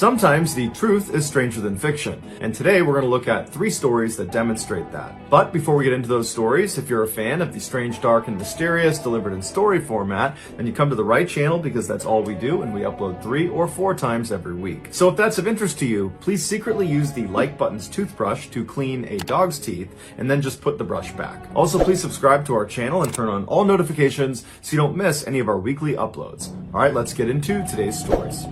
Sometimes the truth is stranger than fiction, and today we're going to look at 3 stories that demonstrate that. But before we get into those stories, if you're a fan of the strange, dark, and mysterious delivered in story format, then you come to the right channel because that's all we do, and we upload 3 or 4 times every week. So if that's of interest to you, please secretly use the like button's toothbrush to clean a dog's teeth, and then just put the brush back. Also, please subscribe to our channel and turn on all notifications so you don't miss any of our weekly uploads. All right, let's get into today's stories.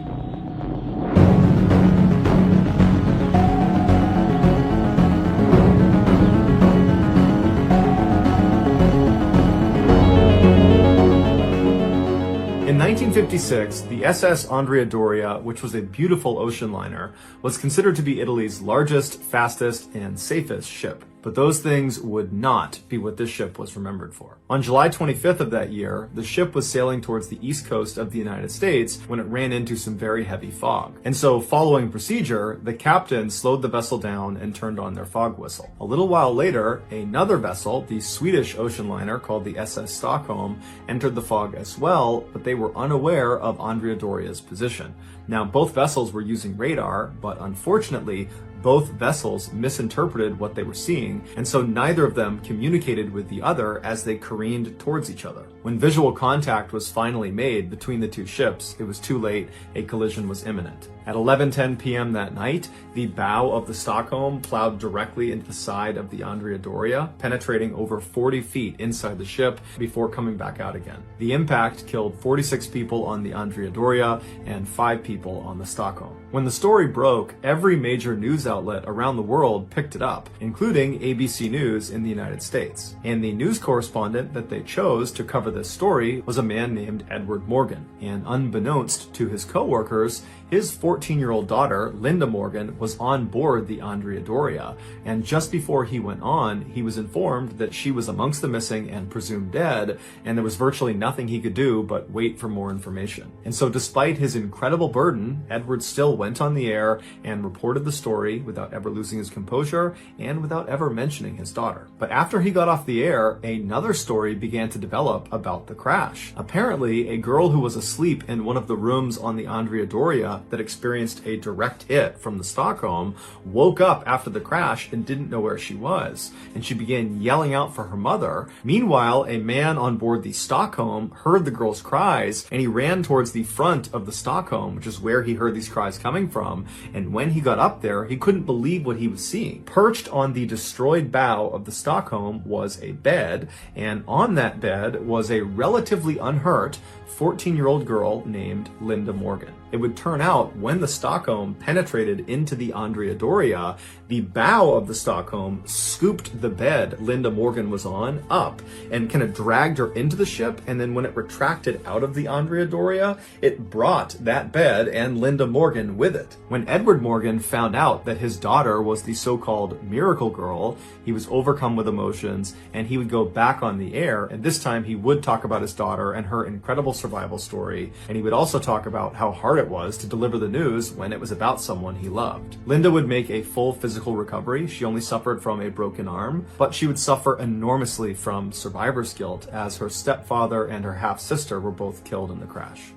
In 1956, the SS Andrea Doria, which was a beautiful ocean liner, was considered to be Italy's largest, fastest, and safest ship. But those things would not be what this ship was remembered for. On July 25th of that year, the ship was sailing towards the east coast of the United States when it ran into some very heavy fog. And so, following procedure, the captain slowed the vessel down and turned on their fog whistle. A little while later, another vessel, the Swedish ocean liner called the SS Stockholm, entered the fog as well, but they were unaware of Andrea Doria's position. Now, both vessels were using radar, but unfortunately, both vessels misinterpreted what they were seeing, and so neither of them communicated with the other as they careened towards each other. When visual contact was finally made between the two ships, it was too late. A collision was imminent. At 11:10 p.m. that night, the bow of the Stockholm plowed directly into the side of the Andrea Doria, penetrating over 40 feet inside the ship before coming back out again. The impact killed 46 people on the Andrea Doria and 5 people on the Stockholm. When the story broke, every major news outlet around the world picked it up, including ABC News in the United States. And the news correspondent that they chose to cover this story was a man named Edward Morgan. And unbeknownst to his co-workers, his 14-year-old daughter, Linda Morgan, was on board the Andrea Doria, and just before he went on, he was informed that she was amongst the missing and presumed dead, and there was virtually nothing he could do but wait for more information. And so despite his incredible burden, Edward still went on the air and reported the story without ever losing his composure and without ever mentioning his daughter. But after he got off the air, another story began to develop about the crash. Apparently, a girl who was asleep in one of the rooms on the Andrea Doria that experienced a direct hit from the Stockholm woke up after the crash and didn't know where she was, and she began yelling out for her mother. Meanwhile, a man on board the Stockholm heard the girl's cries, and he ran towards the front of the Stockholm, which is where he heard these cries coming from, and when he got up there, he couldn't believe what he was seeing. Perched on the destroyed bow of the Stockholm was a bed, and on that bed was a relatively unhurt 14-year-old girl named Linda Morgan. It would turn out when the Stockholm penetrated into the Andrea Doria, the bow of the Stockholm scooped the bed Linda Morgan was on up and kind of dragged her into the ship, and then when it retracted out of the Andrea Doria, it brought that bed and Linda Morgan with it. When Edward Morgan found out that his daughter was the so-called miracle girl, he was overcome with emotions, and he would go back on the air, and this time he would talk about his daughter and her incredible survival story, and he would also talk about how hard it was to deliver the news when it was about someone he loved. Linda would make a full physical recovery. She only suffered from a broken arm, but she would suffer enormously from survivor's guilt as her stepfather and her half-sister were both killed in the crash.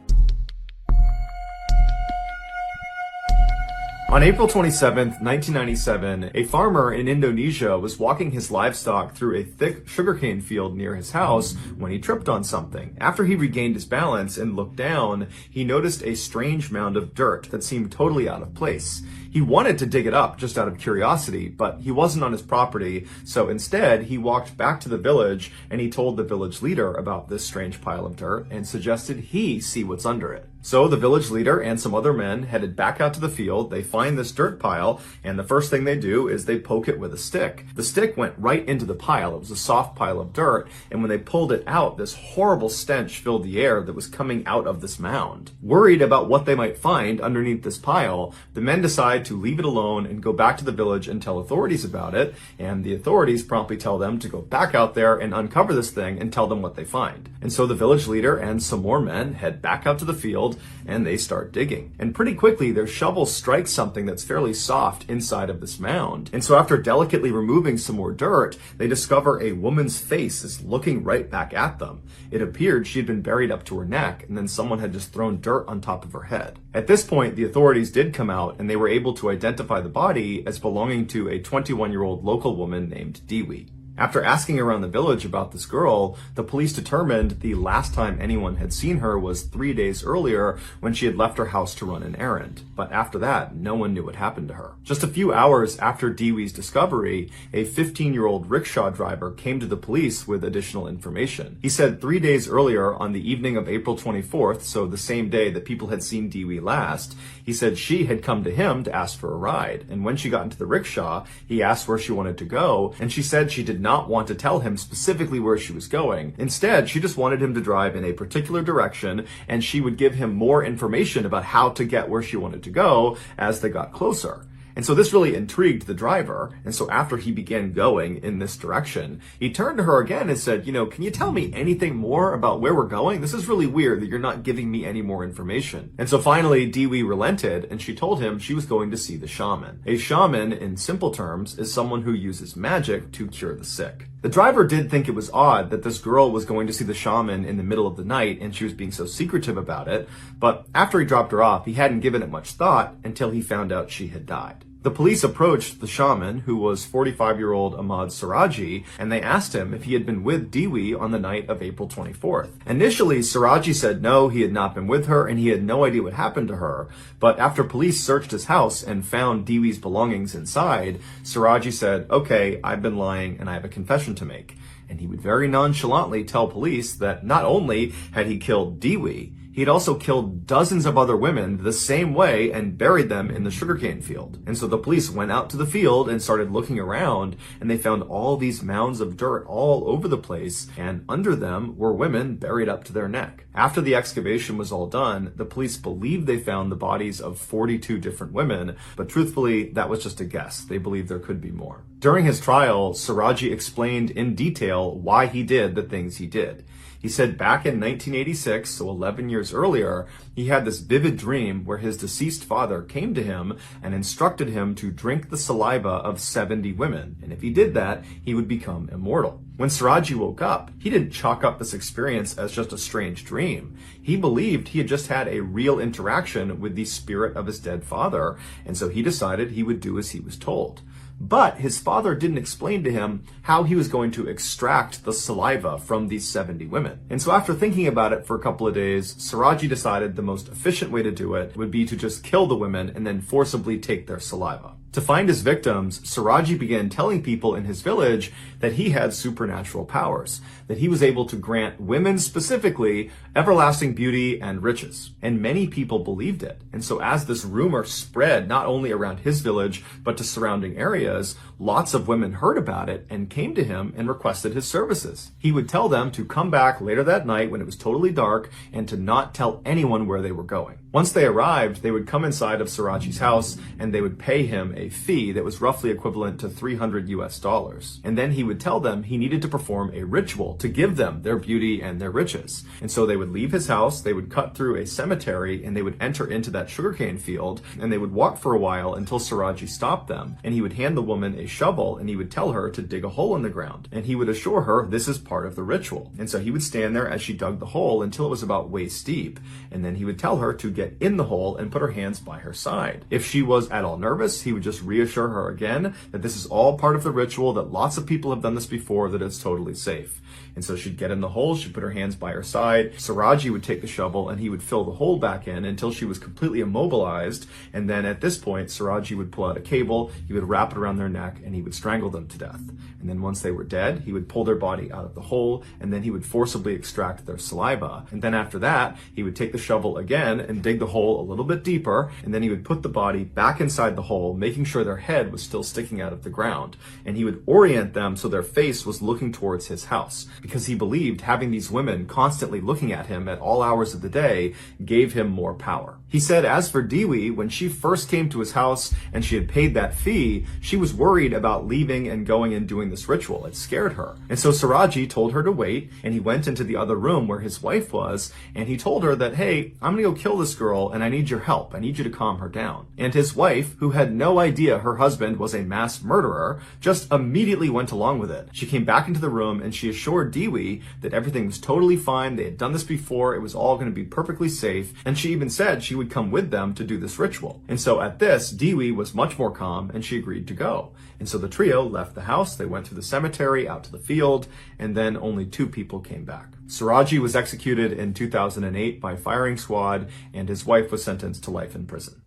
On April 27, 1997, a farmer in Indonesia was walking his livestock through a thick sugarcane field near his house when he tripped on something. After he regained his balance and looked down, he noticed a strange mound of dirt that seemed totally out of place. He wanted to dig it up just out of curiosity, but he wasn't on his property, so instead he walked back to the village and he told the village leader about this strange pile of dirt and suggested he see what's under it. So the village leader and some other men headed back out to the field. They find this dirt pile, and the first thing they do is they poke it with a stick. The stick went right into the pile. It was a soft pile of dirt, and when they pulled it out, this horrible stench filled the air that was coming out of this mound. Worried about what they might find underneath this pile, the men decide to leave it alone and go back to the village and tell authorities about it, and the authorities promptly tell them to go back out there and uncover this thing and tell them what they find. And so the village leader and some more men head back out to the field, field, and they start digging. And pretty quickly, their shovel strikes something that's fairly soft inside of this mound. And so after delicately removing some more dirt, they discover a woman's face is looking right back at them. It appeared she had been buried up to her neck, and then someone had just thrown dirt on top of her head. At this point, the authorities did come out, and they were able to identify the body as belonging to a 21-year-old local woman named Dewey. After asking around the village about this girl, the police determined the last time anyone had seen her was 3 days earlier when she had left her house to run an errand. But after that, no one knew what happened to her. Just a few hours after Dewey's discovery, a 15-year-old rickshaw driver came to the police with additional information. He said 3 days earlier, on the evening of April 24th, so the same day that people had seen Dewey last, he said she had come to him to ask for a ride. And when she got into the rickshaw, he asked where she wanted to go, and she said she did not want to tell him specifically where she was going. Instead, she just wanted him to drive in a particular direction, and she would give him more information about how to get where she wanted to go as they got closer. And so this really intrigued the driver. And so after he began going in this direction, he turned to her again and said, can you tell me anything more about where we're going? This is really weird that you're not giving me any more information. And so finally, Dewey relented, and she told him she was going to see the shaman. A shaman, in simple terms, is someone who uses magic to cure the sick. The driver did think it was odd that this girl was going to see the shaman in the middle of the night and she was being so secretive about it, but after he dropped her off, he hadn't given it much thought until he found out she had died. The police approached the shaman, who was 45-year-old Ahmad Siraji, and they asked him if he had been with Dewey on the night of April 24th. Initially, Siraji said no, he had not been with her, and he had no idea what happened to her. But after police searched his house and found Dewey's belongings inside, Siraji said, okay, I've been lying and I have a confession to make. And he would very nonchalantly tell police that not only had he killed Dewey, he had also killed dozens of other women the same way and buried them in the sugarcane field. And so the police went out to the field and started looking around, and they found all these mounds of dirt all over the place, and under them were women buried up to their neck. After the excavation was all done, the police believed they found the bodies of 42 different women, but truthfully, that was just a guess. They believed there could be more. During his trial, Siraji explained in detail why he did the things he did. He said back in 1986, so 11 years earlier, he had this vivid dream where his deceased father came to him and instructed him to drink the saliva of 70 women. And if he did that, he would become immortal. When Siraji woke up, he didn't chalk up this experience as just a strange dream. He believed he had just had a real interaction with the spirit of his dead father, and so he decided he would do as he was told. But his father didn't explain to him how he was going to extract the saliva from these 70 women. And so after thinking about it for a couple of days, Siraji decided the most efficient way to do it would be to just kill the women and then forcibly take their saliva. To find his victims, Siraji began telling people in his village that he had supernatural powers, that he was able to grant women specifically everlasting beauty and riches. And many people believed it. And so as this rumor spread not only around his village, but to surrounding areas, lots of women heard about it and came to him and requested his services. He would tell them to come back later that night when it was totally dark and to not tell anyone where they were going. Once they arrived, they would come inside of Siraji's house and they would pay him a fee that was roughly equivalent to $300. And then he would tell them he needed to perform a ritual to give them their beauty and their riches. And so they would leave his house, they would cut through a cemetery, and they would enter into that sugarcane field, and they would walk for a while until Siraji stopped them. And he would hand the woman a shovel, and he would tell her to dig a hole in the ground. And he would assure her this is part of the ritual. And so he would stand there as she dug the hole until it was about waist deep. And then he would tell her to get in the hole and put her hands by her side. If she was at all nervous, he would just reassure her again that this is all part of the ritual, that lots of people have done this before, that it's totally safe. And so she'd get in the hole, she'd put her hands by her side, Siraji would take the shovel and he would fill the hole back in until she was completely immobilized. And then at this point, Siraji would pull out a cable, he would wrap it around their neck, and he would strangle them to death. And then once they were dead, he would pull their body out of the hole, and then he would forcibly extract their saliva. And then after that, he would take the shovel again and dig the hole a little bit deeper, and then he would put the body back inside the hole, making sure their head was still sticking out of the ground. And he would orient them so their face was looking towards his house. house because he believed having these women constantly looking at him at all hours of the day gave him more power. He said as for Dewey, when she first came to his house and she had paid that fee, she was worried about leaving and going and doing this ritual. It scared her. And so Siraji told her to wait, and he went into the other room where his wife was, and he told her that, hey, I'm gonna go kill this girl and I need your help. I need you to calm her down. And his wife, who had no idea her husband was a mass murderer, just immediately went along with it. She came back into the room and she assured Dewey that everything was totally fine. They had done this before. It was all going to be perfectly safe. And she even said she would come with them to do this ritual. And so at this, Dewey was much more calm and she agreed to go. And so the trio left the house. They went through the cemetery, out to the field, and then only 2 people came back. Siraji was executed in 2008 by firing squad, and his wife was sentenced to life in prison.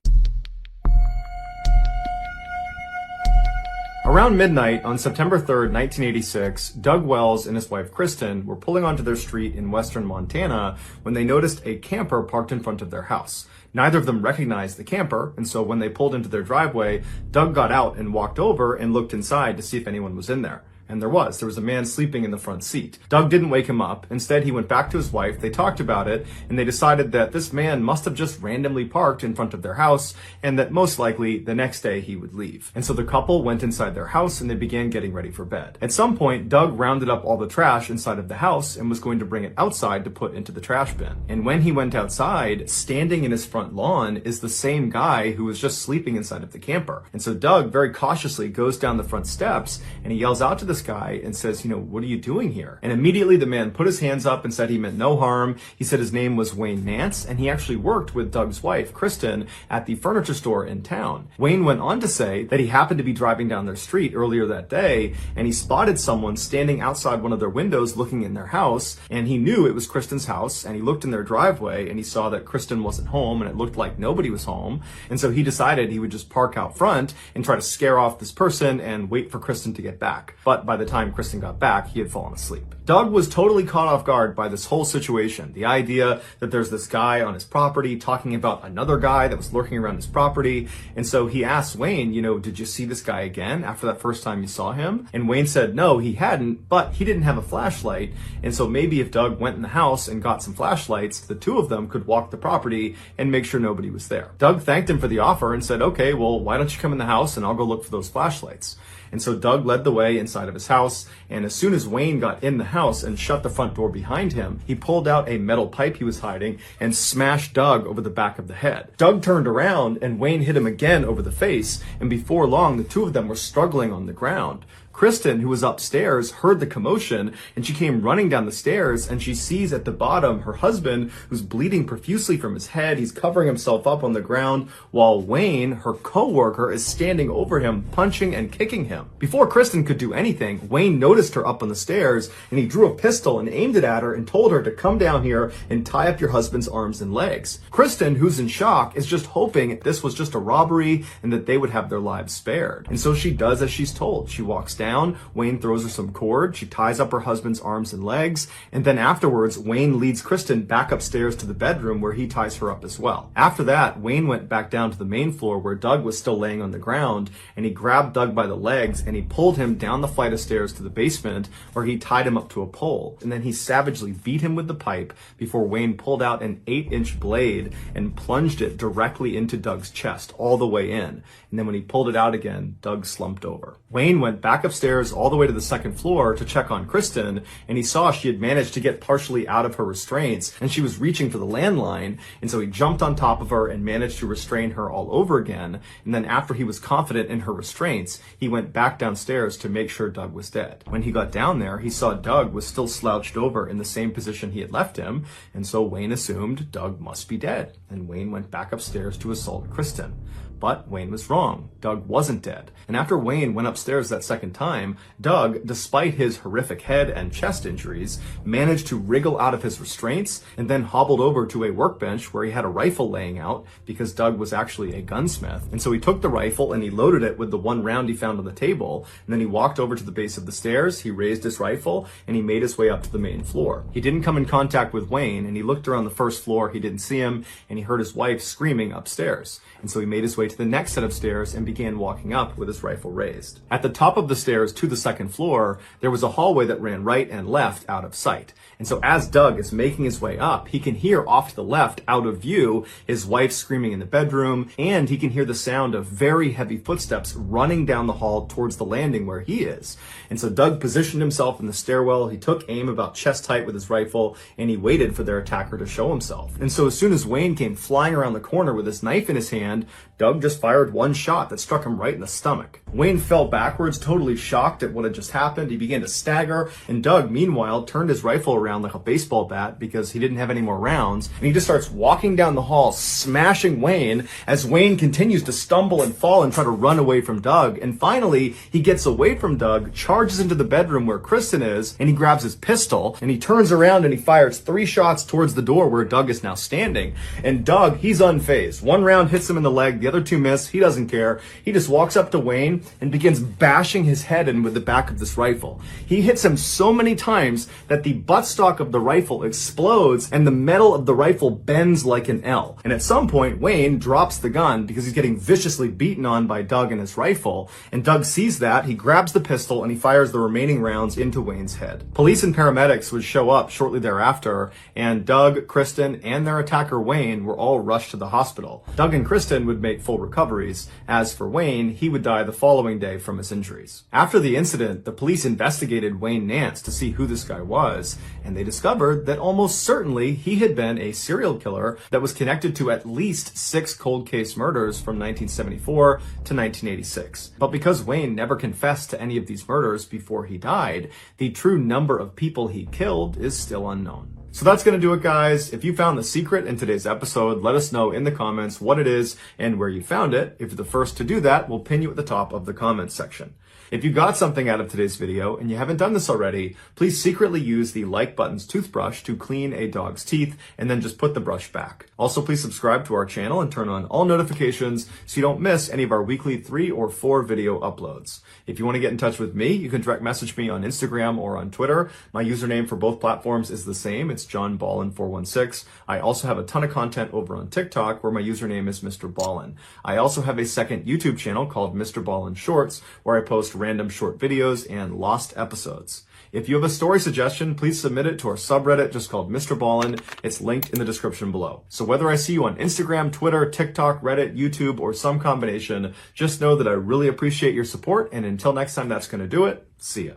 Around midnight on September 3rd, 1986, Doug Wells and his wife Kristen were pulling onto their street in western Montana when they noticed a camper parked in front of their house. Neither of them recognized the camper, and so when they pulled into their driveway, Doug got out and walked over and looked inside to see if anyone was in there. And there was a man sleeping in the front seat. Doug didn't wake him up. Instead, he went back to his wife. They talked about it, and they decided that this man must have just randomly parked in front of their house, and that most likely the next day he would leave. And so the couple went inside their house and they began getting ready for bed. At some point, Doug rounded up all the trash inside of the house and was going to bring it outside to put into the trash bin. And when he went outside, standing in his front lawn is the same guy who was just sleeping inside of the camper. And so Doug very cautiously goes down the front steps and he yells out to this guy and says, what are you doing here? And immediately the man put his hands up and said he meant no harm. He said his name was Wayne Nance, and he actually worked with Doug's wife, Kristen, at the furniture store in town. Wayne went on to say that he happened to be driving down their street earlier that day, and he spotted someone standing outside one of their windows looking in their house, and he knew it was Kristen's house, and he looked in their driveway, and he saw that Kristen wasn't home, and it looked like nobody was home, and so he decided he would just park out front and try to scare off this person and wait for Kristen to get back. But by the time Kristen got back, he had fallen asleep. Doug was totally caught off guard by this whole situation. The idea that there's this guy on his property talking about another guy that was lurking around his property. And so he asked Wayne, did you see this guy again after that first time you saw him? And Wayne said no, he hadn't, but he didn't have a flashlight. And so maybe if Doug went in the house and got some flashlights, the 2 of them could walk the property and make sure nobody was there. Doug thanked him for the offer and said, okay, well, why don't you come in the house and I'll go look for those flashlights. And so Doug led the way inside of his house, and as soon as Wayne got in the house and shut the front door behind him, he pulled out a metal pipe he was hiding and smashed Doug over the back of the head. Doug turned around and Wayne hit him again over the face, and before long the 2 of them were struggling on the ground. Kristen, who was upstairs, heard the commotion, and she came running down the stairs, and she sees at the bottom her husband, who's bleeding profusely from his head. He's covering himself up on the ground, while Wayne, her co-worker, is standing over him, punching and kicking him. Before Kristen could do anything, Wayne noticed her up on the stairs, and he drew a pistol and aimed it at her and told her to come down here and tie up your husband's arms and legs. Kristen, who's in shock, is just hoping this was just a robbery and that they would have their lives spared. And so she does as she's told. She walks down. Wayne throws her some cord. She ties up her husband's arms and legs. And then afterwards, Wayne leads Kristen back upstairs to the bedroom where he ties her up as well. After that, Wayne went back down to the main floor where Doug was still laying on the ground, and he grabbed Doug by the legs and he pulled him down the flight of stairs to the basement where he tied him up to a pole. And then he savagely beat him with the pipe before Wayne pulled out an 8-inch blade and plunged it directly into Doug's chest all the way in. And then when he pulled it out again, Doug slumped over. Wayne went back upstairs all the way to the second floor to check on Kristen, and he saw she had managed to get partially out of her restraints and she was reaching for the landline, and so he jumped on top of her and managed to restrain her all over again. And then after he was confident in her restraints, he went back downstairs to make sure Doug was dead. When he got down there, he saw Doug was still slouched over in the same position he had left him, and so Wayne assumed Doug must be dead, and Wayne went back upstairs to assault Kristen. But Wayne was wrong. Doug wasn't dead. And after Wayne went upstairs that second time, Doug, despite his horrific head and chest injuries, managed to wriggle out of his restraints and then hobbled over to a workbench where he had a rifle laying out because Doug was actually a gunsmith. And so he took the rifle and he loaded it with the 1 round he found on the table. And then he walked over to the base of the stairs, he raised his rifle, and he made his way up to the main floor. He didn't come in contact with Wayne, and he looked around the first floor, he didn't see him, and he heard his wife screaming upstairs. And so he made his way way to the next set of stairs and began walking up with his rifle raised. At the top of the stairs to the second floor, there was a hallway that ran right and left out of sight. And so as Doug is making his way up, he can hear off to the left, out of view, his wife screaming in the bedroom, and he can hear the sound of very heavy footsteps running down the hall towards the landing where he is. And so Doug positioned himself in the stairwell, he took aim about chest height with his rifle, and he waited for their attacker to show himself. And so as soon as Wayne came flying around the corner with his knife in his hand, Doug just fired one shot that struck him right in the stomach. Wayne fell backwards, totally shocked at what had just happened. He began to stagger, and Doug, meanwhile, turned his rifle around like a baseball bat because he didn't have any more rounds, and he just starts walking down the hall, smashing Wayne as Wayne continues to stumble and fall and try to run away from Doug. And finally, he gets away from Doug, charges into the bedroom where Kristen is, and he grabs his pistol, and he turns around and he fires 3 shots towards the door where Doug is now standing. And Doug, he's unfazed. One round hits him in the leg, the other 2 miss. He doesn't care. He just walks up to Wayne and begins bashing his head in with the back of this rifle. He hits him so many times that the buttstock of the rifle explodes and the metal of the rifle bends like an L. And at some point, Wayne drops the gun because he's getting viciously beaten on by Doug and his rifle. And Doug sees that, he grabs the pistol, and he fires the remaining rounds into Wayne's head. Police and paramedics would show up shortly thereafter, and Doug, Kristen, and their attacker Wayne were all rushed to the hospital. Doug and Kristen would make full recoveries. As for Wayne, he would die the following day from his injuries. After the incident, the police investigated Wayne Nance to see who this guy was, and they discovered that almost certainly he had been a serial killer that was connected to at least 6 cold case murders from 1974 to 1986. But because Wayne never confessed to any of these murders before he died, the true number of people he killed is still unknown. So that's going to do it, guys. If you found the secret in today's episode, let us know in the comments what it is and where you found it. If you're the first to do that, we'll pin you at the top of the comments section. If you got something out of today's video and you haven't done this already, please secretly use the like button's toothbrush to clean a dog's teeth and then just put the brush back. Also, please subscribe to our channel and turn on all notifications so you don't miss any of our weekly 3 or 4 video uploads. If you want to get in touch with me, you can direct message me on Instagram or on Twitter. My username for both platforms is the same. It's JohnBallen416. I also have a ton of content over on TikTok where my username is MrBallen. I also have a second YouTube channel called MrBallen Shorts where I post random short videos and lost episodes. If you have a story suggestion, please submit it to our subreddit just called MrBallen. It's linked in the description below. So whether I see you on Instagram, Twitter, TikTok, Reddit, YouTube, or some combination, just know that I really appreciate your support, and until next time, that's going to do it. See ya.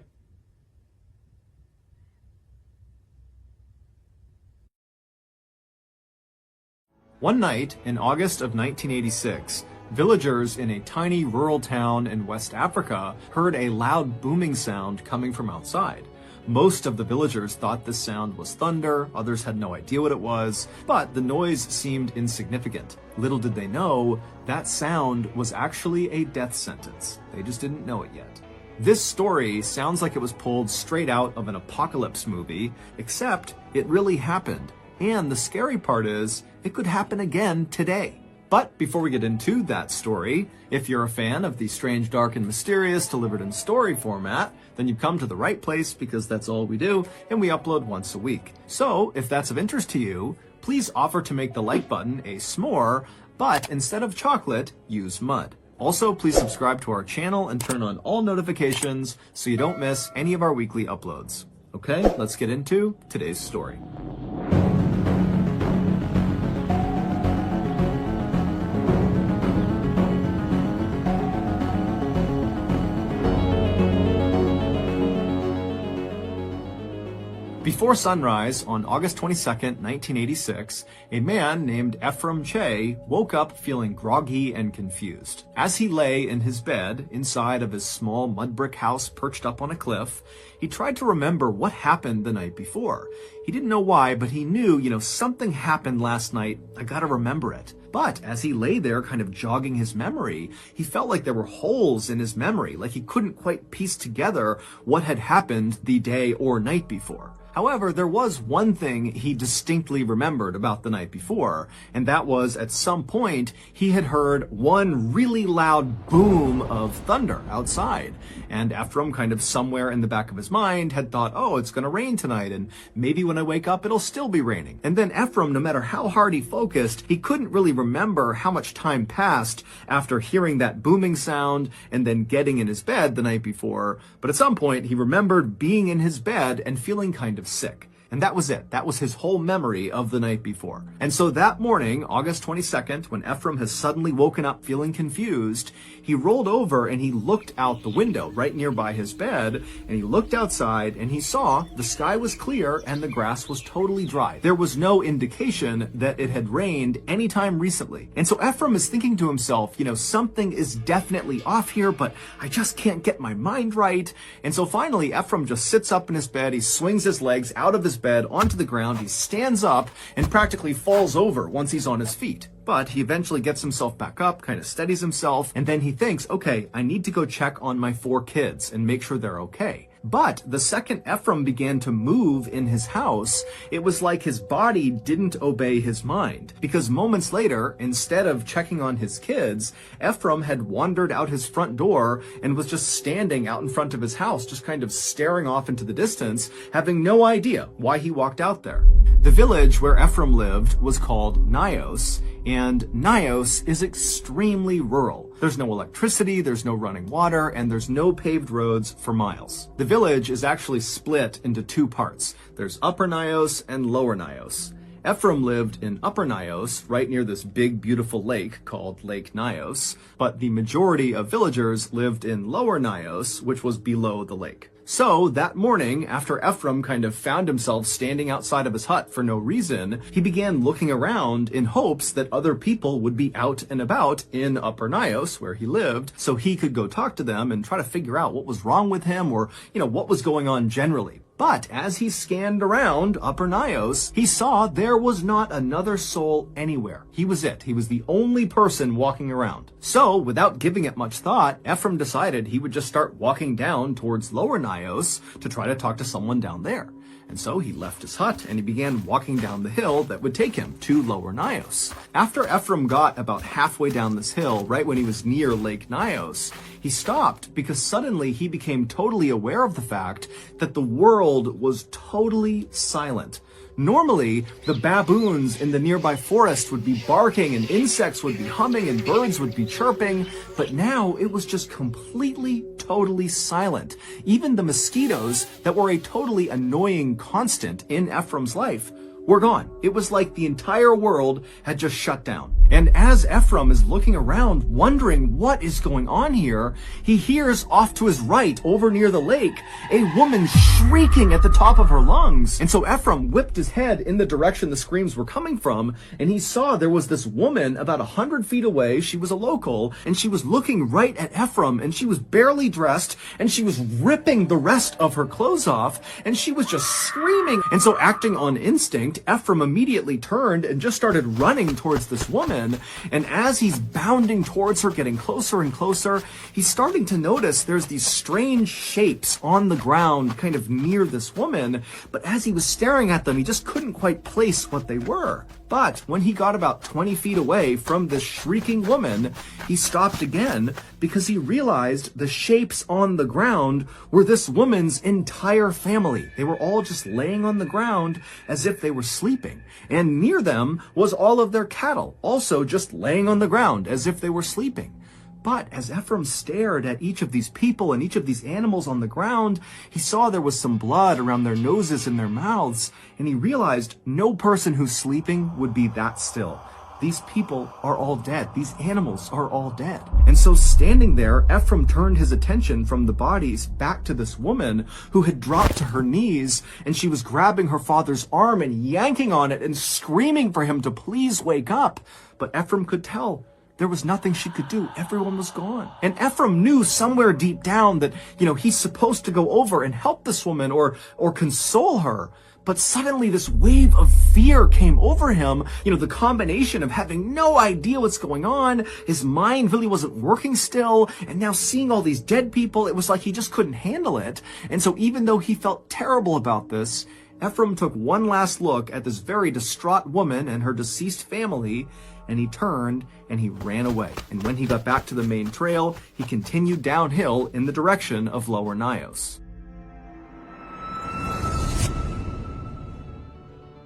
One night in August of 1986, villagers in a tiny rural town in West Africa heard a loud booming sound coming from outside. Most of the villagers thought this sound was thunder, others had no idea what it was, but the noise seemed insignificant. Little did they know, that sound was actually a death sentence. They just didn't know it yet. This story sounds like it was pulled straight out of an apocalypse movie, except it really happened. And the scary part is, it could happen again today. But before we get into that story, if you're a fan of the strange, dark, and mysterious delivered in story format, then you've come to the right place because that's all we do, and we upload once a week. So if that's of interest to you, please offer to make the like button a s'more, but instead of chocolate, use mud. Also, please subscribe to our channel and turn on all notifications so you don't miss any of our weekly uploads. Okay, let's get into today's story. Before sunrise on August 22nd, 1986, a man named Ephraim Che woke up feeling groggy and confused. As he lay in his bed inside of his small mud brick house perched up on a cliff, he tried to remember what happened the night before. He didn't know why, but he knew, something happened last night. I gotta remember it. But as he lay there kind of jogging his memory, he felt like there were holes in his memory, like he couldn't quite piece together what had happened the day or night before. However, there was one thing he distinctly remembered about the night before, and that was at some point he had heard one really loud boom of thunder outside. And Ephraim, kind of somewhere in the back of his mind, had thought, oh, it's going to rain tonight, and maybe when I wake up it'll still be raining. And then Ephraim, no matter how hard he focused, he couldn't really remember how much time passed after hearing that booming sound and then getting in his bed the night before. But at some point he remembered being in his bed and feeling kind of sick. And that was it. That was his whole memory of the night before. And so that morning, August 22nd, when Ephraim has suddenly woken up feeling confused, he rolled over and he looked out the window right nearby his bed, and he looked outside and he saw the sky was clear and the grass was totally dry. There was no indication that it had rained anytime recently. And so Ephraim is thinking to himself, something is definitely off here, but I just can't get my mind right. And so finally, Ephraim just sits up in his bed, he swings his legs out of his bed onto the ground, he stands up and practically falls over once he's on his feet. But he eventually gets himself back up, kind of steadies himself, and then he thinks, okay, I need to go check on my 4 kids and make sure they're okay. But the second Ephraim began to move in his house, it was like his body didn't obey his mind. Because moments later, instead of checking on his kids, Ephraim had wandered out his front door and was just standing out in front of his house, just kind of staring off into the distance, having no idea why he walked out there. The village where Ephraim lived was called Nios, and Nios is extremely rural. There's no electricity, there's no running water, and there's no paved roads for miles. The village is actually split into 2 parts. There's Upper Nios and Lower Nios. Ephraim lived in Upper Nios, right near this big, beautiful lake called Lake Nios, but the majority of villagers lived in Lower Nios, which was below the lake. So that morning, after Ephraim kind of found himself standing outside of his hut for no reason, he began looking around in hopes that other people would be out and about in Upper Nios, where he lived, so he could go talk to them and try to figure out what was wrong with him or, what was going on generally. But as he scanned around Upper Nios, he saw there was not another soul anywhere. He was it. He was the only person walking around. So, without giving it much thought, Ephraim decided he would just start walking down towards Lower Nios to try to talk to someone down there. And so he left his hut and he began walking down the hill that would take him to Lower Nios. After Ephraim got about halfway down this hill, right when he was near Lake Nios, he stopped because suddenly he became totally aware of the fact that the world was totally silent. Normally, the baboons in the nearby forest would be barking and insects would be humming and birds would be chirping, but now it was just completely, totally silent. Even the mosquitoes that were a totally annoying constant in Ephraim's life were gone. It was like the entire world had just shut down. And as Ephraim is looking around, wondering what is going on here, he hears off to his right, over near the lake, a woman shrieking at the top of her lungs. And so Ephraim whipped his head in the direction the screams were coming from, and he saw there was this woman about 100 feet away. She was a local, and she was looking right at Ephraim, and she was barely dressed, and she was ripping the rest of her clothes off, and she was just screaming. And so acting on instinct, Ephraim immediately turned and just started running towards this woman. And as he's bounding towards her, getting closer and closer, he's starting to notice there's these strange shapes on the ground kind of near this woman. But as he was staring at them, he just couldn't quite place what they were. But when he got about 20 feet away from this shrieking woman, he stopped again because he realized the shapes on the ground were this woman's entire family. They were all just laying on the ground as if they were sleeping. And near them was all of their cattle, also just laying on the ground as if they were sleeping. But as Ephraim stared at each of these people and each of these animals on the ground, he saw there was some blood around their noses and their mouths, and he realized no person who's sleeping would be that still. These people are all dead. These animals are all dead. And so standing there, Ephraim turned his attention from the bodies back to this woman who had dropped to her knees, and she was grabbing her father's arm and yanking on it and screaming for him to please wake up. But Ephraim could tell there was nothing she could do. Everyone was gone. And Ephraim knew somewhere deep down that, he's supposed to go over and help this woman or console her. But suddenly this wave of fear came over him. The combination of having no idea what's going on, his mind really wasn't working still, and now seeing all these dead people, it was like he just couldn't handle it. And so even though he felt terrible about this, Ephraim took one last look at this very distraught woman and her deceased family, and he turned and he ran away. And when he got back to the main trail, he continued downhill in the direction of Lower Nios.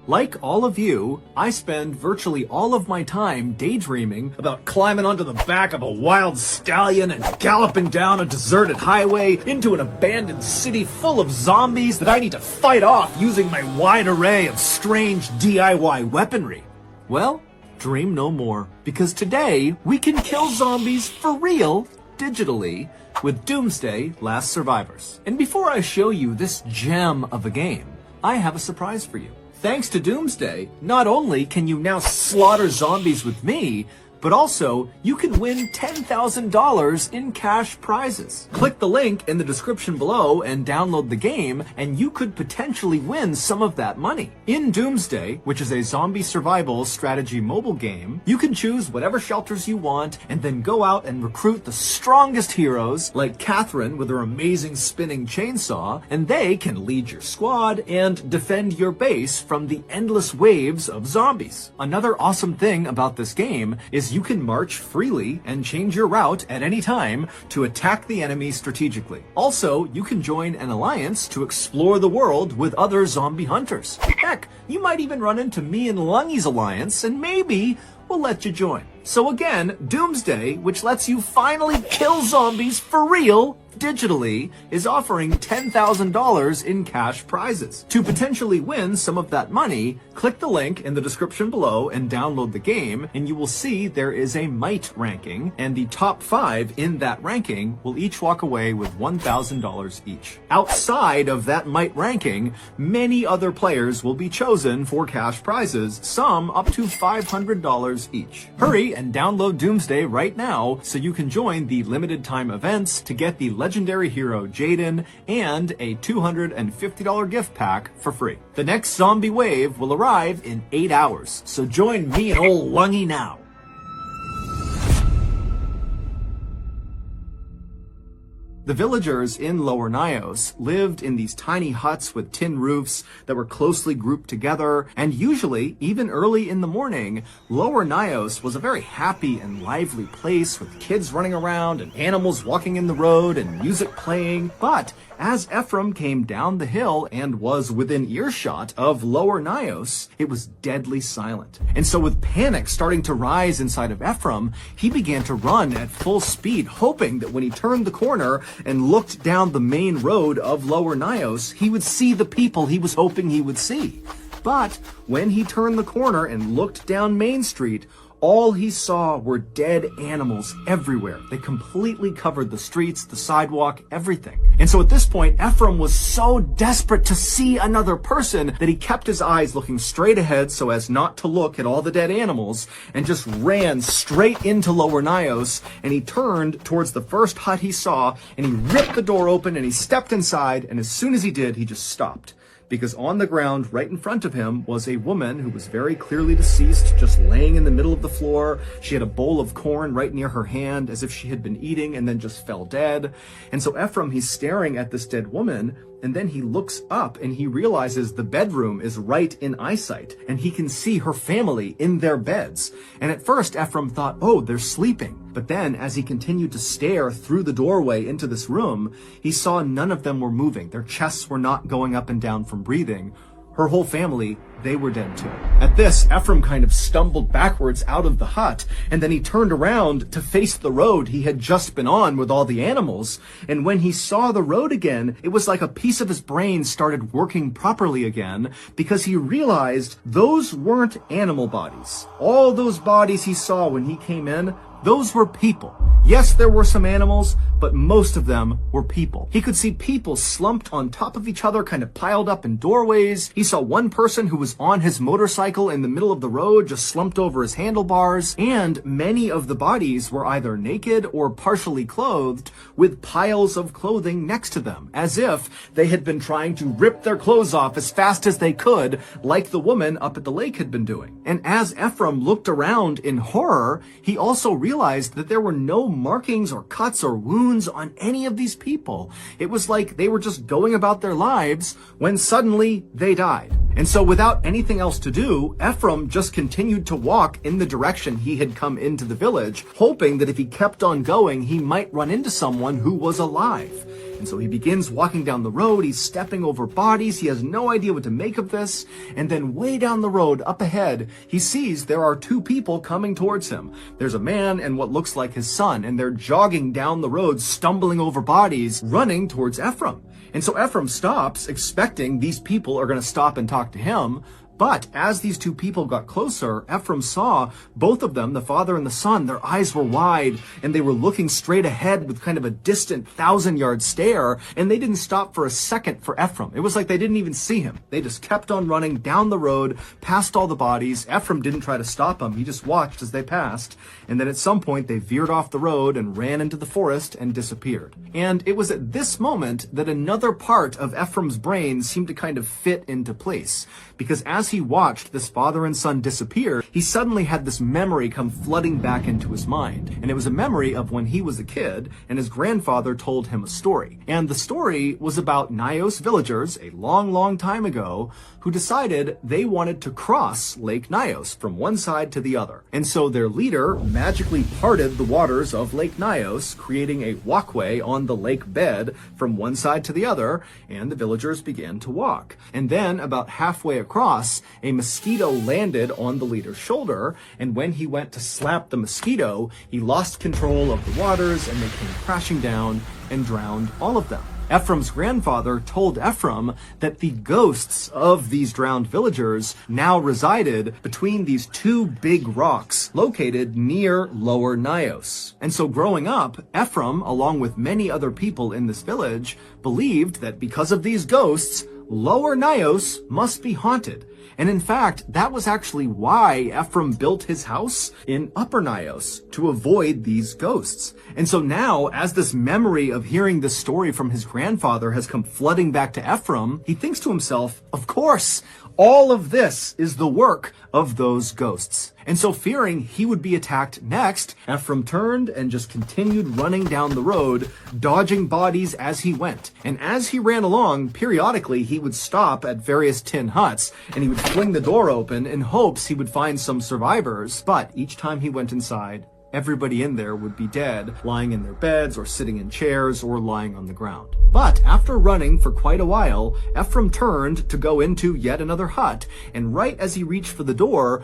Like all of you, I spend virtually all of my time daydreaming about climbing onto the back of a wild stallion and galloping down a deserted highway into an abandoned city full of zombies that I need to fight off using my wide array of strange DIY weaponry. Well, dream no more, because today we can kill zombies for real, digitally, with Doomsday: Last Survivors. And before I show you this gem of a game, I have a surprise for you. Thanks to Doomsday, not only can you now slaughter zombies with me, but also you can win $10,000 in cash prizes. Click the link in the description below and download the game, and you could potentially win some of that money. In Doomsday, which is a zombie survival strategy mobile game, you can choose whatever shelters you want and then go out and recruit the strongest heroes, like Catherine with her amazing spinning chainsaw, and they can lead your squad and defend your base from the endless waves of zombies. Another awesome thing about this game is you can march freely and change your route at any time to attack the enemy strategically. Also, you can join an alliance to explore the world with other zombie hunters. Heck, you might even run into me and Lungy's alliance, and maybe we'll let you join. So again, Doomsday, which lets you finally kill zombies for real, digitally, is offering $10,000 in cash prizes. To potentially win some of that money, click the link in the description below and download the game, and you will see there is a might ranking, and the top 5 in that ranking will each walk away with $1,000 each. Outside of that might ranking, many other players will be chosen for cash prizes, some up to $500 each. Hurry and download Doomsday right now so you can join the limited time events to get the legendary hero Jaden and a $250 gift pack for free. The next zombie wave will arrive in 8 hours, so join me and old Lungy now. The villagers in Lower Nios lived in these tiny huts with tin roofs that were closely grouped together, and usually, even early in the morning, Lower Nios was a very happy and lively place with kids running around and animals walking in the road and music playing. But as Ephraim came down the hill and was within earshot of Lower Nios, it was deadly silent. And so with panic starting to rise inside of Ephraim, he began to run at full speed, hoping that when he turned the corner and looked down the main road of Lower Nios, he would see the people he was hoping he would see. But when he turned the corner and looked down Main Street, all he saw were dead animals everywhere. They completely covered the streets, the sidewalk, everything. And so at this point, Ephraim was so desperate to see another person that he kept his eyes looking straight ahead so as not to look at all the dead animals, and just ran straight into Lower Nios, and he turned towards the first hut he saw, and he ripped the door open and he stepped inside, and as soon as he did, he just stopped. Because on the ground right in front of him was a woman who was very clearly deceased, just laying in the middle of the floor. She had a bowl of corn right near her hand as if she had been eating and then just fell dead. And so Ephraim, he's staring at this dead woman, and then he looks up and he realizes the bedroom is right in eyesight, and he can see her family in their beds. And at first Ephraim thought, oh, they're sleeping. But then as he continued to stare through the doorway into this room, he saw none of them were moving. Their chests were not going up and down from breathing. Her whole family, they were dead too. At this, Ephraim kind of stumbled backwards out of the hut, and then he turned around to face the road he had just been on with all the animals. And when he saw the road again, it was like a piece of his brain started working properly again, because he realized those weren't animal bodies. All those bodies he saw when he came in, those were people. Yes, there were some animals, but most of them were people. He could see people slumped on top of each other, kind of piled up in doorways. He saw one person who was on his motorcycle in the middle of the road, just slumped over his handlebars. And many of the bodies were either naked or partially clothed, with piles of clothing next to them, as if they had been trying to rip their clothes off as fast as they could, like the woman up at the lake had been doing. And as Ephraim looked around in horror, he also realized realized that there were no markings or cuts or wounds on any of these people. It was like they were just going about their lives when suddenly they died. And so without anything else to do, Ephraim just continued to walk in the direction he had come into the village, hoping that if he kept on going, he might run into someone who was alive. And so he begins walking down the road, he's stepping over bodies, he has no idea what to make of this, and then way down the road, up ahead, he sees there are two people coming towards him. There's a man and what looks like his son, and they're jogging down the road, stumbling over bodies, running towards Ephraim. And so Ephraim stops, expecting these people are going to stop and talk to him. But as these two people got closer, Ephraim saw both of them, the father and the son, their eyes were wide and they were looking straight ahead with kind of a distant 1,000-yard stare, and they didn't stop for a second for Ephraim. It was like they didn't even see him. They just kept on running down the road, past all the bodies. Ephraim didn't try to stop them. He just watched as they passed. And then at some point they veered off the road and ran into the forest and disappeared. And it was at this moment that another part of Ephraim's brain seemed to kind of fit into place. Because as he watched this father and son disappear, he suddenly had this memory come flooding back into his mind. And it was a memory of when he was a kid and his grandfather told him a story. And the story was about Nyos villagers a long, long time ago who decided they wanted to cross Lake Nyos from one side to the other. And so their leader magically parted the waters of Lake Nyos, creating a walkway on the lake bed from one side to the other, and the villagers began to walk. And then about halfway across, a mosquito landed on the leader's shoulder, and when he went to slap the mosquito, he lost control of the waters and they came crashing down and drowned all of them. Ephraim's grandfather told Ephraim that the ghosts of these drowned villagers now resided between these two big rocks located near Lower Nyos. And so growing up, Ephraim, along with many other people in this village, believed that because of these ghosts, Lower Nyos must be haunted. And in fact, that was actually why Ephraim built his house in Upper Nyos, to avoid these ghosts. And so now, as this memory of hearing this story from his grandfather has come flooding back to Ephraim, he thinks to himself, of course, all of this is the work of those ghosts. And so fearing he would be attacked next, Ephraim turned and just continued running down the road, dodging bodies as he went. And as he ran along, periodically he would stop at various tin huts and he would fling the door open in hopes he would find some survivors. But each time he went inside, everybody in there would be dead, lying in their beds or sitting in chairs or lying on the ground. But after running for quite a while, Ephraim turned to go into yet another hut, and right as he reached for the door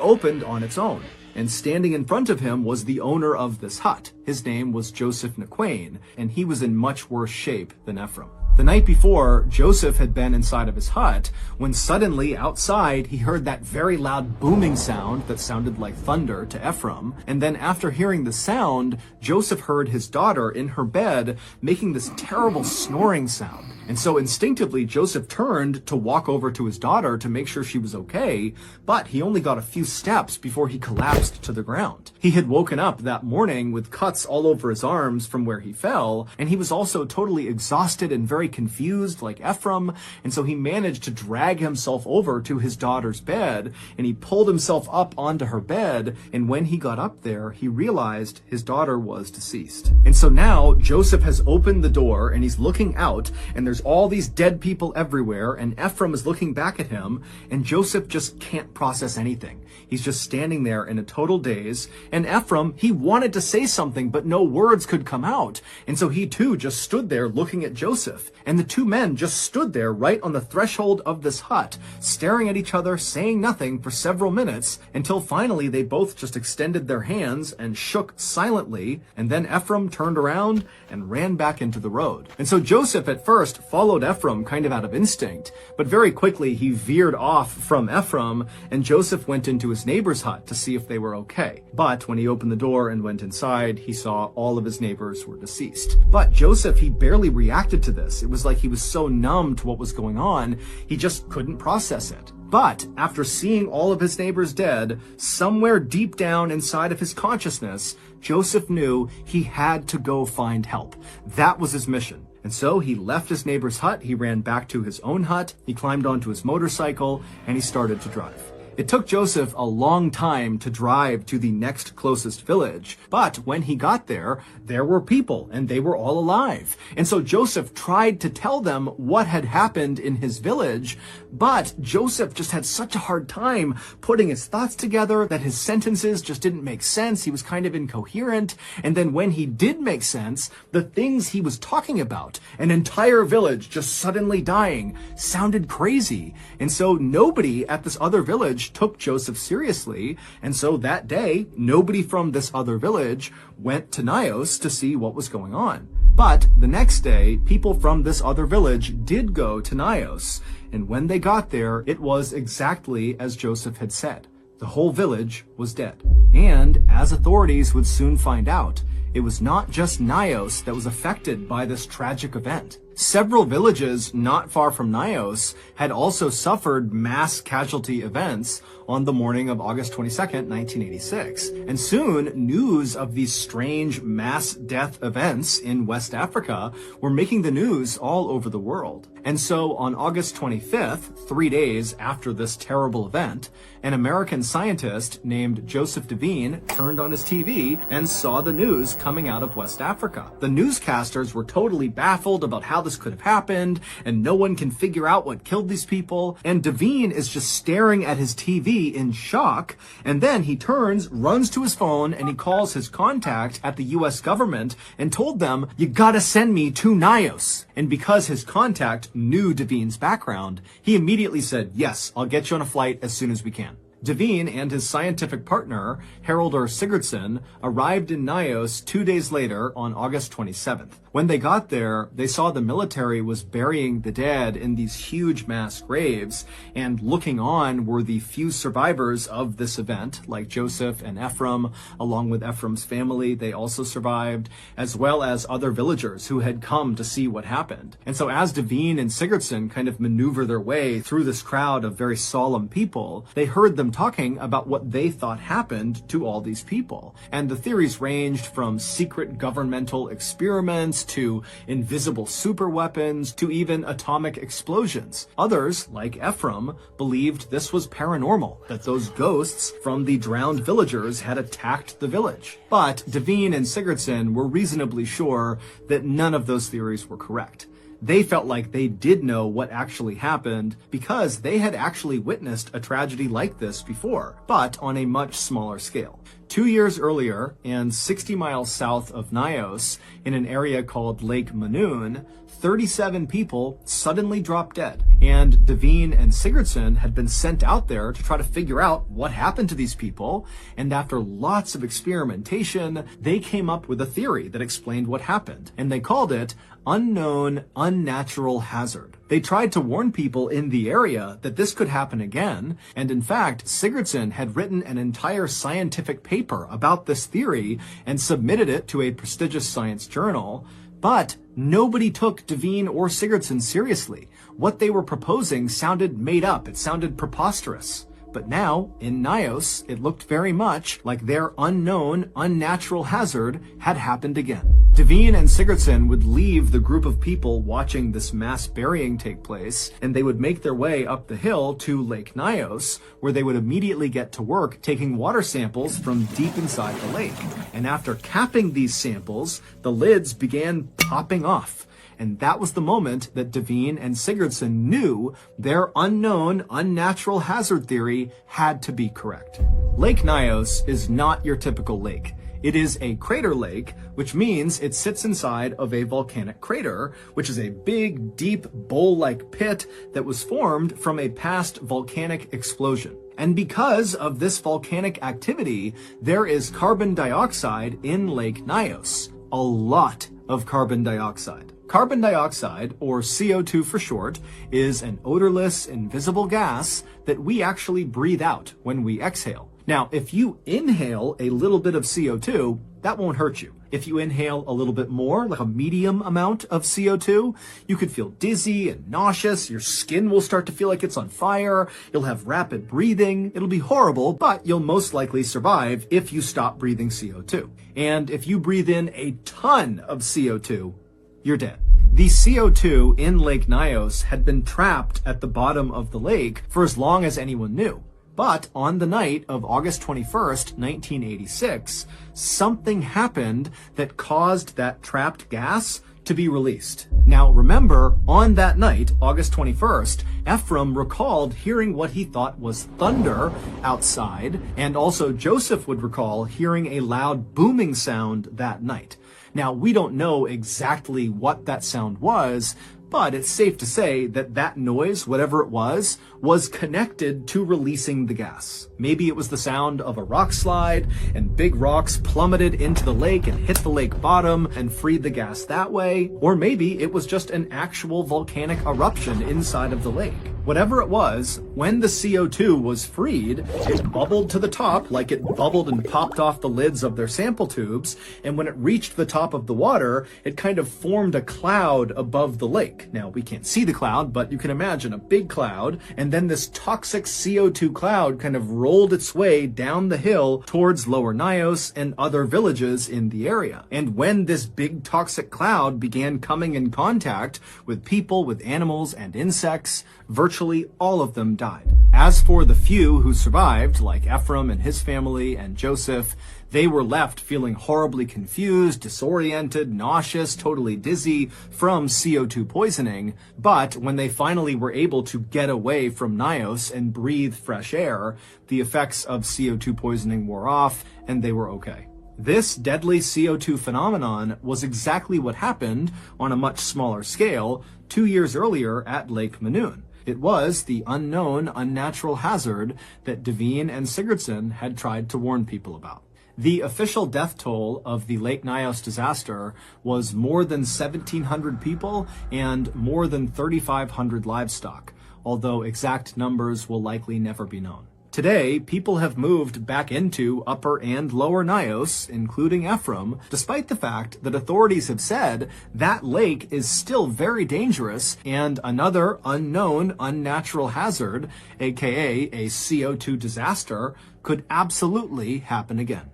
opened on its own. And standing in front of him was the owner of this hut. His name was Joseph Naquain, and he was in much worse shape than Ephraim. The night before, Joseph had been inside of his hut when suddenly outside he heard that very loud booming sound that sounded like thunder to Ephraim. And then after hearing the sound, Joseph heard his daughter in her bed making this terrible snoring sound. And so instinctively, Joseph turned to walk over to his daughter to make sure she was okay, but he only got a few steps before he collapsed to the ground. He had woken up that morning with cuts all over his arms from where he fell, and he was also totally exhausted and very confused like Ephraim, and so he managed to drag himself over to his daughter's bed, and he pulled himself up onto her bed, and when he got up there, he realized his daughter was deceased. And so now, Joseph has opened the door, and he's looking out, and there's all these dead people everywhere, and Ephraim is looking back at him, and Joseph just can't process anything. He's just standing there in a total daze, and Ephraim, he wanted to say something, but no words could come out, and so he too just stood there looking at Joseph. And the two men just stood there right on the threshold of this hut, staring at each other, saying nothing for several minutes, until finally they both just extended their hands and shook silently, and then Ephraim turned around and ran back into the road. And so Joseph at first followed Ephraim kind of out of instinct, but very quickly he veered off from Ephraim, and Joseph went into his neighbor's hut to see if they were okay. But when he opened the door and went inside, he saw all of his neighbors were deceased. But Joseph, he barely reacted to this. It was like he was so numb to what was going on, he just couldn't process it. But after seeing all of his neighbors dead, somewhere deep down inside of his consciousness, Joseph knew he had to go find help. That was his mission. And so he left his neighbor's hut, he ran back to his own hut, he climbed onto his motorcycle, and he started to drive. It took Joseph a long time to drive to the next closest village, but when he got there, there were people and they were all alive. And so Joseph tried to tell them what had happened in his village, but Joseph just had such a hard time putting his thoughts together that his sentences just didn't make sense. He was kind of incoherent. And then when he did make sense, the things he was talking about, an entire village just suddenly dying, sounded crazy. And so nobody at this other village took Joseph seriously, and so that day, nobody from this other village went to Nios to see what was going on. But the next day, people from this other village did go to Nios, and when they got there, it was exactly as Joseph had said. The whole village was dead. And as authorities would soon find out, it was not just Nios that was affected by this tragic event. Several villages not far from Nios had also suffered mass casualty events on the morning of August 22nd, 1986. And soon, news of these strange mass death events in West Africa were making the news all over the world. And so on August 25th, 3 days after this terrible event, an American scientist named Joseph Devine turned on his TV and saw the news coming out of West Africa. The newscasters were totally baffled about how this could have happened, and no one can figure out what killed these people. And Devine is just staring at his TV in shock, and then he turns, runs to his phone, and he calls his contact at the US government and told them, "You gotta send me to Nios." And because his contact knew Devine's background, he immediately said, "Yes, I'll get you on a flight as soon as we can." Devine and his scientific partner, Haraldur Sigurdsson, arrived in Nios 2 days later on August 27th. When they got there, they saw the military was burying the dead in these huge mass graves, and looking on were the few survivors of this event, like Joseph and Ephraim. Along with Ephraim's family, they also survived, as well as other villagers who had come to see what happened. And so as Devine and Sigurdsson kind of maneuver their way through this crowd of very solemn people, they heard them talking about what they thought happened to all these people. And the theories ranged from secret governmental experiments to invisible superweapons to even atomic explosions. Others, like Ephraim, believed this was paranormal, that those ghosts from the drowned villagers had attacked the village. But Devine and Sigurdsson were reasonably sure that none of those theories were correct. They felt like they did know what actually happened because they had actually witnessed a tragedy like this before, but on a much smaller scale. 2 years earlier, and 60 miles south of Nios, in an area called Lake Manoon, 37 people suddenly dropped dead. And Devine and Sigurdsson had been sent out there to try to figure out what happened to these people. And after lots of experimentation, they came up with a theory that explained what happened. And they called it unknown unnatural hazard. They tried to warn people in the area that this could happen again. And in fact, Sigurdsson had written an entire scientific paper about this theory and submitted it to a prestigious science journal. But nobody took Devine or Sigurdsson seriously. What they were proposing sounded made up. It sounded preposterous. But now, in Nios, it looked very much like their unknown, unnatural hazard had happened again. Devine and Sigurdsson would leave the group of people watching this mass burying take place, and they would make their way up the hill to Lake Nios, where they would immediately get to work taking water samples from deep inside the lake. And after capping these samples, the lids began popping off. And that was the moment that Devine and Sigurdsson knew their unknown, unnatural hazard theory had to be correct. Lake Nios is not your typical lake. It is a crater lake, which means it sits inside of a volcanic crater, which is a big, deep, bowl-like pit that was formed from a past volcanic explosion. And because of this volcanic activity, there is carbon dioxide in Lake Nios. A lot of carbon dioxide. Carbon dioxide, or CO2 for short, is an odorless, invisible gas that we actually breathe out when we exhale. Now, if you inhale a little bit of CO2, that won't hurt you. If you inhale a little bit more, like a medium amount of CO2, you could feel dizzy and nauseous. Your skin will start to feel like it's on fire. You'll have rapid breathing. It'll be horrible, but you'll most likely survive if you stop breathing CO2. And if you breathe in a ton of CO2, you're dead. The CO2 in Lake Nios had been trapped at the bottom of the lake for as long as anyone knew. But on the night of August 21st, 1986, something happened that caused that trapped gas to be released. Now remember, on that night, August 21st, Ephraim recalled hearing what he thought was thunder outside, and also Joseph would recall hearing a loud booming sound that night. Now, we don't know exactly what that sound was, but it's safe to say that that noise, whatever it was connected to releasing the gas. Maybe it was the sound of a rock slide and big rocks plummeted into the lake and hit the lake bottom and freed the gas that way. Or maybe it was just an actual volcanic eruption inside of the lake. Whatever it was, when the CO2 was freed, it bubbled to the top like it bubbled and popped off the lids of their sample tubes. And when it reached the top of the water, it kind of formed a cloud above the lake. Now, we can't see the cloud, but you can imagine a big cloud, and then this toxic CO2 cloud kind of rolled its way down the hill towards Lower Nios and other villages in the area. And when this big toxic cloud began coming in contact with people, with animals and insects, virtually all of them died. As for the few who survived, like Ephraim and his family and Joseph, they were left feeling horribly confused, disoriented, nauseous, totally dizzy from CO2 poisoning. But when they finally were able to get away from Nios and breathe fresh air, the effects of CO2 poisoning wore off and they were okay. This deadly CO2 phenomenon was exactly what happened on a much smaller scale 2 years earlier at Lake Manoon. It was the unknown, unnatural hazard that Devine and Sigurdsson had tried to warn people about. The official death toll of the Lake Nios disaster was more than 1,700 people and more than 3,500 livestock, although exact numbers will likely never be known. Today, people have moved back into Upper and Lower Nios, including Ephraim, despite the fact that authorities have said that lake is still very dangerous and another unknown, unnatural hazard, aka a CO2 disaster, could absolutely happen again.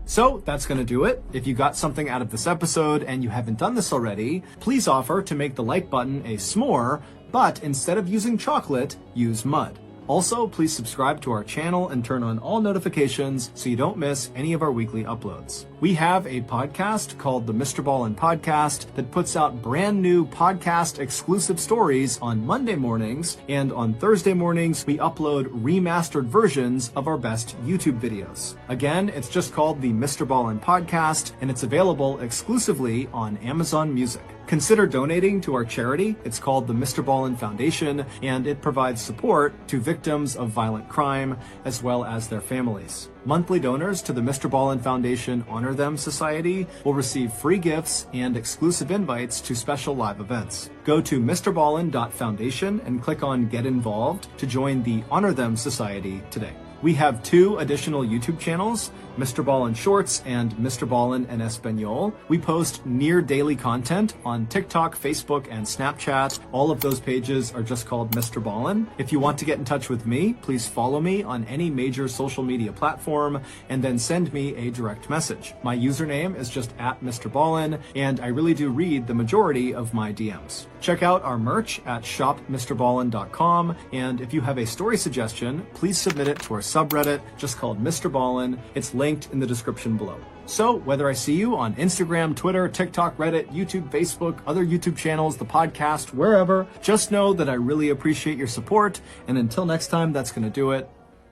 So that's going to do it. If you got something out of this episode and you haven't done this already, please offer to make the like button a s'more, but instead of using chocolate, use mud. Also, please subscribe to our channel and turn on all notifications so you don't miss any of our weekly uploads. We have a podcast called the MrBallen Podcast that puts out brand new podcast exclusive stories on Monday mornings, and on Thursday mornings we upload remastered versions of our best YouTube videos. Again, it's just called the MrBallen Podcast, and it's available exclusively on Amazon Music. Consider donating to our charity. It's called the MrBallen Foundation, and it provides support to victims of violent crime as well as their families. Monthly donors to the MrBallen Foundation Honor Them Society will receive free gifts and exclusive invites to special live events. Go to MrBallen.Foundation and click on Get Involved to join the Honor Them Society today. We have 2 additional YouTube channels, MrBallen Shorts and MrBallen en Español. We post near daily content on TikTok, Facebook, and Snapchat. All of those pages are just called MrBallen. If you want to get in touch with me, please follow me on any major social media platform and then send me a direct message. My username is just @MrBallen, and I really do read the majority of my DMs. Check out our merch at shopmrballen.com, and if you have a story suggestion, please submit it to our subreddit just called MrBallen. It's linked in the description below. So whether I see you on Instagram, Twitter, TikTok, Reddit, YouTube, Facebook, other YouTube channels, the podcast, wherever, just know that I really appreciate your support. And until next time, that's going to do it.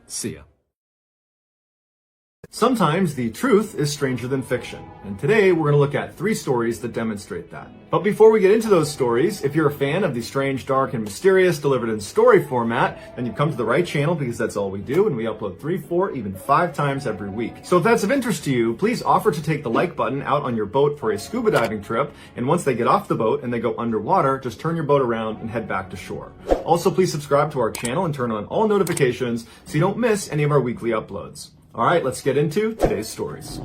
See ya. Sometimes the truth is stranger than fiction, and today we're going to look at 3 stories that demonstrate that. But before we get into those stories, if you're a fan of the strange, dark, and mysterious delivered in story format, then you've come to the right channel, because that's all we do, and we upload 3, 4, even 5 times every week. So if that's of interest to you, please offer to take the like button out on your boat for a scuba diving trip, and once they get off the boat and they go underwater, just turn your boat around and head back to shore. Also, please subscribe to our channel and turn on all notifications so you don't miss any of our weekly uploads. All right, let's get into today's stories.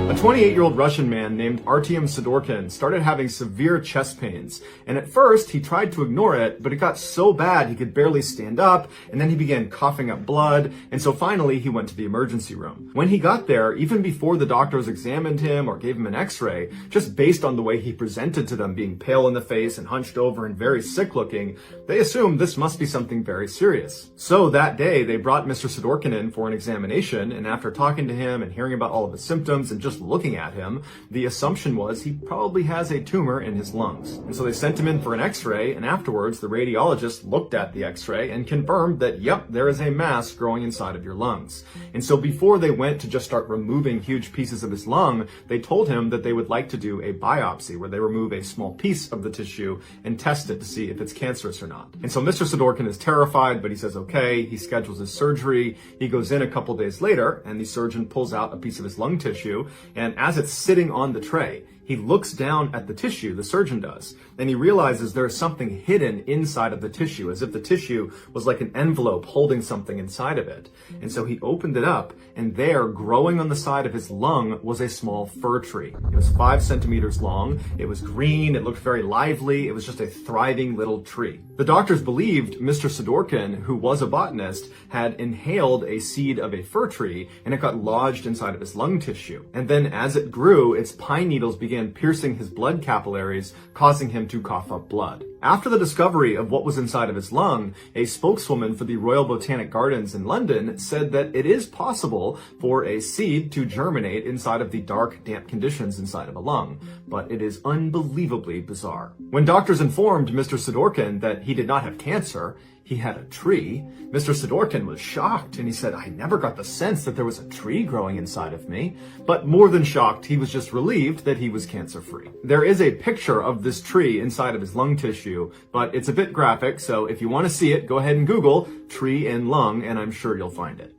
A 28-year-old Russian man named Artyom Sidorkin started having severe chest pains, and at first he tried to ignore it, but it got so bad he could barely stand up, and then he began coughing up blood, and so finally he went to the emergency room. When he got there, even before the doctors examined him or gave him an x-ray, just based on the way he presented to them, being pale in the face and hunched over and very sick looking, they assumed this must be something very serious. So that day they brought Mr. Sidorkin in for an examination, and after talking to him and hearing about all of his symptoms and just looking at him, the assumption was he probably has a tumor in his lungs. And so they sent him in for an x-ray, and afterwards the radiologist looked at the x-ray and confirmed that yep, there is a mass growing inside of your lungs. And so before they went to just start removing huge pieces of his lung, they told him that they would like to do a biopsy where they remove a small piece of the tissue and test it to see if it's cancerous or not. And so Mr. Sidorkin is terrified, but he says okay. He schedules his surgery. He goes in a couple days later, and the surgeon pulls out a piece of his lung tissue, and as it's sitting on the tray, he looks down at the tissue, the surgeon does, and he realizes there's something hidden inside of the tissue, as if the tissue was like an envelope holding something inside of it. And so he opened it up, and there, growing on the side of his lung, was a small fir tree. It was 5 centimeters long, it was green, it looked very lively, it was just a thriving little tree. The doctors believed Mr. Sidorkin, who was a botanist, had inhaled a seed of a fir tree, and it got lodged inside of his lung tissue. And then as it grew, its pine needles began piercing his blood capillaries, causing him to cough up blood. After the discovery of what was inside of his lung, a spokeswoman for the Royal Botanic Gardens in London said that it is possible for a seed to germinate inside of the dark, damp conditions inside of a lung, but it is unbelievably bizarre. When doctors informed Mr. Sidorkin that he did not have cancer, he had a tree, Mr. Sidorkin was shocked, and he said, I never got the sense that there was a tree growing inside of me. But more than shocked, he was just relieved that he was cancer-free. There is a picture of this tree inside of his lung tissue, but it's a bit graphic, so if you want to see it, go ahead and Google tree in lung, and I'm sure you'll find it.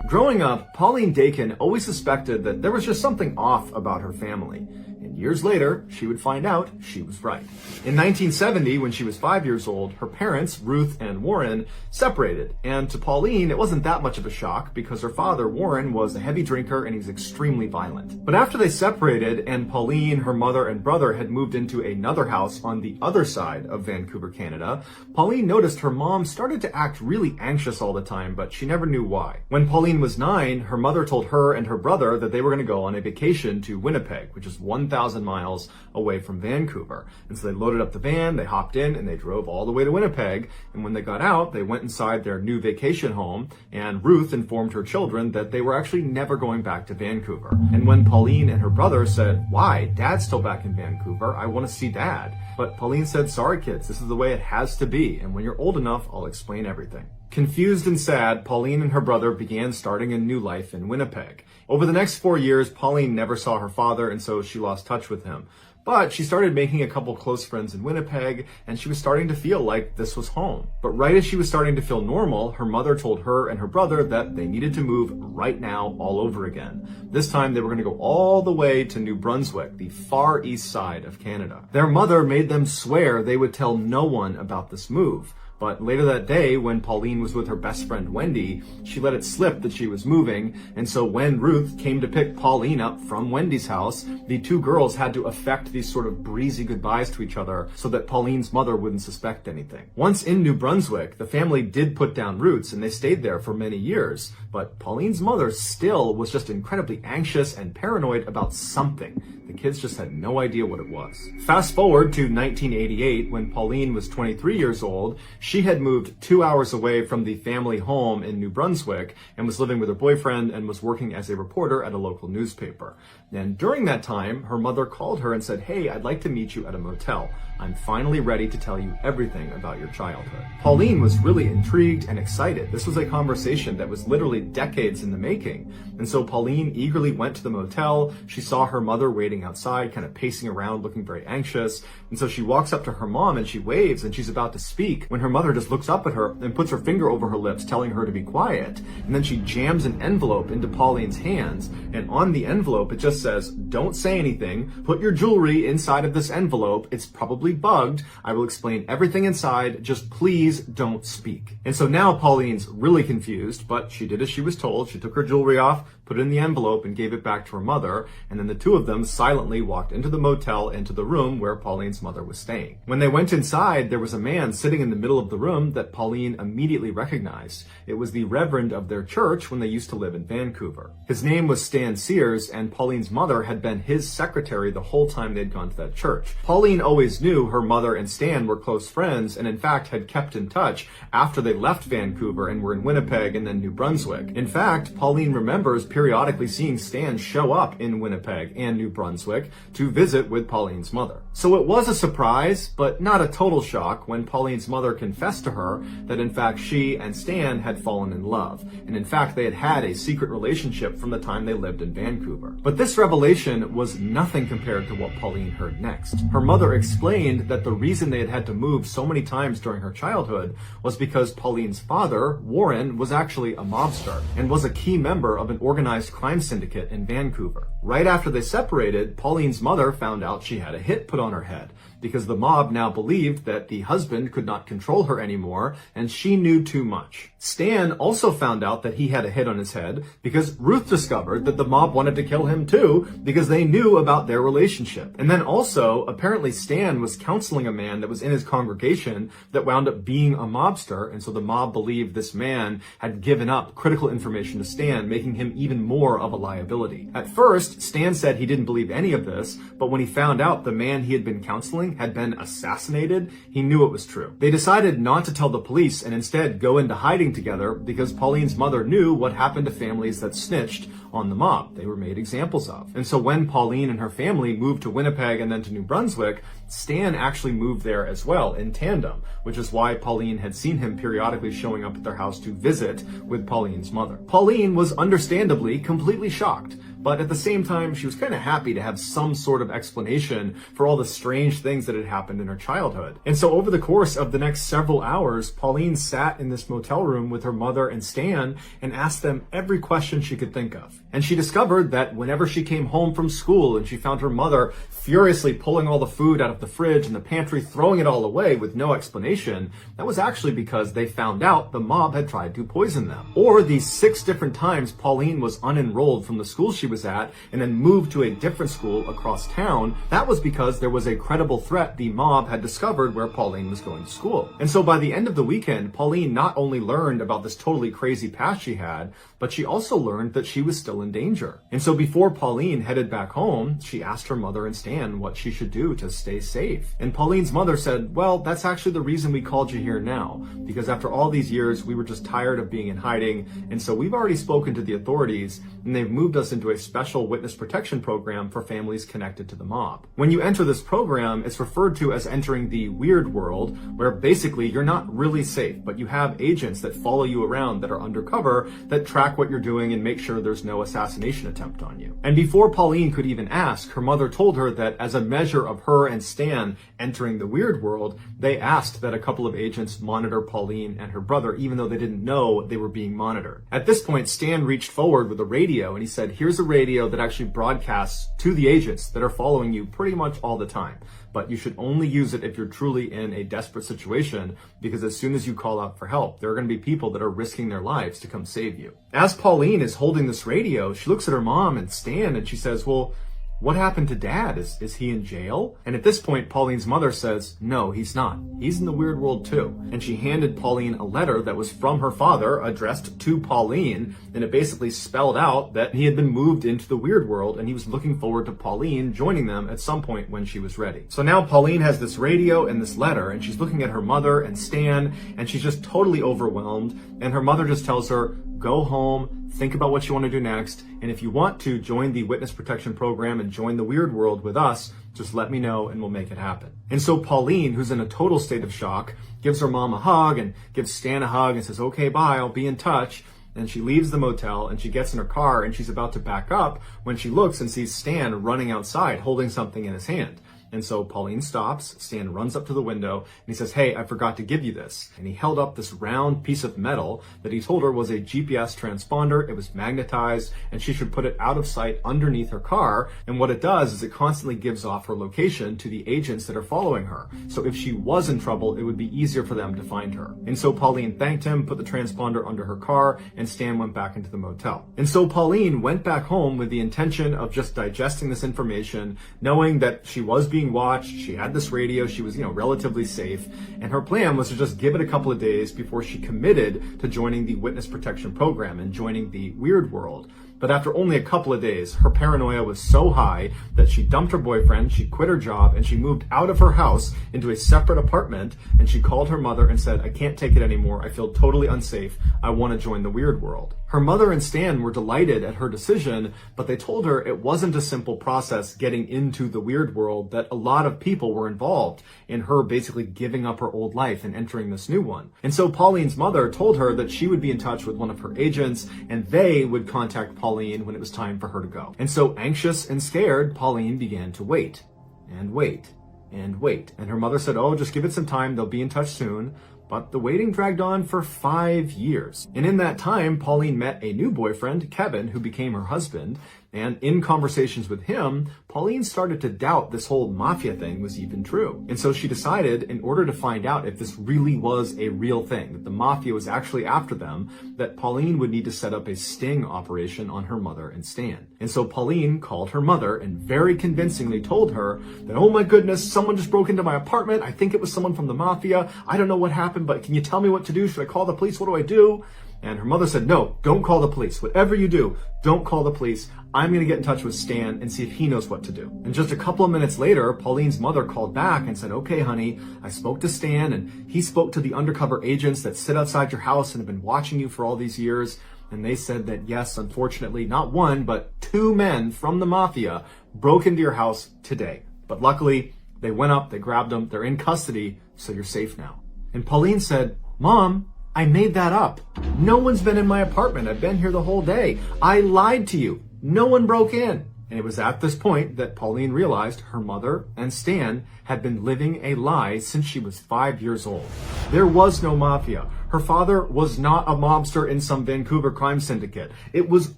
Growing up, Pauline Dakin always suspected that there was just something off about her family. And years later, she would find out she was right. In 1970, when she was 5 years old, her parents, Ruth and Warren, separated. And to Pauline, it wasn't that much of a shock because her father, Warren, was a heavy drinker and he's extremely violent. But after they separated and Pauline, her mother, and brother had moved into another house on the other side of Vancouver, Canada, Pauline noticed her mom started to act really anxious all the time, but she never knew why. When Pauline was 9, her mother told her and her brother that they were going to go on a vacation to Winnipeg, which is 1,000 miles away from Vancouver. And so they loaded up the van, they hopped in, and they drove all the way to Winnipeg. And when they got out, they went inside their new vacation home, and Ruth informed her children that they were actually never going back to Vancouver. And when Pauline and her brother said, why? Dad's still back in Vancouver. I want to see Dad. But Pauline said, sorry kids, this is the way it has to be. And when you're old enough, I'll explain everything. Confused and sad, Pauline and her brother began starting a new life in Winnipeg. Over the next 4 years, Pauline never saw her father, and so she lost touch with him. But she started making a couple close friends in Winnipeg, and she was starting to feel like this was home. But right as she was starting to feel normal, her mother told her and her brother that they needed to move right now all over again. This time they were going to go all the way to New Brunswick, the far east side of Canada. Their mother made them swear they would tell no one about this move. But later that day, when Pauline was with her best friend Wendy, she let it slip that she was moving, and so when Ruth came to pick Pauline up from Wendy's house, the two girls had to affect these sort of breezy goodbyes to each other so that Pauline's mother wouldn't suspect anything. Once in New Brunswick, the family did put down roots, and they stayed there for many years, but Pauline's mother still was just incredibly anxious and paranoid about something. The kids just had no idea what it was. Fast forward to 1988, when Pauline was 23 years old, she had moved 2 hours away from the family home in New Brunswick and was living with her boyfriend and was working as a reporter at a local newspaper. And during that time, her mother called her and said, hey, I'd like to meet you at a motel. I'm finally ready to tell you everything about your childhood. Pauline was really intrigued and excited. This was a conversation that was literally decades in the making. And so Pauline eagerly went to the motel. She saw her mother waiting outside, kind of pacing around, looking very anxious. And so she walks up to her mom and she waves and she's about to speak when her mother just looks up at her and puts her finger over her lips, telling her to be quiet. And then she jams an envelope into Pauline's hands. And on the envelope, it just says, don't say anything. Put your jewelry inside of this envelope. It's probably actually bugged. I will explain everything inside. Just please don't speak. And so now Pauline's really confused, but she did as she was told. She took her jewelry off, put it in the envelope, and gave it back to her mother. And then the two of them silently walked into the motel, into the room where Pauline's mother was staying. When they went inside, there was a man sitting in the middle of the room that Pauline immediately recognized. It was the reverend of their church when they used to live in Vancouver. His name was Stan Sears, and Pauline's mother had been his secretary the whole time they'd gone to that church. Pauline always knew her mother and Stan were close friends, and in fact had kept in touch after they left Vancouver and were in Winnipeg and then New Brunswick. In fact, Pauline remembers periodically seeing Stan show up in Winnipeg and New Brunswick to visit with Pauline's mother. So it was a surprise, but not a total shock, when Pauline's mother confessed to her that in fact she and Stan had fallen in love, and in fact they had had a secret relationship from the time they lived in Vancouver. But this revelation was nothing compared to what Pauline heard next. Her mother explained that the reason they had had to move so many times during her childhood was because Pauline's father, Warren, was actually a mobster and was a key member of an organized crime syndicate in Vancouver. Right after they separated, Pauline's mother found out she had a hit put on her head because the mob now believed that the husband could not control her anymore and she knew too much. Stan also found out that he had a hit on his head because Ruth discovered that the mob wanted to kill him too because they knew about their relationship. And then also, apparently Stan was counseling a man that was in his congregation that wound up being a mobster, and so the mob believed this man had given up critical information to Stan, making him even more of a liability. At first, Stan said he didn't believe any of this, but when he found out the man he had been counseling had been assassinated, he knew it was true. They decided not to tell the police and instead go into hiding together because Pauline's mother knew what happened to families that snitched on the mob. They were made examples of. And so when Pauline and her family moved to Winnipeg and then to New Brunswick, Stan actually moved there as well in tandem, which is why Pauline had seen him periodically showing up at their house to visit with Pauline's mother. Pauline was understandably completely shocked, but at the same time, she was kind of happy to have some sort of explanation for all the strange things that had happened in her childhood. And so over the course of the next several hours, Pauline sat in this motel room with her mother and Stan and asked them every question she could think of. And she discovered that whenever she came home from school and she found her mother furiously pulling all the food out of the fridge and the pantry, throwing it all away with no explanation, that was actually because they found out the mob had tried to poison them. Or these 6 different times Pauline was unenrolled from the school she was at and then moved to a different school across town, that was because there was a credible threat the mob had discovered where Pauline was going to school. And so by the end of the weekend, Pauline not only learned about this totally crazy past she had, but she also learned that she was still in danger. And so before Pauline headed back home, she asked her mother and Stan what she should do to stay safe. And Pauline's mother said, well, that's actually the reason we called you here now, because after all these years, we were just tired of being in hiding, and so we've already spoken to the authorities, and they've moved us into a special witness protection program for families connected to the mob. When you enter this program, it's referred to as entering the weird world, where basically you're not really safe, but you have agents that follow you around that are undercover that track what you're doing and make sure there's no assassination attempt on you. And before Pauline could even ask, her mother told her that as a measure of her and Stan entering the weird world, they asked that a couple of agents monitor Pauline and her brother, even though they didn't know they were being monitored. At this point, Stan reached forward with a radio and he said, here's a radio that actually broadcasts to the agents that are following you pretty much all the time. But you should only use it if you're truly in a desperate situation, because as soon as you call out for help, there are going to be people that are risking their lives to come save you. As Pauline is holding this radio, she looks at her mom and Stan and she says, well, what happened to Dad? Is he in jail? And at this point, Pauline's mother says, no, he's not. He's in the weird world too. And she handed Pauline a letter that was from her father addressed to Pauline, and it basically spelled out that he had been moved into the weird world and he was looking forward to Pauline joining them at some point when she was ready. So now Pauline has this radio and this letter, and she's looking at her mother and Stan, and she's just totally overwhelmed, and her mother just tells her, go home, think about what you want to do next, and if you want to join the witness protection program and join the weird world with us, just let me know and we'll make it happen. And so Pauline, who's in a total state of shock, gives her mom a hug and gives Stan a hug and says, okay, bye, I'll be in touch. And she leaves the motel and she gets in her car and she's about to back up when she looks and sees Stan running outside holding something in his hand. And so Pauline stops, Stan runs up to the window, and he says, "Hey, I forgot to give you this." And he held up this round piece of metal that he told her was a GPS transponder. It was magnetized, and she should put it out of sight underneath her car. And what it does is it constantly gives off her location to the agents that are following her. So if she was in trouble, it would be easier for them to find her. And so Pauline thanked him, put the transponder under her car, and Stan went back into the motel. And so Pauline went back home with the intention of just digesting this information, knowing that she was being watched, she had this radio, she was, relatively safe, and her plan was to just give it a couple of days before she committed to joining the witness protection program and joining the weird world. But after only a couple of days, her paranoia was so high that she dumped her boyfriend, she quit her job, and she moved out of her house into a separate apartment, and she called her mother and said, "I can't take it anymore. I feel totally unsafe. I want to join the weird world." Her mother and Stan were delighted at her decision, but they told her it wasn't a simple process getting into the weird world, that a lot of people were involved in her basically giving up her old life and entering this new one. And so Pauline's mother told her that she would be in touch with one of her agents, and they would contact Pauline when it was time for her to go. And so anxious and scared, Pauline began to wait and wait and wait. And her mother said, "Oh, just give it some time. They'll be in touch soon." But the waiting dragged on for 5 years. And in that time, Pauline met a new boyfriend, Kevin, who became her husband. And in conversations with him, Pauline started to doubt this whole mafia thing was even true. And so she decided, in order to find out if this really was a real thing, that the mafia was actually after them, that Pauline would need to set up a sting operation on her mother and Stan. And so Pauline called her mother and very convincingly told her that, "Oh my goodness, someone just broke into my apartment. I think it was someone from the mafia. I don't know what happened, but can you tell me what to do? Should I call the police? What do I do?" And her mother said, "No, don't call the police. Whatever you do, don't call the police. I'm going to get in touch with Stan and see if he knows what to do." And just a couple of minutes later, Pauline's mother called back and said, "Okay, honey, I spoke to Stan, and he spoke to the undercover agents that sit outside your house and have been watching you for all these years. And they said that, yes, unfortunately, not one, but 2 men from the mafia broke into your house today. But luckily, they went up, they grabbed them, they're in custody, so you're safe now." And Pauline said, "Mom, I made that up. No one's been in my apartment. I've been here the whole day. I lied to you. No one broke in." And it was at this point that Pauline realized her mother and Stan had been living a lie since she was 5 years old. There was no mafia. Her father was not a mobster in some Vancouver crime syndicate. It was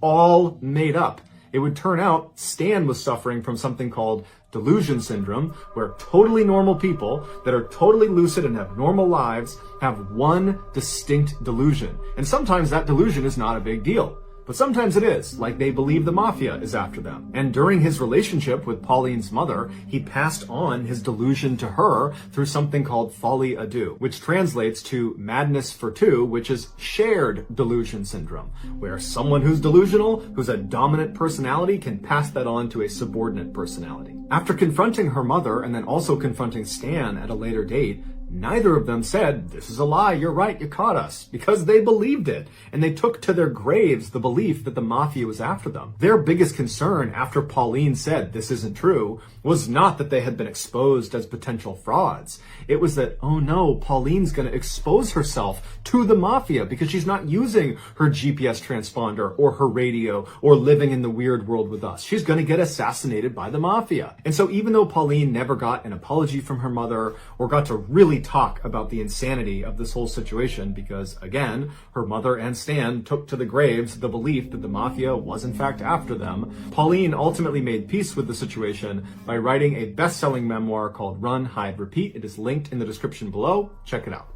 all made up. It would turn out Stan was suffering from something called delusion syndrome, where totally normal people that are totally lucid and have normal lives have one distinct delusion. And sometimes that delusion is not a big deal. But sometimes it is, like they believe the mafia is after them. And during his relationship with Pauline's mother, he passed on his delusion to her through something called folie à deux, which translates to madness for two, which is shared delusion syndrome, where someone who's delusional, who's a dominant personality, can pass that on to a subordinate personality. After confronting her mother and then also confronting Stan at a later date, neither of them said, "This is a lie, you're right, you caught us," because they believed it, and they took to their graves the belief that the mafia was after them. Their biggest concern after Pauline said this isn't true was not that they had been exposed as potential frauds. It was that, oh no, Pauline's going to expose herself to the mafia because she's not using her GPS transponder or her radio or living in the weird world with us. She's going to get assassinated by the mafia. And so even though Pauline never got an apology from her mother or got to really talk about the insanity of this whole situation, because again, her mother and Stan took to the graves the belief that the mafia was in fact after them, Pauline ultimately made peace with the situation by writing a best-selling memoir called Run, Hide, Repeat. It is linked in the description below. Check it out.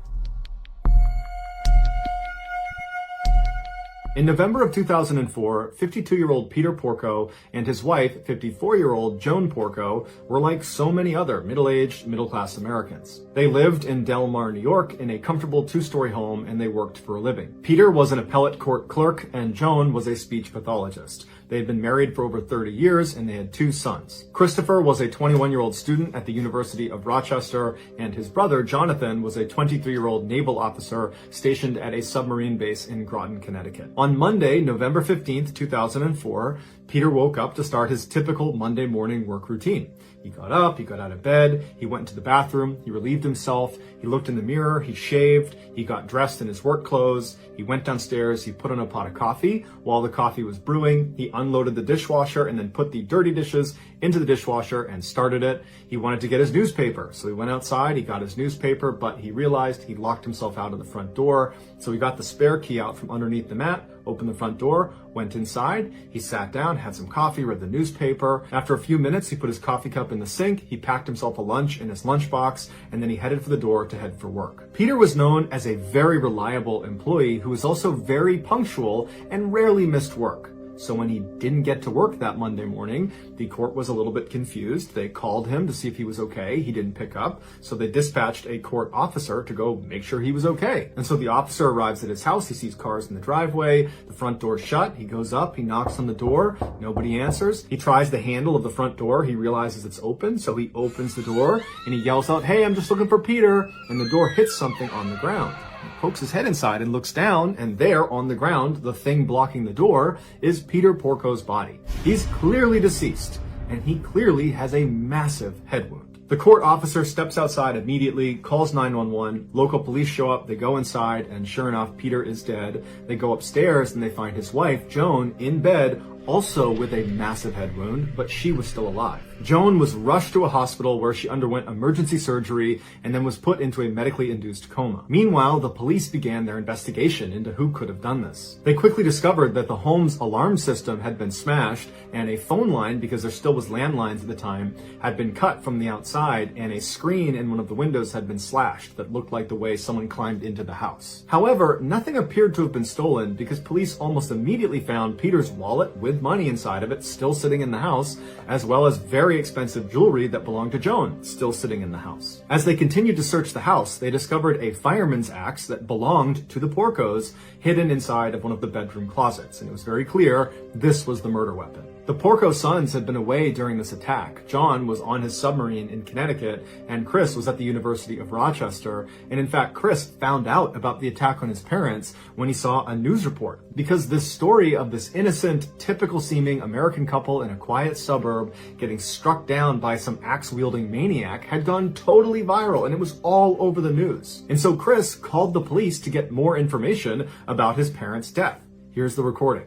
In November of 2004, 52-year-old Peter Porco and his wife, 54-year-old Joan Porco, were like so many other middle-aged, middle-class Americans. They lived in Del Mar, New York, in a comfortable 2-story home, and they worked for a living. Peter was an appellate court clerk, and Joan was a speech pathologist. They had been married for over 30 years, and they had 2 sons. Christopher was a 21-year-old student at the University of Rochester, and his brother, Jonathan, was a 23-year-old naval officer stationed at a submarine base in Groton, Connecticut. On Monday, November 15th, 2004, Peter woke up to start his typical Monday morning work routine. He got up, he got out of bed, he went into the bathroom, he relieved himself, he looked in the mirror, he shaved, he got dressed in his work clothes, he went downstairs, he put on a pot of coffee. While the coffee was brewing, he unloaded the dishwasher and then put the dirty dishes into the dishwasher and started it. He wanted to get his newspaper, so he went outside, he got his newspaper, but he realized he locked himself out of the front door, so he got the spare key out from underneath the mat, opened the front door, went inside, he sat down, had some coffee, read the newspaper. After a few minutes, he put his coffee cup in the sink, he packed himself a lunch in his lunchbox, and then he headed for the door to head for work. Peter was known as a very reliable employee who was also very punctual and rarely missed work. So when he didn't get to work that Monday morning, the court was a little bit confused. They called him to see if he was okay. He didn't pick up. So they dispatched a court officer to go make sure he was okay. And so the officer arrives at his house. He sees cars in the driveway, the front door shut. He goes up, he knocks on the door. Nobody answers. He tries the handle of the front door. He realizes it's open. So he opens the door and he yells out, "Hey, I'm just looking for Peter." And the door hits something on the ground. He pokes his head inside and looks down, and there on the ground, the thing blocking the door, is Peter Porco's body. He's clearly deceased, and he clearly has a massive head wound. The court officer steps outside immediately, calls 911, local police show up, they go inside, and sure enough, Peter is dead. They go upstairs and they find his wife, Joan, in bed, also with a massive head wound, but she was still alive. Joan was rushed to a hospital where she underwent emergency surgery and then was put into a medically induced coma. Meanwhile, the police began their investigation into who could have done this. They quickly discovered that the home's alarm system had been smashed and a phone line, because there still was landlines at the time, had been cut from the outside, and a screen in one of the windows had been slashed that looked like the way someone climbed into the house. However, nothing appeared to have been stolen because police almost immediately found Peter's wallet with money inside of it still sitting in the house, as well as very expensive jewelry that belonged to Joan still sitting in the house. As they continued to search the house, they discovered a fireman's axe that belonged to the Porcos hidden inside of one of the bedroom closets, and it was very clear this was the murder weapon. The Porco sons had been away during this attack. John was on his submarine in Connecticut, and Chris was at the University of Rochester. And in fact, Chris found out about the attack on his parents when he saw a news report, because this story of this innocent, typical-seeming American couple in a quiet suburb getting struck down by some axe-wielding maniac had gone totally viral, and it was all over the news. And so Chris called the police to get more information about his parents' death. Here's the recording.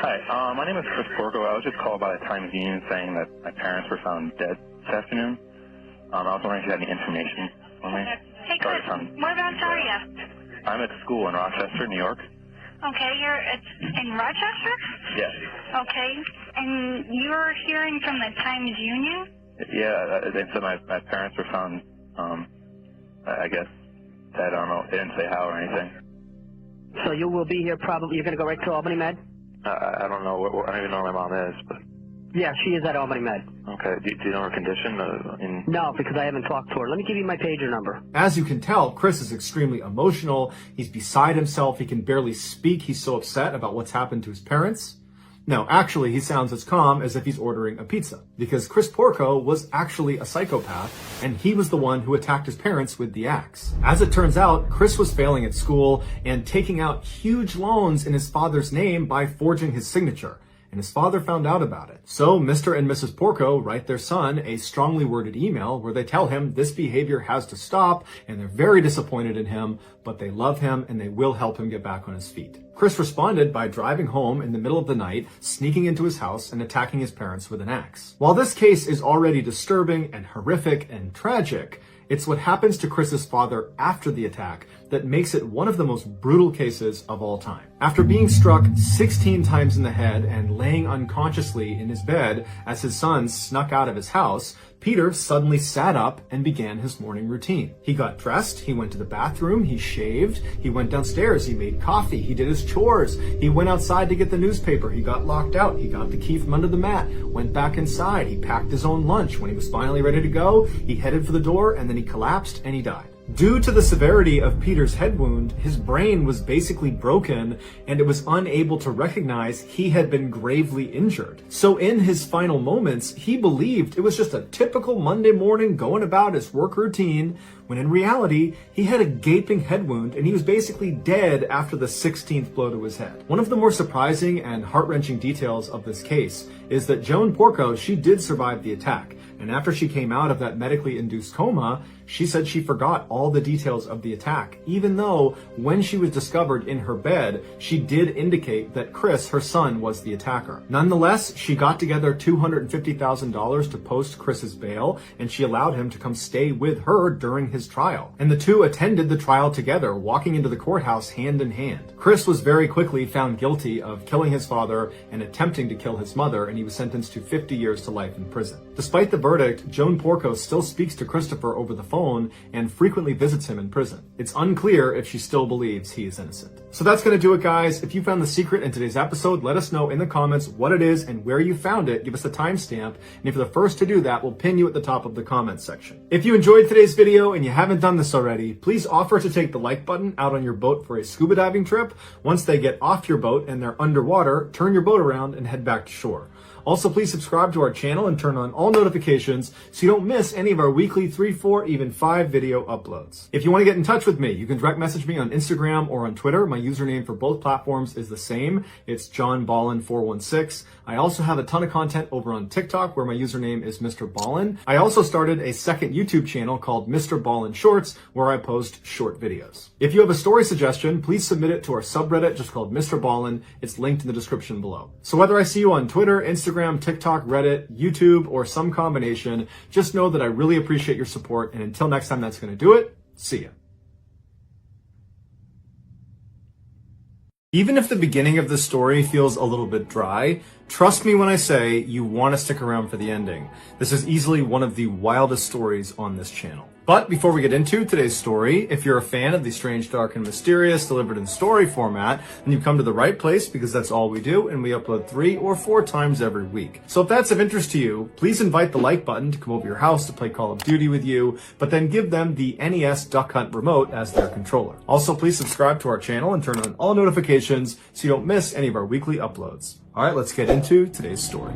Hi, my name is Chris Porco. I was just called by the Times-Union saying that my parents were found dead this afternoon. I was wondering if you had any information for me. Hey, Chris, whereabouts are you? I'm at school in Rochester, New York. Okay, you're in Rochester? Yes. Okay, and you're hearing from the Times-Union? Yeah, they said my parents were found, I guess, dead. I don't know. They didn't say how or anything. So you will be here probably, you're going to go right to Albany Med? I don't know. I don't even know where my mom is, but... Yeah, she is at Albany Med. Okay. Do you know her condition? No, because I haven't talked to her. Let me give you my pager number. As you can tell, Chris is extremely emotional. He's beside himself. He can barely speak. He's so upset about what's happened to his parents. No, actually, he sounds as calm as if he's ordering a pizza, because Chris Porco was actually a psychopath, and he was the one who attacked his parents with the axe. As it turns out, Chris was failing at school and taking out huge loans in his father's name by forging his signature, and his father found out about it. So Mr. and Mrs. Porco write their son a strongly worded email where they tell him this behavior has to stop, and they're very disappointed in him, but they love him and they will help him get back on his feet. Chris responded by driving home in the middle of the night, sneaking into his house and attacking his parents with an axe. While this case is already disturbing and horrific and tragic, it's what happens to Chris's father after the attack that makes it one of the most brutal cases of all time. After being struck 16 times in the head and laying unconsciously in his bed as his son snuck out of his house, Peter suddenly sat up and began his morning routine. He got dressed, he went to the bathroom, he shaved, he went downstairs, he made coffee, he did his chores, he went outside to get the newspaper, he got locked out, he got the key from under the mat, went back inside, he packed his own lunch. When he was finally ready to go, he headed for the door and then he collapsed and he died. Due to the severity of Peter's head wound, his brain was basically broken and it was unable to recognize he had been gravely injured. So in his final moments, he believed it was just a typical Monday morning going about his work routine when in reality, he had a gaping head wound and he was basically dead after the 16th blow to his head. One of the more surprising and heart-wrenching details of this case is that Joan Porco, she did survive the attack, and after she came out of that medically induced coma, she said she forgot all the details of the attack, even though when she was discovered in her bed, she did indicate that Chris, her son, was the attacker. Nonetheless, she got together $250,000 to post Chris's bail, and she allowed him to come stay with her during his trial. And the two attended the trial together, walking into the courthouse hand in hand. Chris was very quickly found guilty of killing his father and attempting to kill his mother, and he was sentenced to 50 years to life in prison. Despite the verdict, Joan Porco still speaks to Christopher over the phone and frequently visits him in prison. It's unclear if she still believes he is innocent. So that's going to do it, guys. If you found the secret in today's episode, let us know in the comments what it is and where you found it. Give us a timestamp, and if you're the first to do that, we'll pin you at the top of the comments section. If you enjoyed today's video and you haven't done this already, please offer to take the like button out on your boat for a scuba diving trip. Once they get off your boat and they're underwater, turn your boat around and head back to shore. Also, please subscribe to our channel and turn on all notifications so you don't miss any of our weekly 3, 4, even 5 video uploads. If you want to get in touch with me, you can direct message me on Instagram or on Twitter. My username for both platforms is the same. It's JohnBallen416. I also have a ton of content over on TikTok where my username is MrBallen. I also started a second YouTube channel called MrBallen Shorts where I post short videos. If you have a story suggestion, please submit it to our subreddit just called MrBallen. It's linked in the description below. So whether I see you on Twitter, Instagram, TikTok, Reddit, YouTube, or some combination, just know that I really appreciate your support, and until next time that's going to do it, see ya. Even if the beginning of the story feels a little bit dry, trust me when I say you want to stick around for the ending. This is easily one of the wildest stories on this channel. But before we get into today's story, if you're a fan of the strange, dark, and mysterious delivered in story format, then you've come to the right place because that's all we do, and we upload 3 or 4 times every week. So if that's of interest to you, please invite the like button to come over your house to play Call of Duty with you, but then give them the NES Duck Hunt remote as their controller. Also, please subscribe to our channel and turn on all notifications so you don't miss any of our weekly uploads. All right, let's get into today's story.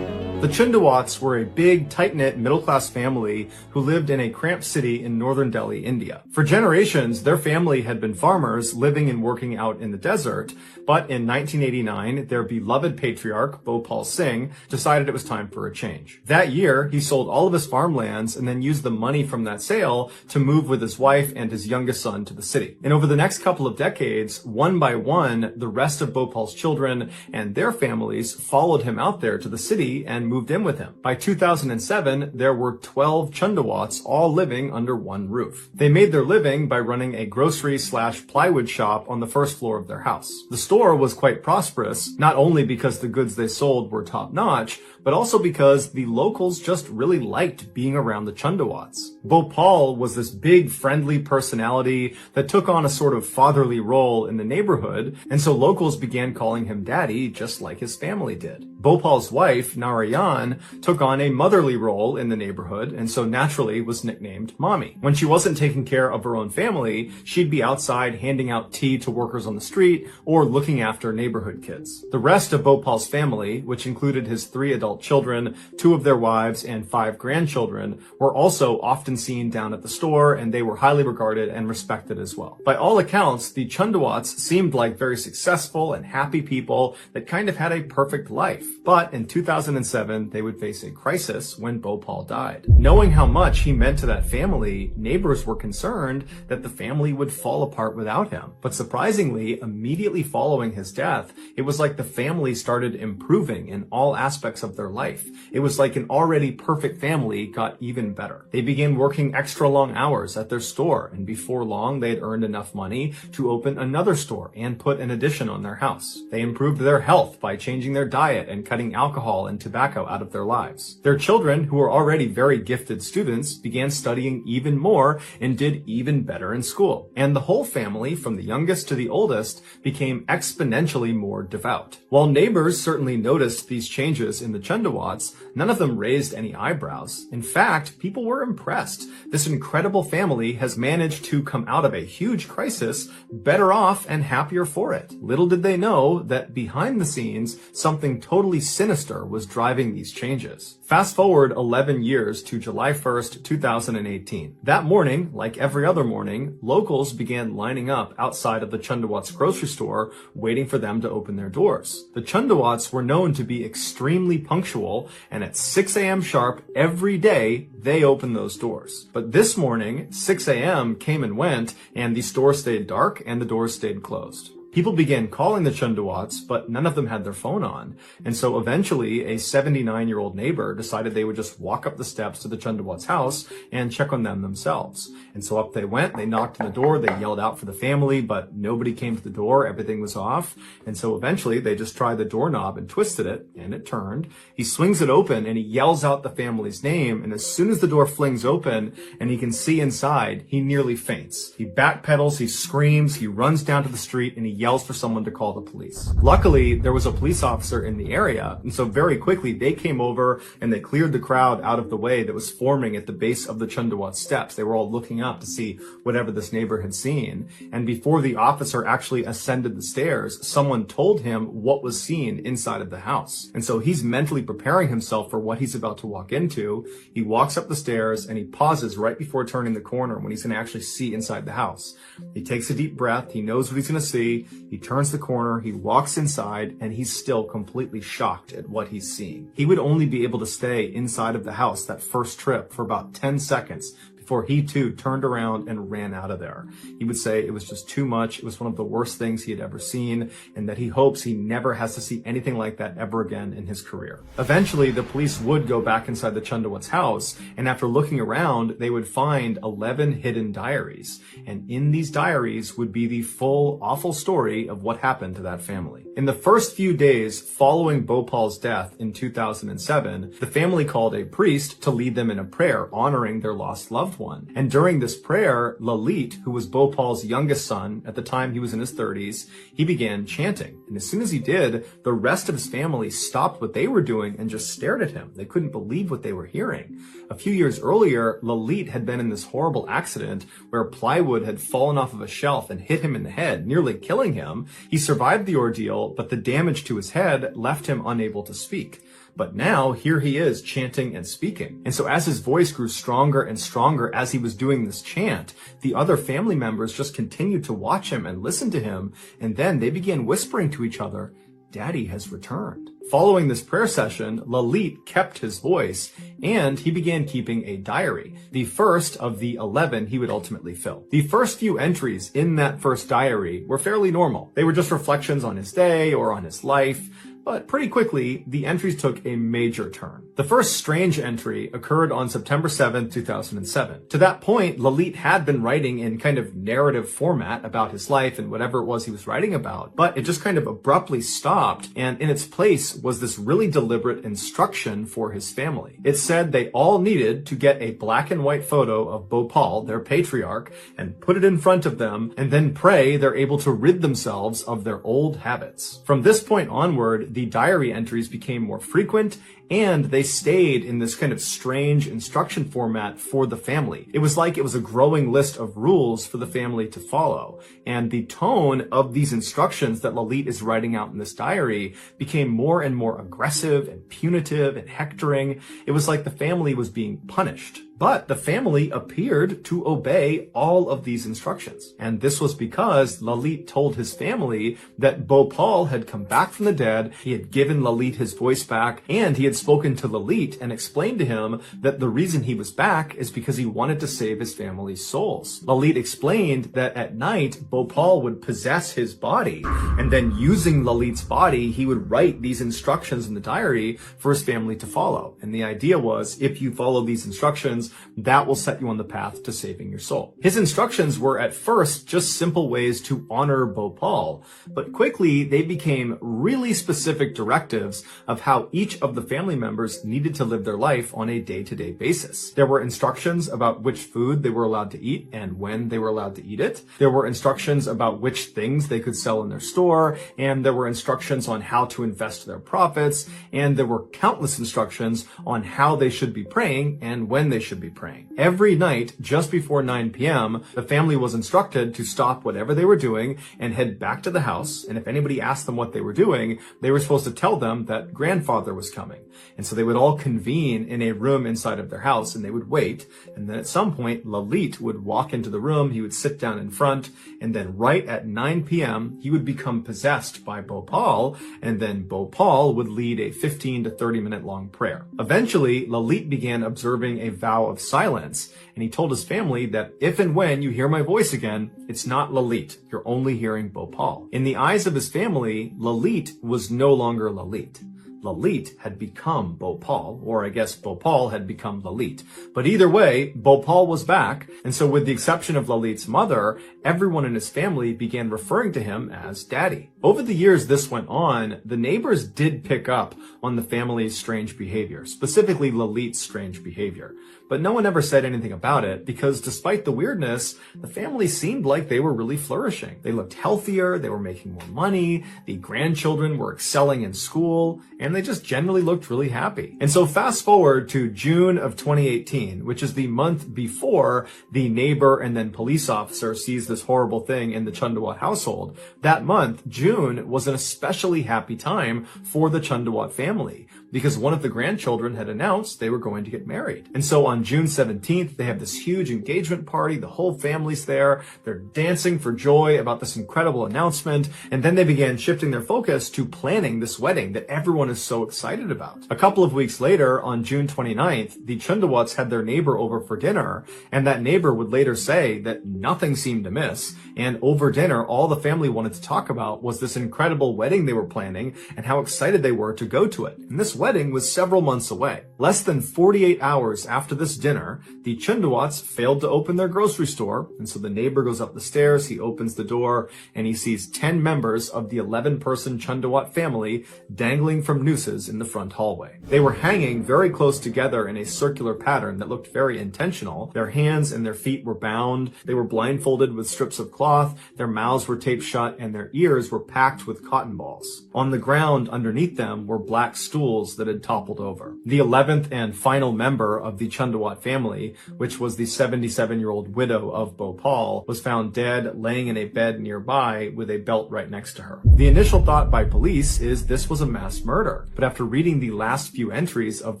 The Chundawats were a big, tight-knit, middle-class family who lived in a cramped city in northern Delhi, India. For generations, their family had been farmers living and working out in the desert, but in 1989, their beloved patriarch, Bhopal Singh, decided it was time for a change. That year, he sold all of his farmlands and then used the money from that sale to move with his wife and his youngest son to the city. And over the next couple of decades, one by one, the rest of Bhopal's children and their families followed him out there to the city and moved in with him. By 2007, there were 12 Chundawats all living under one roof. They made their living by running a grocery/plywood shop on the first floor of their house. The store was quite prosperous, not only because the goods they sold were top-notch, but also because the locals just really liked being around the Chundawats. Bhopal was this big, friendly personality that took on a sort of fatherly role in the neighborhood, and so locals began calling him Daddy just like his family did. Bhopal's wife, Narayan, took on a motherly role in the neighborhood, and so naturally was nicknamed Mommy. When she wasn't taking care of her own family, she'd be outside handing out tea to workers on the street or looking after neighborhood kids. The rest of Bhopal's family, which included his 3 adult children, 2 of their wives, and 5 grandchildren, were also often seen down at the store, and they were highly regarded and respected as well. By all accounts, the Chundawats seemed like very successful and happy people that kind of had a perfect life. But in 2007, they would face a crisis when Bhopal died. Knowing how much he meant to that family, neighbors were concerned that the family would fall apart without him. But surprisingly, immediately following his death, it was like the family started improving in all aspects of their life. It was like an already perfect family got even better. They began working extra long hours at their store, and before long, they had earned enough money to open another store and put an addition on their house. They improved their health by changing their diet and cutting alcohol and tobacco out of their lives. Their children, who were already very gifted students, began studying even more and did even better in school. And the whole family, from the youngest to the oldest, became exponentially more devout. While neighbors certainly noticed these changes in the Chundawats, none of them raised any eyebrows. In fact, people were impressed. This incredible family has managed to come out of a huge crisis better off and happier for it. Little did they know that behind the scenes, something totally sinister was driving these changes. Fast forward 11 years to July 1st, 2018. That morning, like every other morning, locals began lining up outside of the Chundawats grocery store, waiting for them to open their doors. The Chundawats were known to be extremely punctual, and at 6 a.m. sharp every day, they opened those doors. But this morning, 6 a.m. came and went, and the store stayed dark and the doors stayed closed. People began calling the Chundawats, but none of them had their phone on. And so eventually, a 79-year-old neighbor decided they would just walk up the steps to the Chundawats' house and check on them themselves. And so up they went, they knocked on the door, they yelled out for the family, but nobody came to the door, everything was off. And so eventually, they just tried the doorknob and twisted it, and it turned. He swings it open, and he yells out the family's name, and as soon as the door flings open, and he can see inside, he nearly faints. He backpedals, he screams, he runs down to the street, and he yells for someone to call the police. Luckily, there was a police officer in the area, and so very quickly they came over and they cleared the crowd out of the way that was forming at the base of the Chundawat steps. They were all looking up to see whatever this neighbor had seen. And before the officer actually ascended the stairs, someone told him what was seen inside of the house. And so he's mentally preparing himself for what he's about to walk into. He walks up the stairs and he pauses right before turning the corner when he's going to actually see inside the house. He takes a deep breath. He knows what he's going to see. He turns the corner, he walks inside, and he's still completely shocked at what he's seeing. He would only be able to stay inside of the house that first trip for about 10 seconds before he too turned around and ran out of there. He would say it was just too much. It was one of the worst things he had ever seen, and that he hopes he never has to see anything like that ever again in his career. Eventually, the police would go back inside the Chundawats' house, and after looking around, they would find 11 hidden diaries. And in these diaries would be the full, awful story of what happened to that family. In the first few days following Bhopal's death in 2007, the family called a priest to lead them in a prayer honoring their lost loved one. And during this prayer, Lalit, who was Bhopal's youngest son, at the time he was in his 30s, he began chanting. And as soon as he did, the rest of his family stopped what they were doing and just stared at him. They couldn't believe what they were hearing. A few years earlier, Lalit had been in this horrible accident where plywood had fallen off of a shelf and hit him in the head, nearly killing him. He survived the ordeal, but the damage to his head left him unable to speak. But now, here he is chanting and speaking. And so as his voice grew stronger and stronger as he was doing this chant, the other family members just continued to watch him and listen to him. And then they began whispering to each other, "Daddy has returned." Following this prayer session, Lalit kept his voice, and he began keeping a diary, the first of the 11 he would ultimately fill. The first few entries in that first diary were fairly normal. They were just reflections on his day or on his life. But pretty quickly, the entries took a major turn. The first strange entry occurred on September 7, 2007. To that point, Lalit had been writing in kind of narrative format about his life and whatever it was he was writing about, but it just kind of abruptly stopped, and in its place was this really deliberate instruction for his family. It said they all needed to get a black and white photo of Bhopal, their patriarch, and put it in front of them, and then pray they're able to rid themselves of their old habits. From this point onward, the diary entries became more frequent, and they stayed in this kind of strange instruction format for the family. It was like it was a growing list of rules for the family to follow. And the tone of these instructions that Lalit is writing out in this diary became more and more aggressive and punitive and hectoring. It was like the family was being punished. But the family appeared to obey all of these instructions. And this was because Lalit told his family that Bhopal had come back from the dead, he had given Lalit his voice back, and he had spoken to Lalit and explained to him that the reason he was back is because he wanted to save his family's souls. Lalit explained that at night, Bhopal would possess his body, and then using Lalit's body, he would write these instructions in the diary for his family to follow. And the idea was, if you follow these instructions, that will set you on the path to saving your soul. His instructions were at first just simple ways to honor Bhopal, but quickly they became really specific directives of how each of the family family members needed to live their life on a day-to-day basis. There were instructions about which food they were allowed to eat and when they were allowed to eat it. There were instructions about which things they could sell in their store, and there were instructions on how to invest their profits, and there were countless instructions on how they should be praying and when they should be praying. Every night, just before 9 p.m., the family was instructed to stop whatever they were doing and head back to the house, and if anybody asked them what they were doing, they were supposed to tell them that grandfather was coming. And so they would all convene in a room inside of their house, and they would wait, and then at some point, Lalit would walk into the room, he would sit down in front, and then right at 9 p.m., he would become possessed by Bhopal, and then Bhopal would lead a 15 to 30 minute long prayer. Eventually, Lalit began observing a vow of silence, and he told his family that if and when you hear my voice again, it's not Lalit, you're only hearing Bhopal. In the eyes of his family, Lalit was no longer Lalit. Lalit had become Bhopal, or I guess Bhopal had become Lalit. But either way, Bhopal was back, and so with the exception of Lalit's mother, everyone in his family began referring to him as Daddy. Over the years this went on, the neighbors did pick up on the family's strange behavior, specifically Lalit's strange behavior. But no one ever said anything about it because despite the weirdness, the family seemed like they were really flourishing. They looked healthier, they were making more money, the grandchildren were excelling in school, and they just generally looked really happy. And so fast forward to June of 2018, which is the month before the neighbor and then police officer sees this horrible thing in the Chundawat household. That month, June, was an especially happy time for the Chundawat family because one of the grandchildren had announced they were going to get married. And so on June 17th, they have this huge engagement party. The whole family's there. They're dancing for joy about this incredible announcement. And then they began shifting their focus to planning this wedding that everyone is so excited about. A couple of weeks later, on June 29th, the Chundawats had their neighbor over for dinner, and that neighbor would later say that nothing seemed amiss, and over dinner, all the family wanted to talk about was this incredible wedding they were planning and how excited they were to go to it. And this wedding was several months away. Less than 48 hours after this dinner, the Chundawats failed to open their grocery store, and so the neighbor goes up the stairs, he opens the door, and he sees 10 members of the 11-person Chundawat family dangling from nooses in the front hallway. They were hanging very close together in a circular pattern that looked very intentional. Their hands and their feet were bound, they were blindfolded with strips of cloth, their mouths were taped shut, and their ears were packed with cotton balls. On the ground underneath them were black stools that had toppled over. The 11th and final member of the Chundawat family, which was the 77-year-old widow of Bhopal, was found dead laying in a bed nearby with a belt right next to her. The initial thought by police is this was a mass murder, but after reading the last few entries of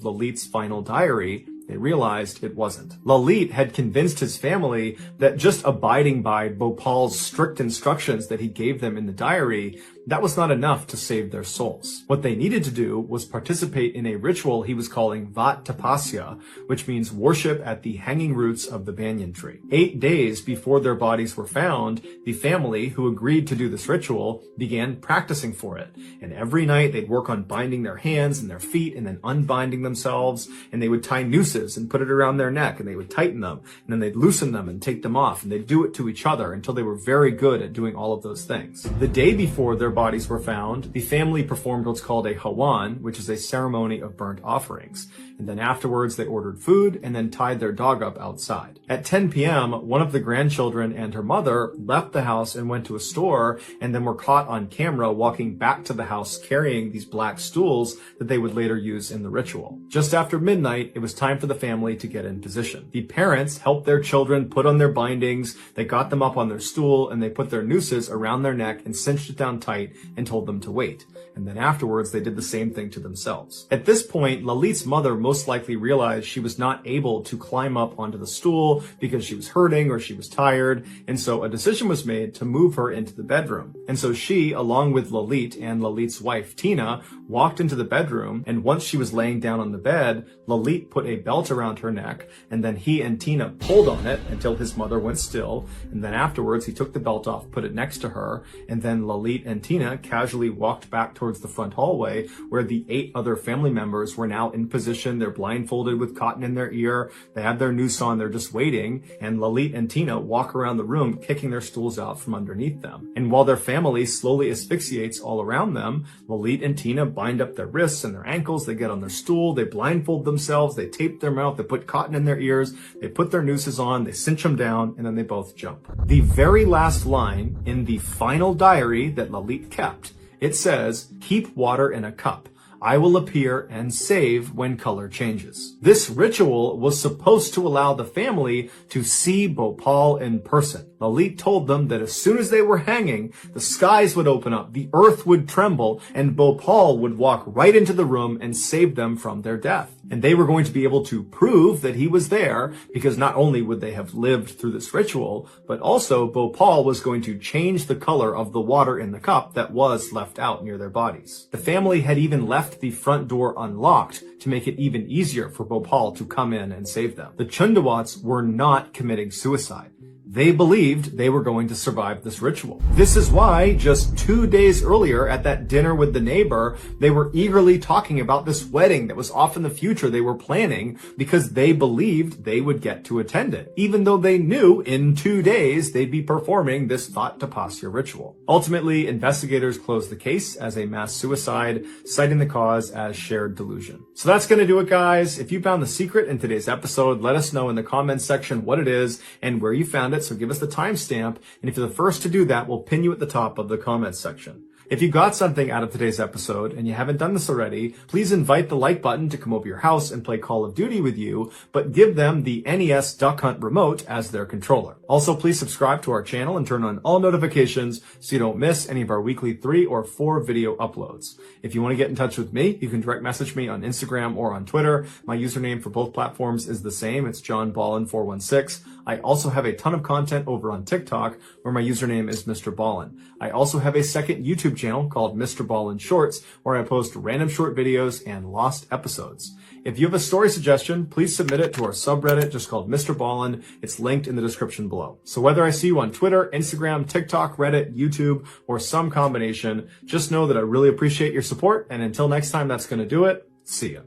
Lalit's final diary, they realized it wasn't. Lalit had convinced his family that just abiding by Bhopal's strict instructions that he gave them in the diary, that was not enough to save their souls. What they needed to do was participate in a ritual he was calling Vat Tapasya, which means worship at the hanging roots of the banyan tree. 8 days before their bodies were found, the family, who agreed to do this ritual, began practicing for it. And every night they'd work on binding their hands and their feet and then unbinding themselves, and they would tie nooses and put it around their neck, and they would tighten them, and then they'd loosen them and take them off, and they'd do it to each other until they were very good at doing all of those things. The day before their bodies were found, the family performed what's called a hawan, which is a ceremony of burnt offerings. And then afterwards, they ordered food and then tied their dog up outside. At 10 p.m., one of the grandchildren and her mother left the house and went to a store and then were caught on camera walking back to the house carrying these black stools that they would later use in the ritual. Just after midnight, it was time for the family to get in position. The parents helped their children put on their bindings, they got them up on their stool, and they put their nooses around their neck and cinched it down tight and told them to wait. And then afterwards, they did the same thing to themselves. At this point, Lalit's mother most likely realized she was not able to climb up onto the stool because she was hurting or she was tired, and so a decision was made to move her into the bedroom. And so she, along with Lalit and Lalit's wife, Tina, walked into the bedroom, and once she was laying down on the bed, Lalit put a belt around her neck, and then he and Tina pulled on it until his mother went still, and then afterwards he took the belt off, put it next to her, and then Lalit and Tina casually walked back towards the front hallway where the 8 other family members were now in position. They're blindfolded with cotton in their ear, they have their noose on, they're just waiting, and Lalit and Tina walk around the room kicking their stools out from underneath them. And while their family slowly asphyxiates all around them, Lalit and Tina bind up their wrists and their ankles, they get on their stool, they blindfold themselves, they tape their mouth, they put cotton in their ears, they put their nooses on, they cinch them down, and then they both jump. The very last line in the final diary that Lalit kept, it says, "Keep water in a cup. I will appear and save when color changes." This ritual was supposed to allow the family to see Bhopal in person. Lalit told them that as soon as they were hanging, the skies would open up, the earth would tremble, and Bhopal would walk right into the room and save them from their death. And they were going to be able to prove that he was there, because not only would they have lived through this ritual, but also Bhopal was going to change the color of the water in the cup that was left out near their bodies. The family had even left the front door unlocked to make it even easier for Bhopal to come in and save them. The Chundawats were not committing suicide. They believed they were going to survive this ritual. This is why just 2 days earlier at that dinner with the neighbor, they were eagerly talking about this wedding that was off in the future they were planning, because they believed they would get to attend it, even though they knew in 2 days they'd be performing this thought tapasya ritual. Ultimately, investigators closed the case as a mass suicide, citing the cause as shared delusion. So that's going to do it, guys. If you found the secret in today's episode, let us know in the comments section what it is and where you found it. So give us the timestamp, and if you're the first to do that, we'll pin you at the top of the comments section. If you got something out of today's episode and you haven't done this already, please invite the like button to come over your house and play Call of Duty with you, but give them the NES Duck Hunt remote as their controller. Also, please subscribe to our channel and turn on all notifications so you don't miss any of our weekly 3 or 4 video uploads. If you want to get in touch with me, you can direct message me on Instagram or on Twitter. My username for both platforms is the same. It's JohnBallen416. I also have a ton of content over on TikTok where my username is MrBallen. I also have a second YouTube channel called MrBallen Shorts where I post random short videos and lost episodes. If you have a story suggestion, please submit it to our subreddit just called MrBallen. It's linked in the description below. So whether I see you on Twitter, Instagram, TikTok, Reddit, YouTube, or some combination, just know that I really appreciate your support. And until next time, that's going to do it. See ya.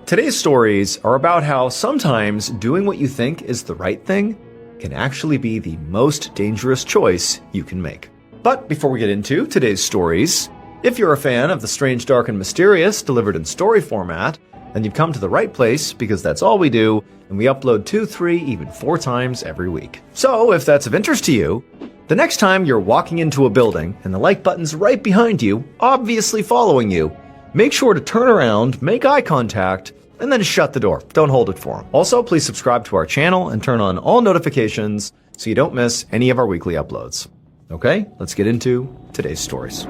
Today's stories are about how sometimes doing what you think is the right thing can actually be the most dangerous choice you can make. But before we get into today's stories, if you're a fan of the strange, dark, and mysterious delivered in story format, then you've come to the right place, because that's all we do, and we upload 2, 3, even 4 times every week. So if that's of interest to you, the next time you're walking into a building and the like button's right behind you, obviously following you, make sure to turn around, make eye contact, and then shut the door. Don't hold it for them. Also, please subscribe to our channel and turn on all notifications so you don't miss any of our weekly uploads. Okay, let's get into today's stories.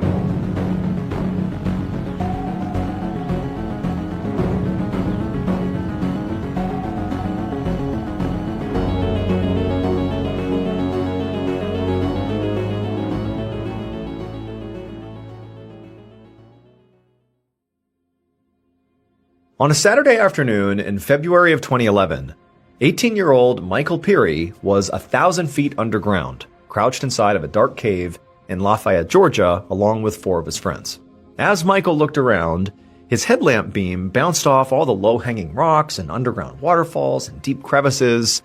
On a Saturday afternoon in February of 2011, 18-year-old Michael Peary was 1,000 feet underground, crouched inside of a dark cave in Lafayette, Georgia, along with 4 of his friends. As Michael looked around, his headlamp beam bounced off all the low-hanging rocks and underground waterfalls and deep crevices,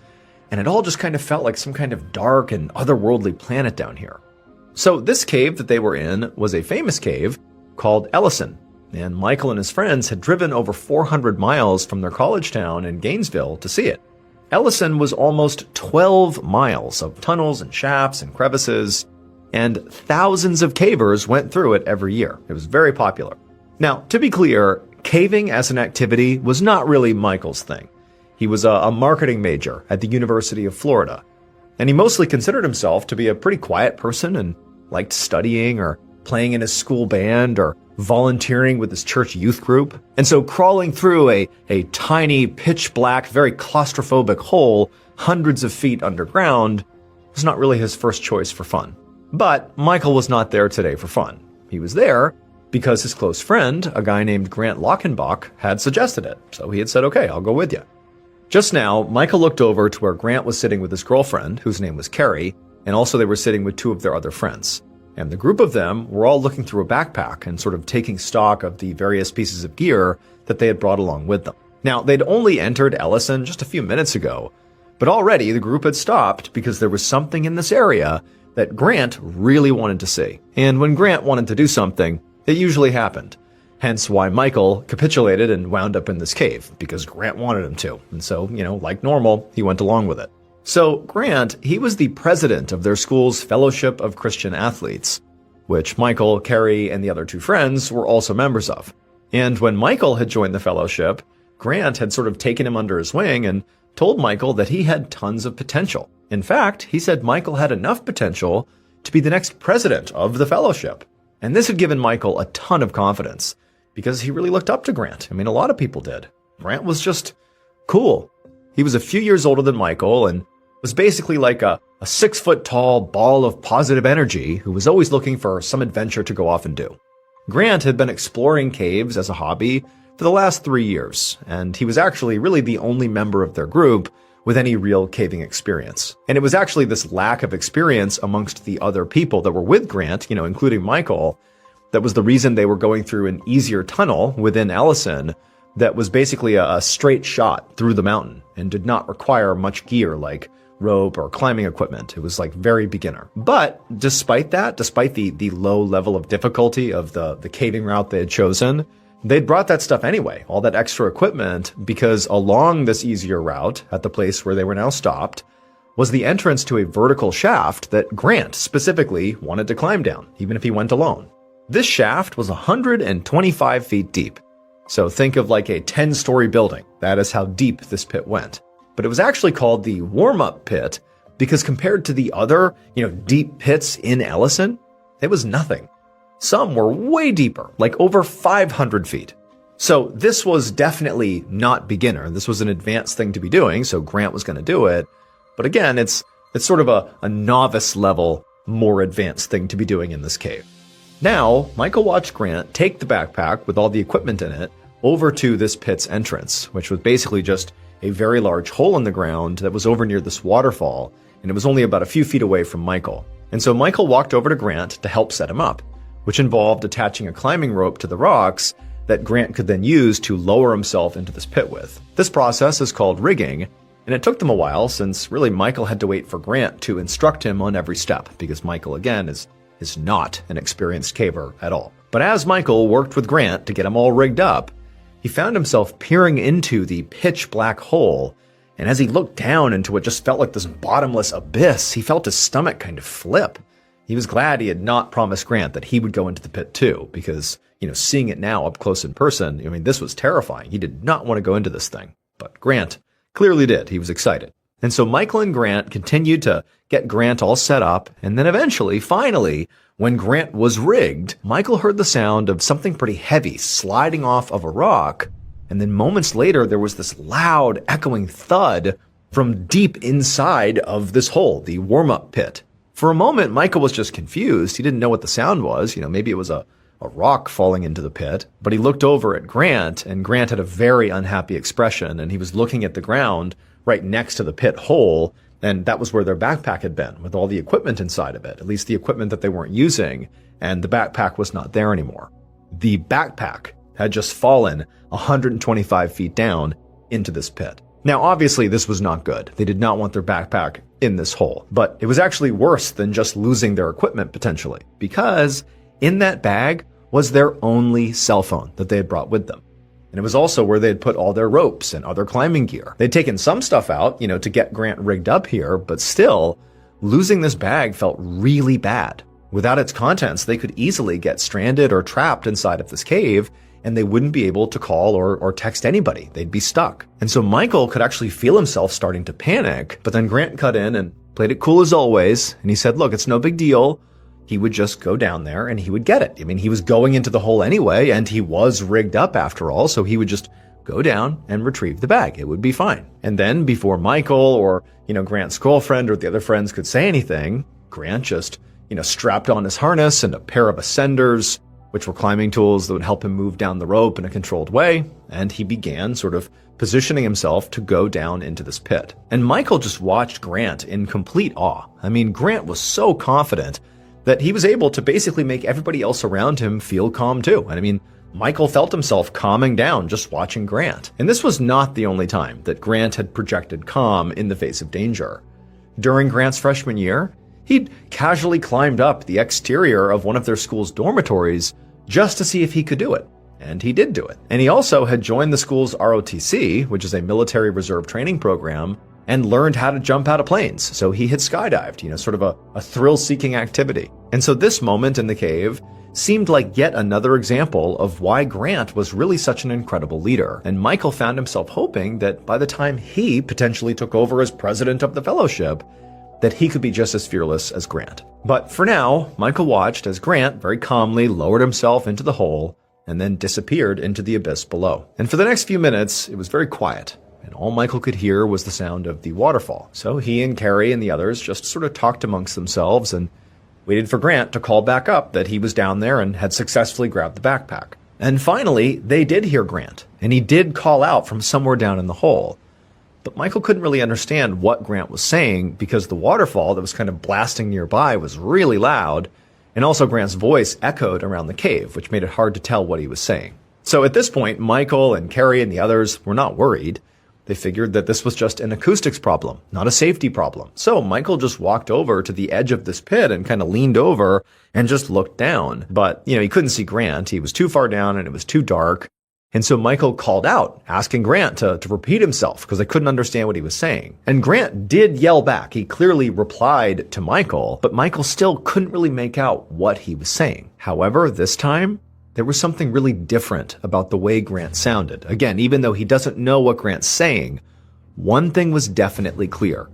and it all just kind of felt like some kind of dark and otherworldly planet down here. So this cave that they were in was a famous cave called Ellison, and Michael and his friends had driven over 400 miles from their college town in Gainesville to see it. Ellison was almost 12 miles of tunnels and shafts and crevices, and thousands of cavers went through it every year. It was very popular. Now, to be clear, caving as an activity was not really Michael's thing. He was a marketing major at the University of Florida, and he mostly considered himself to be a pretty quiet person and liked studying or playing in his school band or volunteering with his church youth group. And so crawling through a tiny, pitch-black, very claustrophobic hole hundreds of feet underground was not really his first choice for fun. But Michael was not there today for fun. He was there because his close friend, a guy named Grant Lockenbach, had suggested it. So he had said, okay, I'll go with you. Just now, Michael looked over to where Grant was sitting with his girlfriend, whose name was Carrie, and also they were sitting with 2 of their other friends. And the group of them were all looking through a backpack and sort of taking stock of the various pieces of gear that they had brought along with them. Now, they'd only entered Ellison just a few minutes ago, but already the group had stopped because there was something in this area that Grant really wanted to see. And when Grant wanted to do something, it usually happened. Hence why Michael capitulated and wound up in this cave, because Grant wanted him to. And so, like normal, he went along with it. So Grant, he was the president of their school's Fellowship of Christian Athletes, which Michael, Carrie, and the other two friends were also members of. And when Michael had joined the fellowship, Grant had sort of taken him under his wing and told Michael that he had tons of potential. In fact, he said Michael had enough potential to be the next president of the fellowship. And this had given Michael a ton of confidence, because he really looked up to Grant. I mean, a lot of people did. Grant was just cool. He was a few years older than Michael and was basically like a 6-foot-tall ball of positive energy who was always looking for some adventure to go off and do. Grant had been exploring caves as a hobby for the last 3 years, and he was actually really the only member of their group with any real caving experience. And it was actually this lack of experience amongst the other people that were with Grant, including Michael, that was the reason they were going through an easier tunnel within Ellison that was basically a straight shot through the mountain and did not require much gear like rope or climbing equipment. It was like very beginner. But despite that, despite the low level of difficulty of the caving route they had chosen, they'd brought that stuff anyway, all that extra equipment, because along this easier route, at the place where they were now stopped, was the entrance to a vertical shaft that Grant specifically wanted to climb down, even if he went alone. This shaft was 125 feet deep. So think of like a 10-story building. That is how deep this pit went. But it was actually called the warm-up pit because compared to the other, deep pits in Ellison, it was nothing. Some were way deeper, like over 500 feet. So this was definitely not beginner. This was an advanced thing to be doing, so Grant was going to do it. But again, it's sort of a novice level, more advanced thing to be doing in this cave. Now, Michael watched Grant take the backpack with all the equipment in it over to this pit's entrance, which was basically just a very large hole in the ground that was over near this waterfall, and it was only about a few feet away from Michael. And so Michael walked over to Grant to help set him up, which involved attaching a climbing rope to the rocks that Grant could then use to lower himself into this pit with. This process is called rigging, and it took them a while since really Michael had to wait for Grant to instruct him on every step, because Michael, again, is not an experienced caver at all. But as Michael worked with Grant to get him all rigged up, he found himself peering into the pitch black hole, and as he looked down into what just felt like this bottomless abyss, he felt his stomach kind of flip. He was glad he had not promised Grant that he would go into the pit too, because, seeing it now up close in person, this was terrifying. He did not want to go into this thing. But Grant clearly did. He was excited. And so Michael and Grant continued to get Grant all set up, and then eventually, finally, when Grant was rigged, Michael heard the sound of something pretty heavy sliding off of a rock, and then moments later there was this loud, echoing thud from deep inside of this hole, the warm-up pit. For a moment, Michael was just confused. He didn't know what the sound was. Maybe it was a rock falling into the pit, but he looked over at Grant, and Grant had a very unhappy expression, and he was looking at the ground right next to the pit hole, and that was where their backpack had been, with all the equipment inside of it, at least the equipment that they weren't using, and the backpack was not there anymore. The backpack had just fallen 125 feet down into this pit. Now, obviously, this was not good. They did not want their backpack in this hole, but it was actually worse than just losing their equipment potentially, because in that bag was their only cell phone that they had brought with them. And it was also where they had put all their ropes and other climbing gear. They'd taken some stuff out, to get Grant rigged up here, but still, losing this bag felt really bad. Without its contents, they could easily get stranded or trapped inside of this cave, and they wouldn't be able to call or text anybody. They'd be stuck. And so Michael could actually feel himself starting to panic, but then Grant cut in and played it cool as always, and he said, look, it's no big deal. He would just go down there and he would get it. He was going into the hole anyway, and he was rigged up after all, so he would just go down and retrieve the bag. It would be fine. And then before Michael or, Grant's girlfriend or the other friends could say anything, Grant just, strapped on his harness and a pair of ascenders, which were climbing tools that would help him move down the rope in a controlled way, and he began sort of positioning himself to go down into this pit. And Michael just watched Grant in complete awe. Grant was so confident that he was able to basically make everybody else around him feel calm too. And Michael felt himself calming down just watching Grant. And this was not the only time that Grant had projected calm in the face of danger. During Grant's freshman year, He'd casually climbed up the exterior of one of their school's dormitories just to see if he could do it. And he did do it. And he also had joined the school's ROTC, which is a military reserve training program, and learned how to jump out of planes. So he had skydived, sort of a thrill-seeking activity. And so this moment in the cave seemed like yet another example of why Grant was really such an incredible leader. And Michael found himself hoping that by the time he potentially took over as president of the fellowship, that he could be just as fearless as Grant. But for now, Michael watched as Grant very calmly lowered himself into the hole and then disappeared into the abyss below. And for the next few minutes, it was very quiet, and all Michael could hear was the sound of the waterfall. So he and Carrie and the others just sort of talked amongst themselves and waited for Grant to call back up that he was down there and had successfully grabbed the backpack. And finally, they did hear Grant, and he did call out from somewhere down in the hole. But Michael couldn't really understand what Grant was saying because the waterfall that was kind of blasting nearby was really loud, and also Grant's voice echoed around the cave, which made it hard to tell what he was saying. So at this point, Michael and Carrie and the others were not worried. They figured that this was just an acoustics problem, not a safety problem. So Michael just walked over to the edge of this pit and kind of leaned over and just looked down. But, he couldn't see Grant. He was too far down and it was too dark. And so Michael called out, asking Grant to repeat himself because they couldn't understand what he was saying. And Grant did yell back. He clearly replied to Michael, but Michael still couldn't really make out what he was saying. However, this time, there was something really different about the way Grant sounded. Again, even though he doesn't know what Grant's saying, one thing was definitely clear.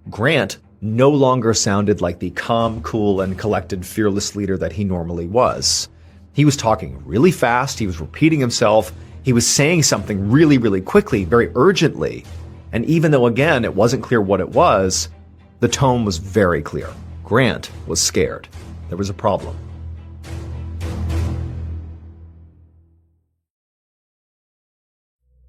Grant no longer sounded like the calm, cool, and collected, fearless leader that he normally was. He was talking really fast, he was repeating himself, he was saying something really, really quickly, very urgently. And even though, again, it wasn't clear what it was, the tone was very clear. Grant was scared. There was a problem.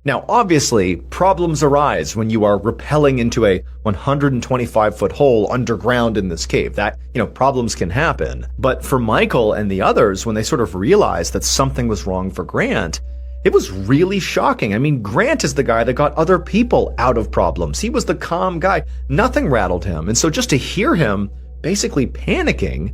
Now, obviously, problems arise when you are rappelling into a 125-foot hole underground in this cave. That, problems can happen. But for Michael and the others, when they sort of realized that something was wrong for Grant, it was really shocking. I mean, Grant is the guy that got other people out of problems. He was the calm guy. Nothing rattled him. And so just to hear him basically panicking,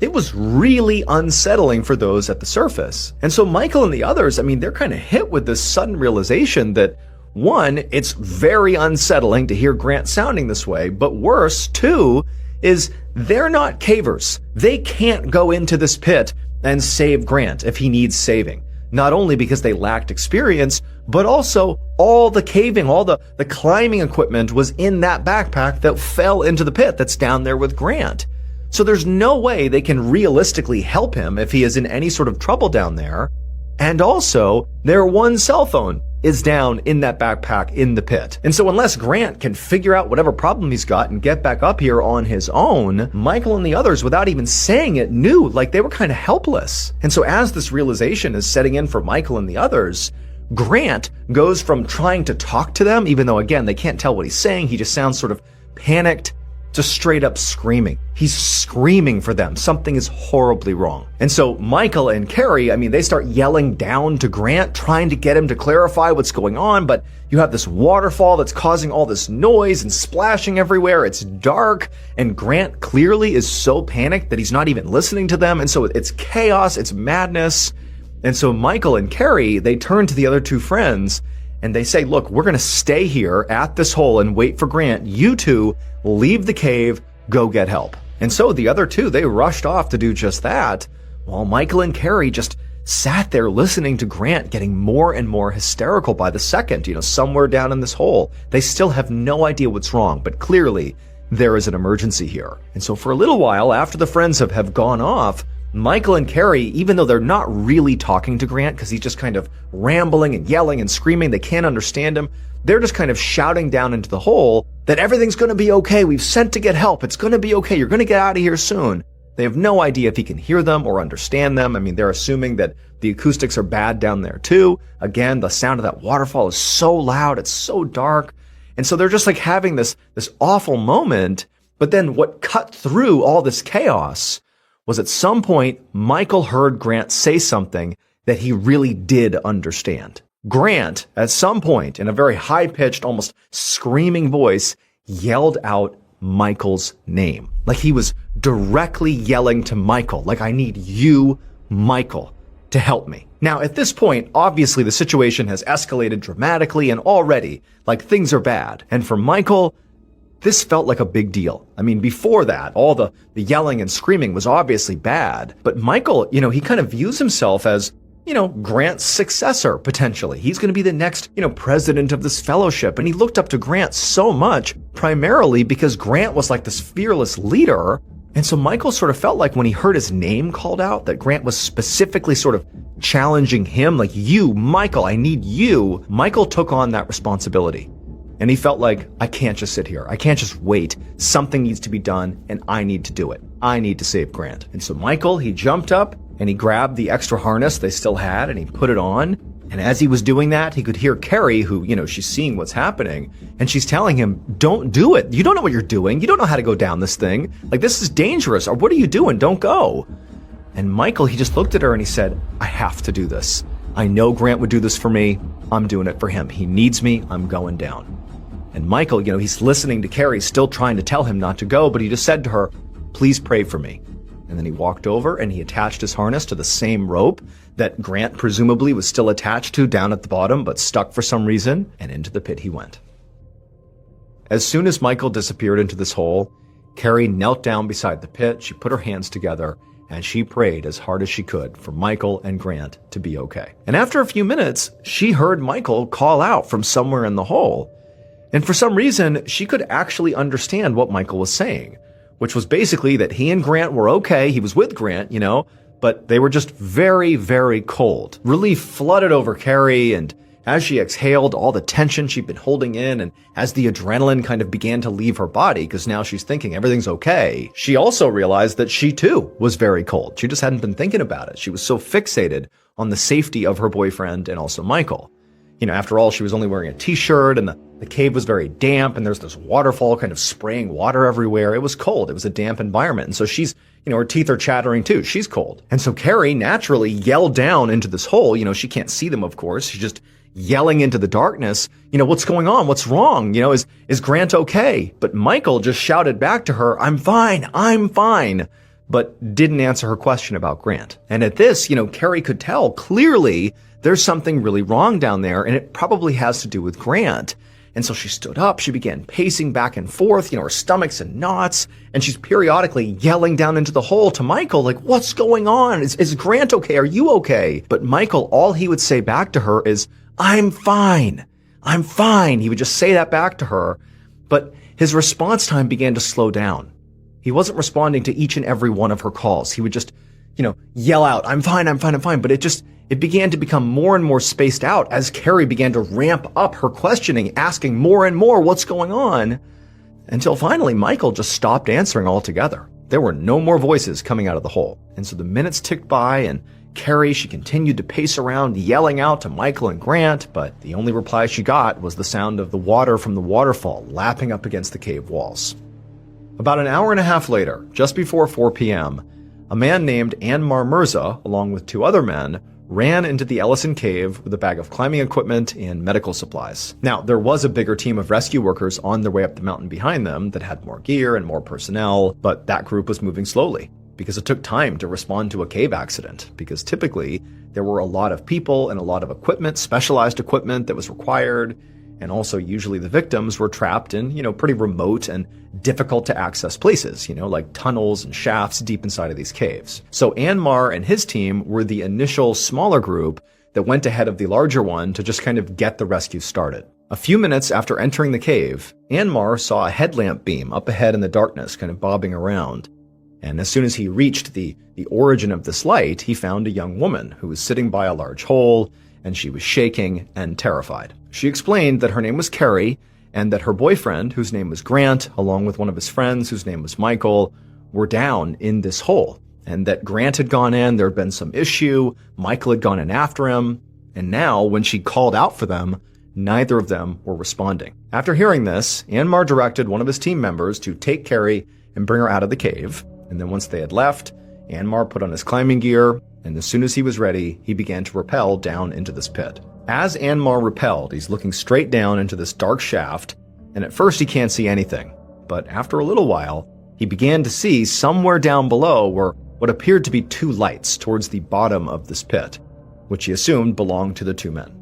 it was really unsettling for those at the surface. And so Michael and the others, they're kind of hit with this sudden realization that, one, it's very unsettling to hear Grant sounding this way, but worse, two, is they're not cavers. They can't go into this pit and save Grant if he needs saving. Not only because they lacked experience, but also all the caving, all the climbing equipment was in that backpack that fell into the pit that's down there with Grant. So there's no way they can realistically help him if he is in any sort of trouble down there. And also, their one cell phone is down in that backpack in the pit. And so unless Grant can figure out whatever problem he's got and get back up here on his own, Michael and the others, without even saying it, knew like they were kind of helpless. And so as this realization is setting in for Michael and the others, Grant goes from trying to talk to them, even though, again, they can't tell what he's saying. He just sounds sort of panicked, to straight up screaming. He's screaming for them. Something is horribly wrong. And so Michael and Carrie, they start yelling down to Grant, trying to get him to clarify what's going on, but you have this waterfall that's causing all this noise and splashing everywhere. It's dark, and Grant clearly is so panicked that he's not even listening to them, and so it's chaos, it's madness. And so Michael and Carrie, they turn to the other two friends, and they say, look, we're going to stay here at this hole and wait for Grant. You two leave the cave, go get help. And so the other two, they rushed off to do just that, while Michael and Carrie just sat there listening to Grant getting more and more hysterical by the second, somewhere down in this hole. They still have no idea what's wrong, but clearly there is an emergency here. And so for a little while, after the friends have gone off, Michael and Carrie, even though they're not really talking to Grant because he's just kind of rambling and yelling and screaming, they can't understand him, they're just kind of shouting down into the hole that everything's going to be okay. We've sent to get help. It's going to be okay. You're going to get out of here soon. They have no idea if he can hear them or understand them. They're assuming that the acoustics are bad down there too. Again, the sound of that waterfall is so loud. It's so dark. And so they're just like having this awful moment. But then what cut through all this chaos was at some point, Michael heard Grant say something that he really did understand. Grant, at some point, in a very high-pitched, almost screaming voice, yelled out, Michael's name. Like he was directly yelling to Michael, like, I need you, Michael, to help me. Now, at this point, obviously the situation has escalated dramatically and already, like, things are bad. And for Michael, this felt like a big deal. I mean, before that, all the yelling and screaming was obviously bad. But Michael, he kind of views himself as, Grant's successor, potentially. He's going to be the next, president of this fellowship. And he looked up to Grant so much, primarily because Grant was like this fearless leader. And so Michael sort of felt like when he heard his name called out, that Grant was specifically sort of challenging him, like, you, Michael, I need you. Michael took on that responsibility. And he felt like, I can't just sit here. I can't just wait. Something needs to be done, and I need to do it. I need to save Grant. And so Michael, he jumped up, and he grabbed the extra harness they still had, and he put it on. And as he was doing that, he could hear Carrie, who, she's seeing what's happening, and she's telling him, don't do it. You don't know what you're doing. You don't know how to go down this thing. Like, this is dangerous. Or what are you doing? Don't go. And Michael, he just looked at her and he said, I have to do this. I know Grant would do this for me. I'm doing it for him. He needs me. I'm going down. And Michael, he's listening to Carrie, still trying to tell him not to go, but he just said to her, please pray for me. And then he walked over and he attached his harness to the same rope that Grant presumably was still attached to down at the bottom, but stuck for some reason, and into the pit he went. As soon as Michael disappeared into this hole, Carrie knelt down beside the pit, she put her hands together, and she prayed as hard as she could for Michael and Grant to be okay. And after a few minutes, she heard Michael call out from somewhere in the hole. And for some reason, she could actually understand what Michael was saying, which was basically that he and Grant were okay. He was with Grant, but they were just very, very cold. Relief flooded over Carrie, and as she exhaled all the tension she'd been holding in, and as the adrenaline kind of began to leave her body, because now she's thinking everything's okay, she also realized that she too was very cold. She just hadn't been thinking about it. She was so fixated on the safety of her boyfriend and also Michael. After all, she was only wearing a t-shirt, and the cave was very damp, and there's this waterfall kind of spraying water everywhere. It was cold. It was a damp environment. And so she's, her teeth are chattering too. She's cold. And so Carrie naturally yelled down into this hole. She can't see them, of course. She's just yelling into the darkness, what's going on? What's wrong? Is Grant okay? But Michael just shouted back to her, I'm fine, but didn't answer her question about Grant. And at this, Carrie could tell clearly there's something really wrong down there, and it probably has to do with Grant. And so she stood up, she began pacing back and forth, her stomach's in knots, and she's periodically yelling down into the hole to Michael, like, what's going on? Is Grant okay? Are you okay? But Michael, all he would say back to her is, I'm fine. He would just say that back to her. But his response time began to slow down. He wasn't responding to each and every one of her calls. He would just, yell out, I'm fine. But it began to become more and more spaced out as Carrie began to ramp up her questioning, asking more and more what's going on, until finally Michael just stopped answering altogether. There were no more voices coming out of the hole. And so the minutes ticked by, and Carrie, she continued to pace around, yelling out to Michael and Grant, but the only reply she got was the sound of the water from the waterfall lapping up against the cave walls. About an hour and a half later, just before 4 p.m., a man named Anmar Mirza, along with 2 other men, ran into the Ellison Cave with a bag of climbing equipment and medical supplies. Now, there was a bigger team of rescue workers on their way up the mountain behind them that had more gear and more personnel, but that group was moving slowly because it took time to respond to a cave accident, because typically there were a lot of people and a lot of equipment, specialized equipment that was required, and also usually the victims were trapped in, pretty remote and difficult to access places, like tunnels and shafts deep inside of these caves. So Anmar and his team were the initial smaller group that went ahead of the larger one to just kind of get the rescue started. A few minutes after entering the cave, Anmar saw a headlamp beam up ahead in the darkness kind of bobbing around. And as soon as he reached the origin of this light, he found a young woman who was sitting by a large hole, and she was shaking and terrified. She explained that her name was Carrie, and that her boyfriend, whose name was Grant, along with one of his friends, whose name was Michael, were down in this hole, and that Grant had gone in, there had been some issue, Michael had gone in after him, and now, when she called out for them, neither of them were responding. After hearing this, Anmar directed one of his team members to take Carrie and bring her out of the cave, and then once they had left, Anmar put on his climbing gear, and as soon as he was ready, he began to rappel down into this pit. As Anmar rappelled, he's looking straight down into this dark shaft, and at first he can't see anything. But after a little while, he began to see somewhere down below were what appeared to be two lights towards the bottom of this pit, which he assumed belonged to the two men.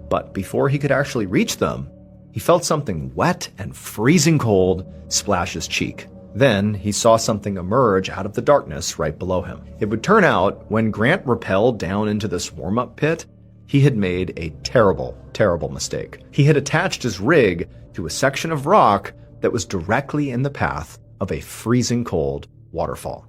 But before he could actually reach them, he felt something wet and freezing cold splash his cheek. Then he saw something emerge out of the darkness right below him. It would turn out when Grant rappelled down into this warm-up pit, he had made a terrible, terrible mistake. He had attached his rig to a section of rock that was directly in the path of a freezing cold waterfall.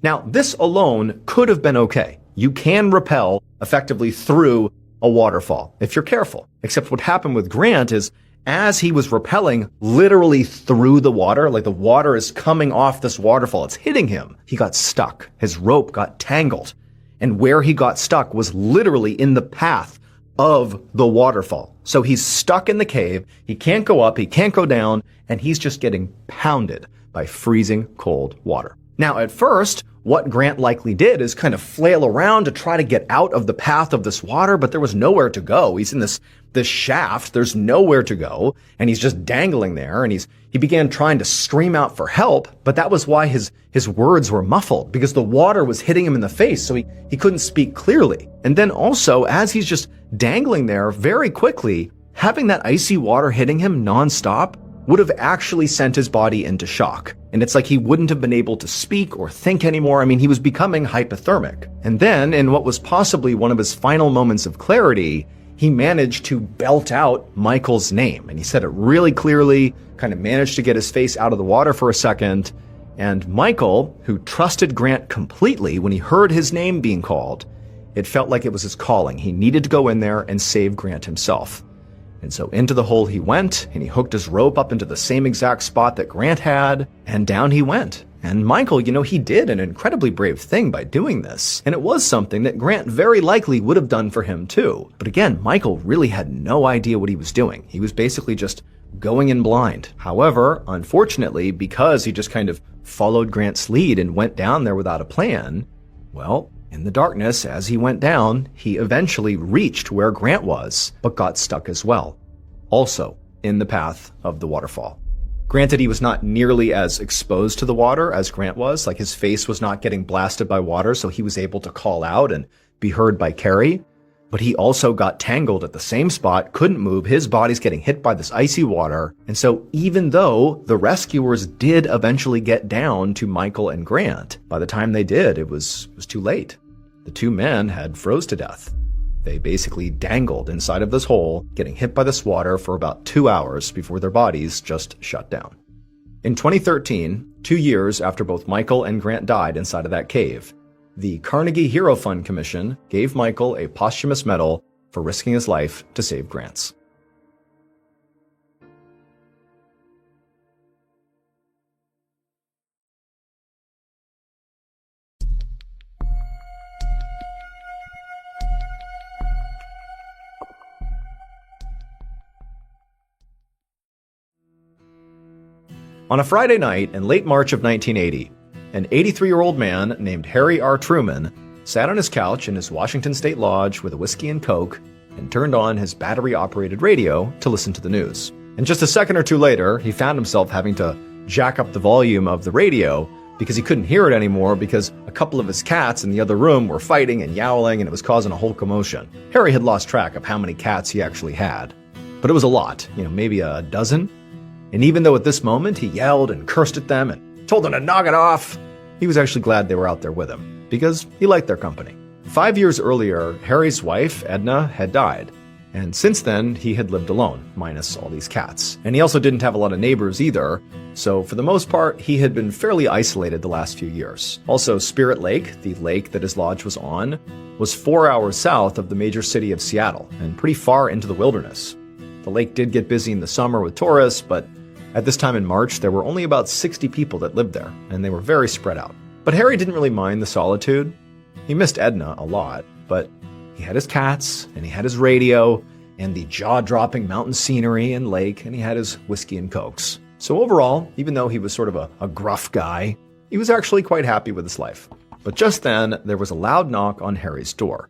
Now, this alone could have been okay. You can rappel effectively through a waterfall if you're careful. Except what happened with Grant is as he was rappelling literally through the water, like the water is coming off this waterfall, it's hitting him, he got stuck. His rope got tangled. And where he got stuck was literally in the path of the waterfall. So he's stuck in the cave, he can't go up, he can't go down, and he's just getting pounded by freezing cold water. Now, at first, what Grant likely did is kind of flail around to try to get out of the path of this water, but there was nowhere to go. He's in this shaft, there's nowhere to go, and he's just dangling there, and he began trying to scream out for help, but that was why his words were muffled, because the water was hitting him in the face, so he couldn't speak clearly. And then also, as he's just dangling there, very quickly, having that icy water hitting him nonstop would have actually sent his body into shock. And it's like he wouldn't have been able to speak or think anymore. I mean, he was becoming hypothermic. And then, in what was possibly one of his final moments of clarity, he managed to belt out Michael's name. And he said it really clearly, kind of managed to get his face out of the water for a second. And Michael, who trusted Grant completely when he heard his name being called, it felt like it was his calling. He needed to go in there and save Grant himself. And so into the hole he went, and he hooked his rope up into the same exact spot that Grant had, and down he went. And Michael, he did an incredibly brave thing by doing this. And it was something that Grant very likely would have done for him too. But again, Michael really had no idea what he was doing. He was basically just going in blind. However, unfortunately, because he just kind of followed Grant's lead and went down there without a plan, well, in the darkness, as he went down, he eventually reached where Grant was, but got stuck as well. Also, in the path of the waterfall. Granted, he was not nearly as exposed to the water as Grant was, like his face was not getting blasted by water, so he was able to call out and be heard by Carrie. But he also got tangled at the same spot, couldn't move, his body's getting hit by this icy water. And so even though the rescuers did eventually get down to Michael and Grant, by the time they did, it was too late. The two men had froze to death. They basically dangled inside of this hole, getting hit by this water for about 2 hours before their bodies just shut down. In 2013, 2 years after both Michael and Grant died inside of that cave, the Carnegie Hero Fund Commission gave Michael a posthumous medal for risking his life to save Grant's. On a Friday night in late March of 1980, an 83-year-old man named Harry R. Truman sat on his couch in his Washington State Lodge with a whiskey and Coke and turned on his battery-operated radio to listen to the news. And just a second or two later, he found himself having to jack up the volume of the radio because he couldn't hear it anymore because a couple of his cats in the other room were fighting and yowling and it was causing a whole commotion. Harry had lost track of how many cats he actually had, but it was a lot, maybe a dozen. And even though at this moment he yelled and cursed at them and told them to knock it off, he was actually glad they were out there with him, because he liked their company. 5 years earlier, Harry's wife, Edna, had died. And since then, he had lived alone, minus all these cats. And he also didn't have a lot of neighbors either, so for the most part, he had been fairly isolated the last few years. Also, Spirit Lake, the lake that his lodge was on, was 4 hours south of the major city of Seattle, and pretty far into the wilderness. The lake did get busy in the summer with tourists, but at this time in March, there were only about 60 people that lived there, and they were very spread out. But Harry didn't really mind the solitude. He missed Edna a lot, but he had his cats, and he had his radio, and the jaw-dropping mountain scenery and lake, and he had his whiskey and Cokes. So overall, even though he was sort of a gruff guy, he was actually quite happy with his life. But just then, there was a loud knock on Harry's door.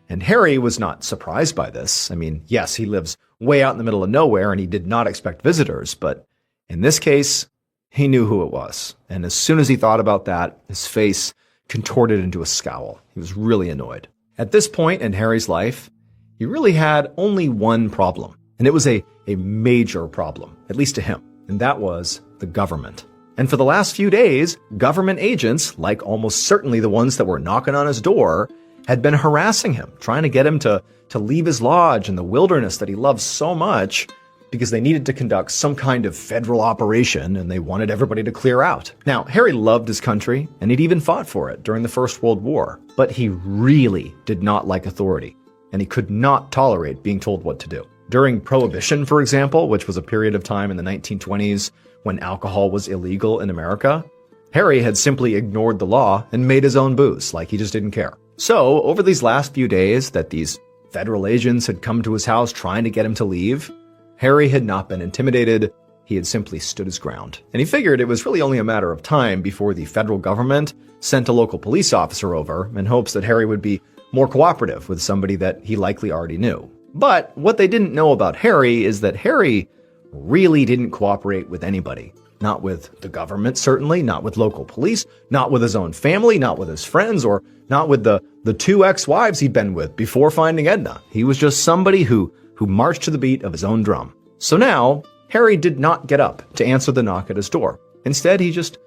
And Harry was not surprised by this. I mean, yes, he lives way out in the middle of nowhere, and he did not expect visitors, but in this case, He knew who it was. And as soon as he thought about that, his face contorted into a scowl. He was really annoyed. At this point in Harry's life, he really had only one problem. And it was a major problem, at least to him. And that was the government. And for the last few days, government agents, like almost certainly the ones that were knocking on his door, had been harassing him, trying to get him to leave his lodge in the wilderness that he loved so much, because they needed to conduct some kind of federal operation and they wanted everybody to clear out. Now, Harry loved his country, and he'd even fought for it during the First World War, but he really did not like authority, and he could not tolerate being told what to do. During Prohibition, for example, which was a period of time in the 1920s when alcohol was illegal in America, Harry had simply ignored the law and made his own booze, like he just didn't care. So, over these last few days that these federal agents had come to his house trying to get him to leave, Harry had not been intimidated. He had simply stood his ground. And he figured it was really only a matter of time before the federal government sent a local police officer over in hopes that Harry would be more cooperative with somebody that he likely already knew. But what they didn't know about Harry is that Harry really didn't cooperate with anybody. Not with the government, certainly, not with local police, not with his own family, not with his friends, or not with the two ex-wives he'd been with before finding Edna. He was just somebody who marched to the beat of his own drum. So now, Harry did not get up to answer the knock at his door. Instead, he just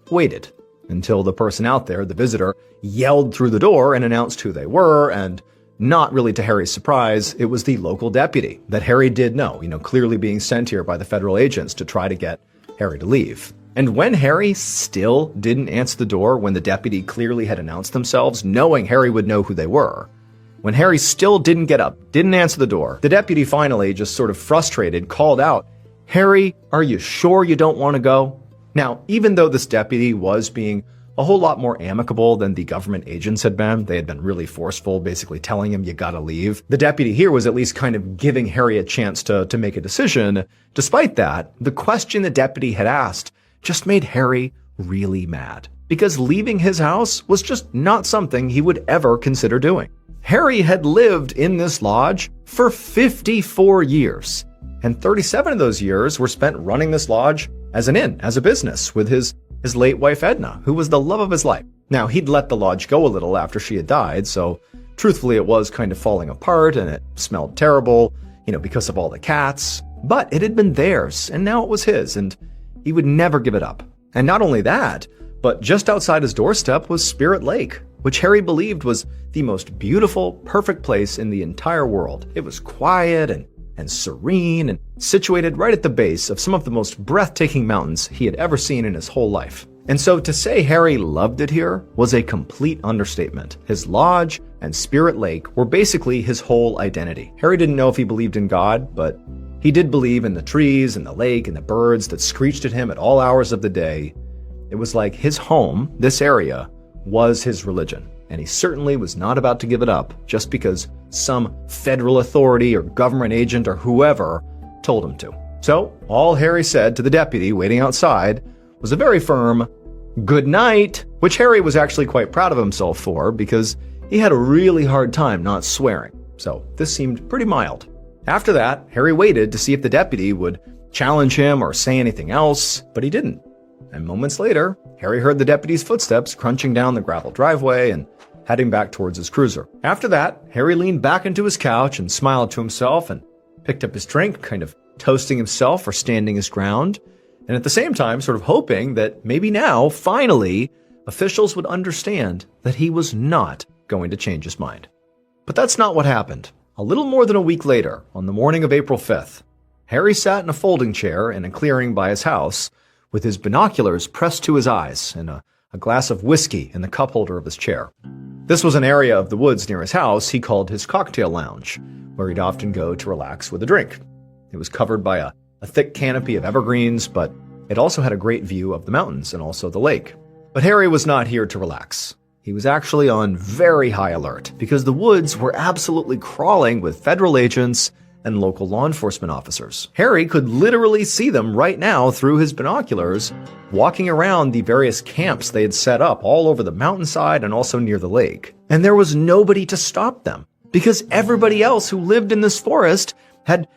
waited until the person out there, the visitor, yelled through the door and announced who they were, and not really to Harry's surprise, it was the local deputy that Harry did know, clearly being sent here by the federal agents to try to get Harry to leave. And when Harry still didn't answer the door when the deputy clearly had announced themselves, knowing Harry would know who they were, when Harry still didn't get up, didn't answer the door, the deputy finally, just sort of frustrated, called out, "Harry, are you sure you don't want to go?" Now, even though this deputy was being a whole lot more amicable than the government agents had been, they had been really forceful, basically telling him, "You gotta leave." The deputy here was at least kind of giving Harry a chance to make a decision. Despite that, the question the deputy had asked just made Harry really mad, because leaving his house was just not something he would ever consider doing. Harry had lived in this lodge for 54 years, and 37 of those years were spent running this lodge as an inn, as a business, with his late wife Edna, who was the love of his life. Now, he'd let the lodge go a little after she had died, so truthfully it was kind of falling apart, and it smelled terrible, because of all the cats. But it had been theirs, and now it was his, and he would never give it up. And not only that, but just outside his doorstep was Spirit Lake, which Harry believed was the most beautiful, perfect place in the entire world. It was quiet and serene and situated right at the base of some of the most breathtaking mountains he had ever seen in his whole life. And so to say Harry loved it here was a complete understatement. His lodge and Spirit Lake were basically his whole identity. Harry didn't know if he believed in God, but he did believe in the trees and the lake and the birds that screeched at him at all hours of the day. It was like his home, this area, was his religion. And he certainly was not about to give it up just because some federal authority or government agent or whoever told him to. So all Harry said to the deputy waiting outside was a very firm "good night," which Harry was actually quite proud of himself for, because he had a really hard time not swearing. So this seemed pretty mild. After that, Harry waited to see if the deputy would challenge him or say anything else, but he didn't. And moments later, Harry heard the deputy's footsteps crunching down the gravel driveway and heading back towards his cruiser. After that, Harry leaned back into his couch and smiled to himself and picked up his drink, kind of toasting himself for standing his ground, and at the same time sort of hoping that maybe now, finally, officials would understand that he was not going to change his mind. But that's not what happened. A little more than a week later, on the morning of April 5th, Harry sat in a folding chair in a clearing by his house with his binoculars pressed to his eyes and a glass of whiskey in the cup holder of his chair. This was an area of the woods near his house he called his cocktail lounge, where he'd often go to relax with a drink. It was covered by a thick canopy of evergreens, but it also had a great view of the mountains and also the lake. But Harry was not here to relax. He was actually on very high alert, because the woods were absolutely crawling with federal agents and local law enforcement officers. Harry could literally see them right now through his binoculars, walking around the various camps they had set up all over the mountainside and also near the lake. And there was nobody to stop them, because everybody else who lived in this forest had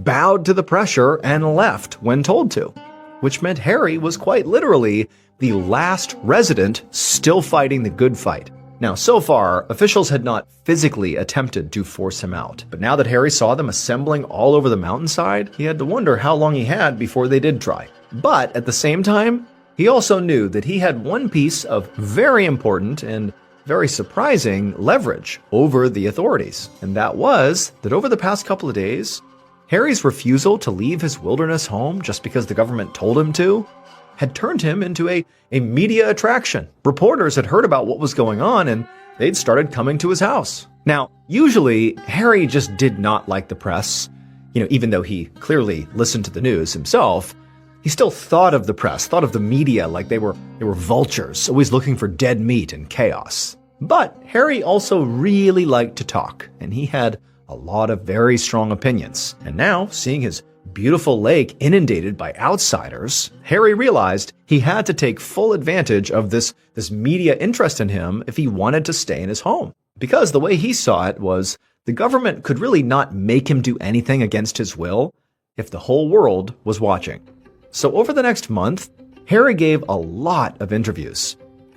bowed to the pressure and left when told to. which meant Harry was quite literally the last resident still fighting the good fight. Now, so far, officials had not physically attempted to force him out, but now that Harry saw them assembling all over the mountainside, he had to wonder how long he had before they did try. But at the same time, he also knew that he had one piece of very important and very surprising leverage over the authorities, and that was that over the past couple of days, Harry's refusal to leave his wilderness home just because the government told him to had turned him into a media attraction. Reporters had heard about what was going on, and they'd started coming to his house. Now, usually, Harry just did not like the press. Even though he clearly listened to the news himself, he still thought of the press, thought of the media like they were vultures, always looking for dead meat and chaos. But Harry also really liked to talk, and he had a lot of very strong opinions. And now, seeing his beautiful lake inundated by outsiders, Harry realized he had to take full advantage of this media interest in him if he wanted to stay in his home. Because the way he saw it was the government could really not make him do anything against his will if the whole world was watching. So over the next month, Harry gave a lot of interviews.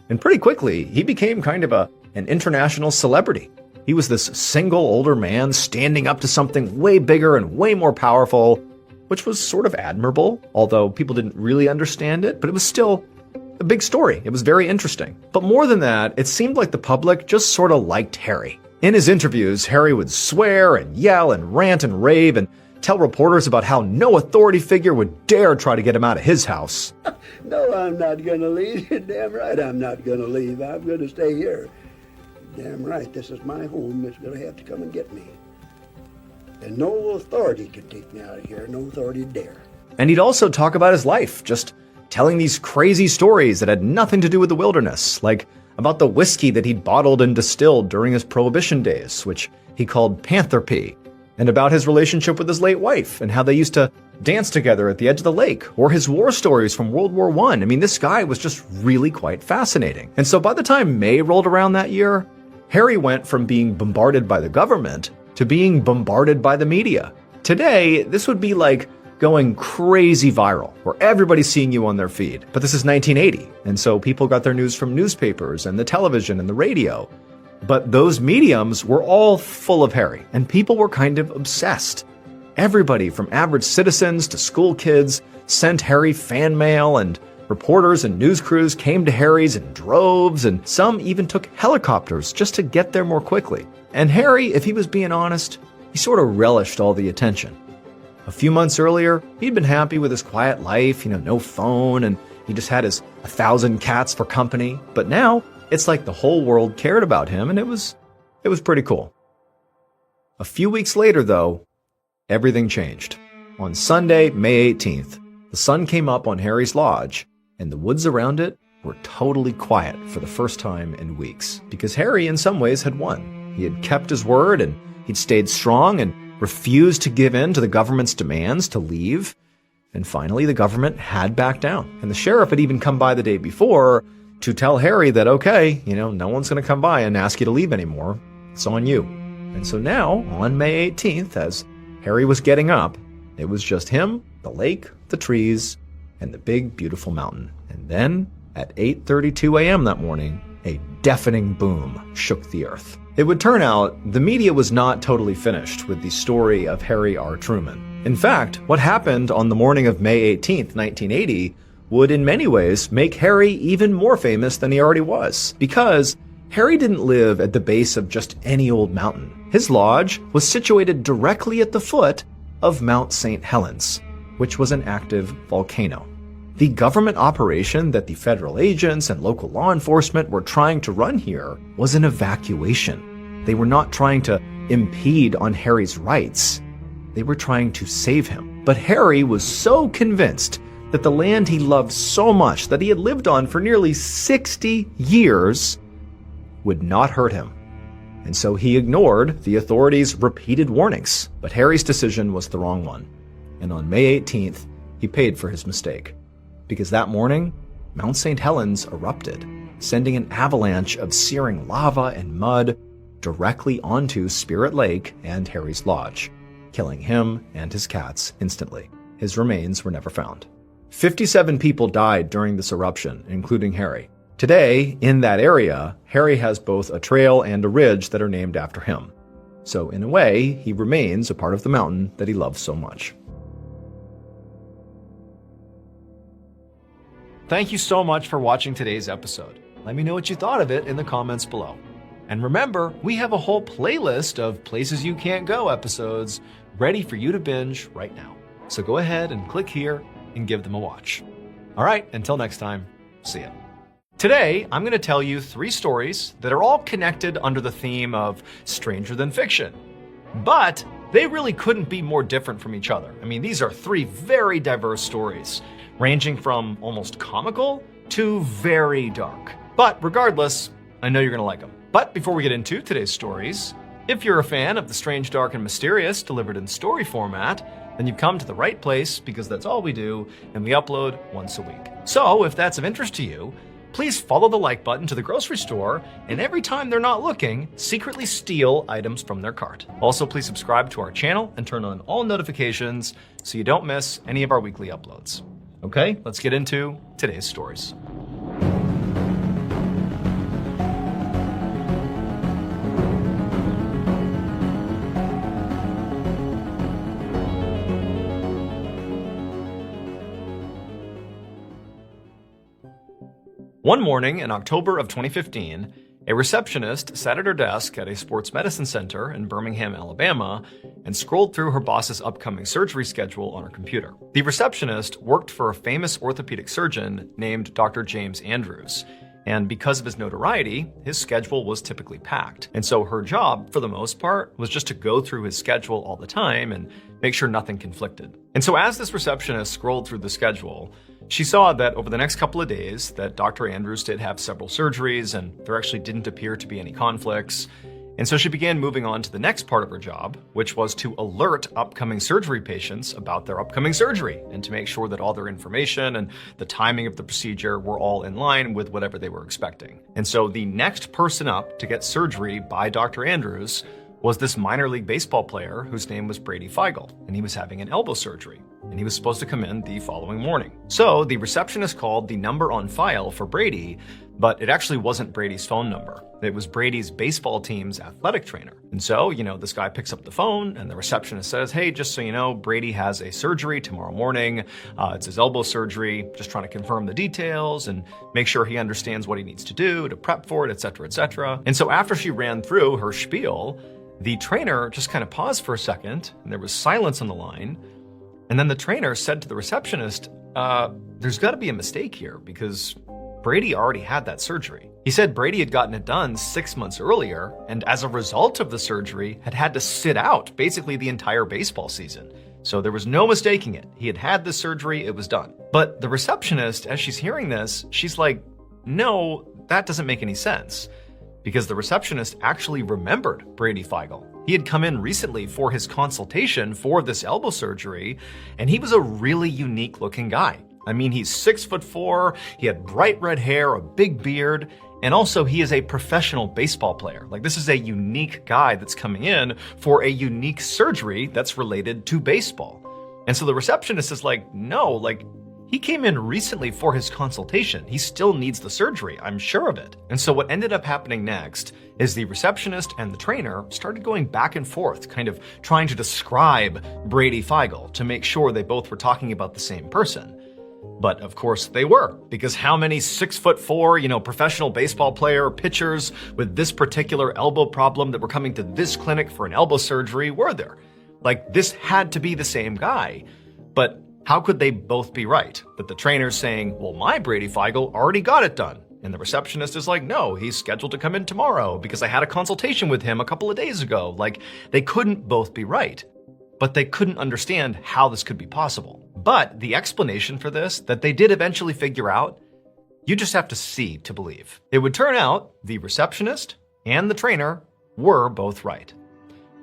And pretty quickly, he became kind of an international celebrity. He was this single older man standing up to something way bigger and way more powerful, which was sort of admirable, although people didn't really understand it, but it was still a big story. It was very interesting. But more than that, it seemed like the public just sort of liked Harry. In his interviews, Harry would swear and yell and rant and rave and tell reporters about how no authority figure would dare try to get him out of his house. No, I'm not going to leave. You're damn right I'm not going to leave. I'm going to stay here. Damn right, this is my home. It's going to have to come and get me. And no authority could take me out of here. No authority dare. And he'd also talk about his life, just telling these crazy stories that had nothing to do with the wilderness, like about the whiskey that he'd bottled and distilled during his Prohibition days, which he called Panther Pee, and about his relationship with his late wife and how they used to dance together at the edge of the lake, or his war stories from World War I. I mean, this guy was just really quite fascinating. And so by the time May rolled around that year, Harry went from being bombarded by the government to being bombarded by the media. Today, this would be like going crazy viral, where everybody's seeing you on their feed. But this is 1980, and so people got their news from newspapers and the television and the radio. But those mediums were all full of Harry, and people were kind of obsessed. Everybody from average citizens to school kids sent Harry fan mail, and reporters and news crews came to Harry's in droves, and some even took helicopters just to get there more quickly. And Harry, if he was being honest, he sort of relished all the attention. A few months earlier, he'd been happy with his quiet life, no phone, and he just had his 1,000 cats for company. But now, it's like the whole world cared about him, and it was pretty cool. A few weeks later, though, everything changed. On Sunday, May 18th, the sun came up on Harry's lodge, and the woods around it were totally quiet for the first time in weeks, because Harry in some ways had won. He had kept his word, and he'd stayed strong and refused to give in to the government's demands to leave. And finally, the government had backed down. And the sheriff had even come by the day before to tell Harry that, okay, no one's going to come by and ask you to leave anymore. It's on you. And so now, on May 18th, as Harry was getting up, it was just him, the lake, the trees, and the big, beautiful mountain. And then, at 8:32 a.m. that morning, a deafening boom shook the earth. It would turn out the media was not totally finished with the story of Harry R. Truman. In fact, what happened on the morning of May 18th, 1980, would in many ways make Harry even more famous than he already was, because Harry didn't live at the base of just any old mountain. His lodge was situated directly at the foot of Mount St. Helens, which was an active volcano. The government operation that the federal agents and local law enforcement were trying to run here was an evacuation. They were not trying to impede on Harry's rights. They were trying to save him. But Harry was so convinced that the land he loved so much, that he had lived on for nearly 60 years, would not hurt him. And so he ignored the authorities' repeated warnings. But Harry's decision was the wrong one. And on May 18th, he paid for his mistake. Because that morning, Mount St. Helens erupted, sending an avalanche of searing lava and mud directly onto Spirit Lake and Harry's lodge, killing him and his cats instantly. His remains were never found. 57 people died during this eruption, including Harry. Today, in that area, Harry has both a trail and a ridge that are named after him. So in a way, he remains a part of the mountain that he loves so much. Thank you so much for watching today's episode. Let me know what you thought of it in the comments below. And remember, we have a whole playlist of Places You Can't Go episodes ready for you to binge right now. So go ahead and click here and give them a watch. All right, until next time, see ya. Today, I'm going to tell you 3 stories that are all connected under the theme of stranger than fiction. But they really couldn't be more different from each other. I mean, these are 3 very diverse stories, ranging from almost comical to very dark. But regardless, I know you're going to like them. But before we get into today's stories, if you're a fan of the strange, dark, and mysterious delivered in story format, then you've come to the right place because that's all we do, and we upload once a week. So if that's of interest to you, please follow the like button to the grocery store, and every time they're not looking, secretly steal items from their cart. Also, please subscribe to our channel and turn on all notifications so you don't miss any of our weekly uploads. Okay, let's get into today's stories. One morning in October of 2015, a receptionist sat at her desk at a sports medicine center in Birmingham, Alabama, and scrolled through her boss's upcoming surgery schedule on her computer. The receptionist worked for a famous orthopedic surgeon named Dr. James Andrews, and because of his notoriety, his schedule was typically packed. And so her job, for the most part, was just to go through his schedule all the time and make sure nothing conflicted. And so as this receptionist scrolled through the schedule, she saw that over the next couple of days that Dr. Andrews did have several surgeries and there actually didn't appear to be any conflicts. And so she began moving on to the next part of her job, which was to alert upcoming surgery patients about their upcoming surgery and to make sure that all their information and the timing of the procedure were all in line with whatever they were expecting. And so the next person up to get surgery by Dr. Andrews was this minor league baseball player whose name was Brady Feigl, and he was having an elbow surgery, and he was supposed to come in the following morning. So the receptionist called the number on file for Brady, but it actually wasn't Brady's phone number. It was Brady's baseball team's athletic trainer. And so, this guy picks up the phone and the receptionist says, "Hey, just so you know, Brady has a surgery tomorrow morning. It's his elbow surgery. Just trying to confirm the details and make sure he understands what he needs to do to prep for it, etc., etc." And so after she ran through her spiel, the trainer just kind of paused for a second and there was silence on the line. And then the trainer said to the receptionist, there's got to be a mistake here because Brady already had that surgery. He said Brady had gotten it done 6 months earlier, and as a result of the surgery, had to sit out basically the entire baseball season. So there was no mistaking it. He had had the surgery, it was done. But the receptionist, as she's hearing this, she's like, no, that doesn't make any sense. Because the receptionist actually remembered Brady Feigl. He had come in recently for his consultation for this elbow surgery, and he was a really unique looking guy. I mean, he's 6'4", he had bright red hair, a big beard, and also he is a professional baseball player. Like, this is a unique guy that's coming in for a unique surgery that's related to baseball. And so the receptionist is like, no, he came in recently for his consultation. He still needs the surgery, I'm sure of it. And so what ended up happening next is the receptionist and the trainer started going back and forth, kind of trying to describe Brady Feigl to make sure they both were talking about the same person. But of course they were, because how many 6'4", professional baseball player pitchers with this particular elbow problem that were coming to this clinic for an elbow surgery were there? This had to be the same guy. But how could they both be right? That the trainer's saying, well, my Brady Feigl already got it done. And the receptionist is like, no, he's scheduled to come in tomorrow because I had a consultation with him a couple of days ago. They couldn't both be right. But they couldn't understand how this could be possible. But the explanation for this that they did eventually figure out, you just have to see to believe. It would turn out the receptionist and the trainer were both right.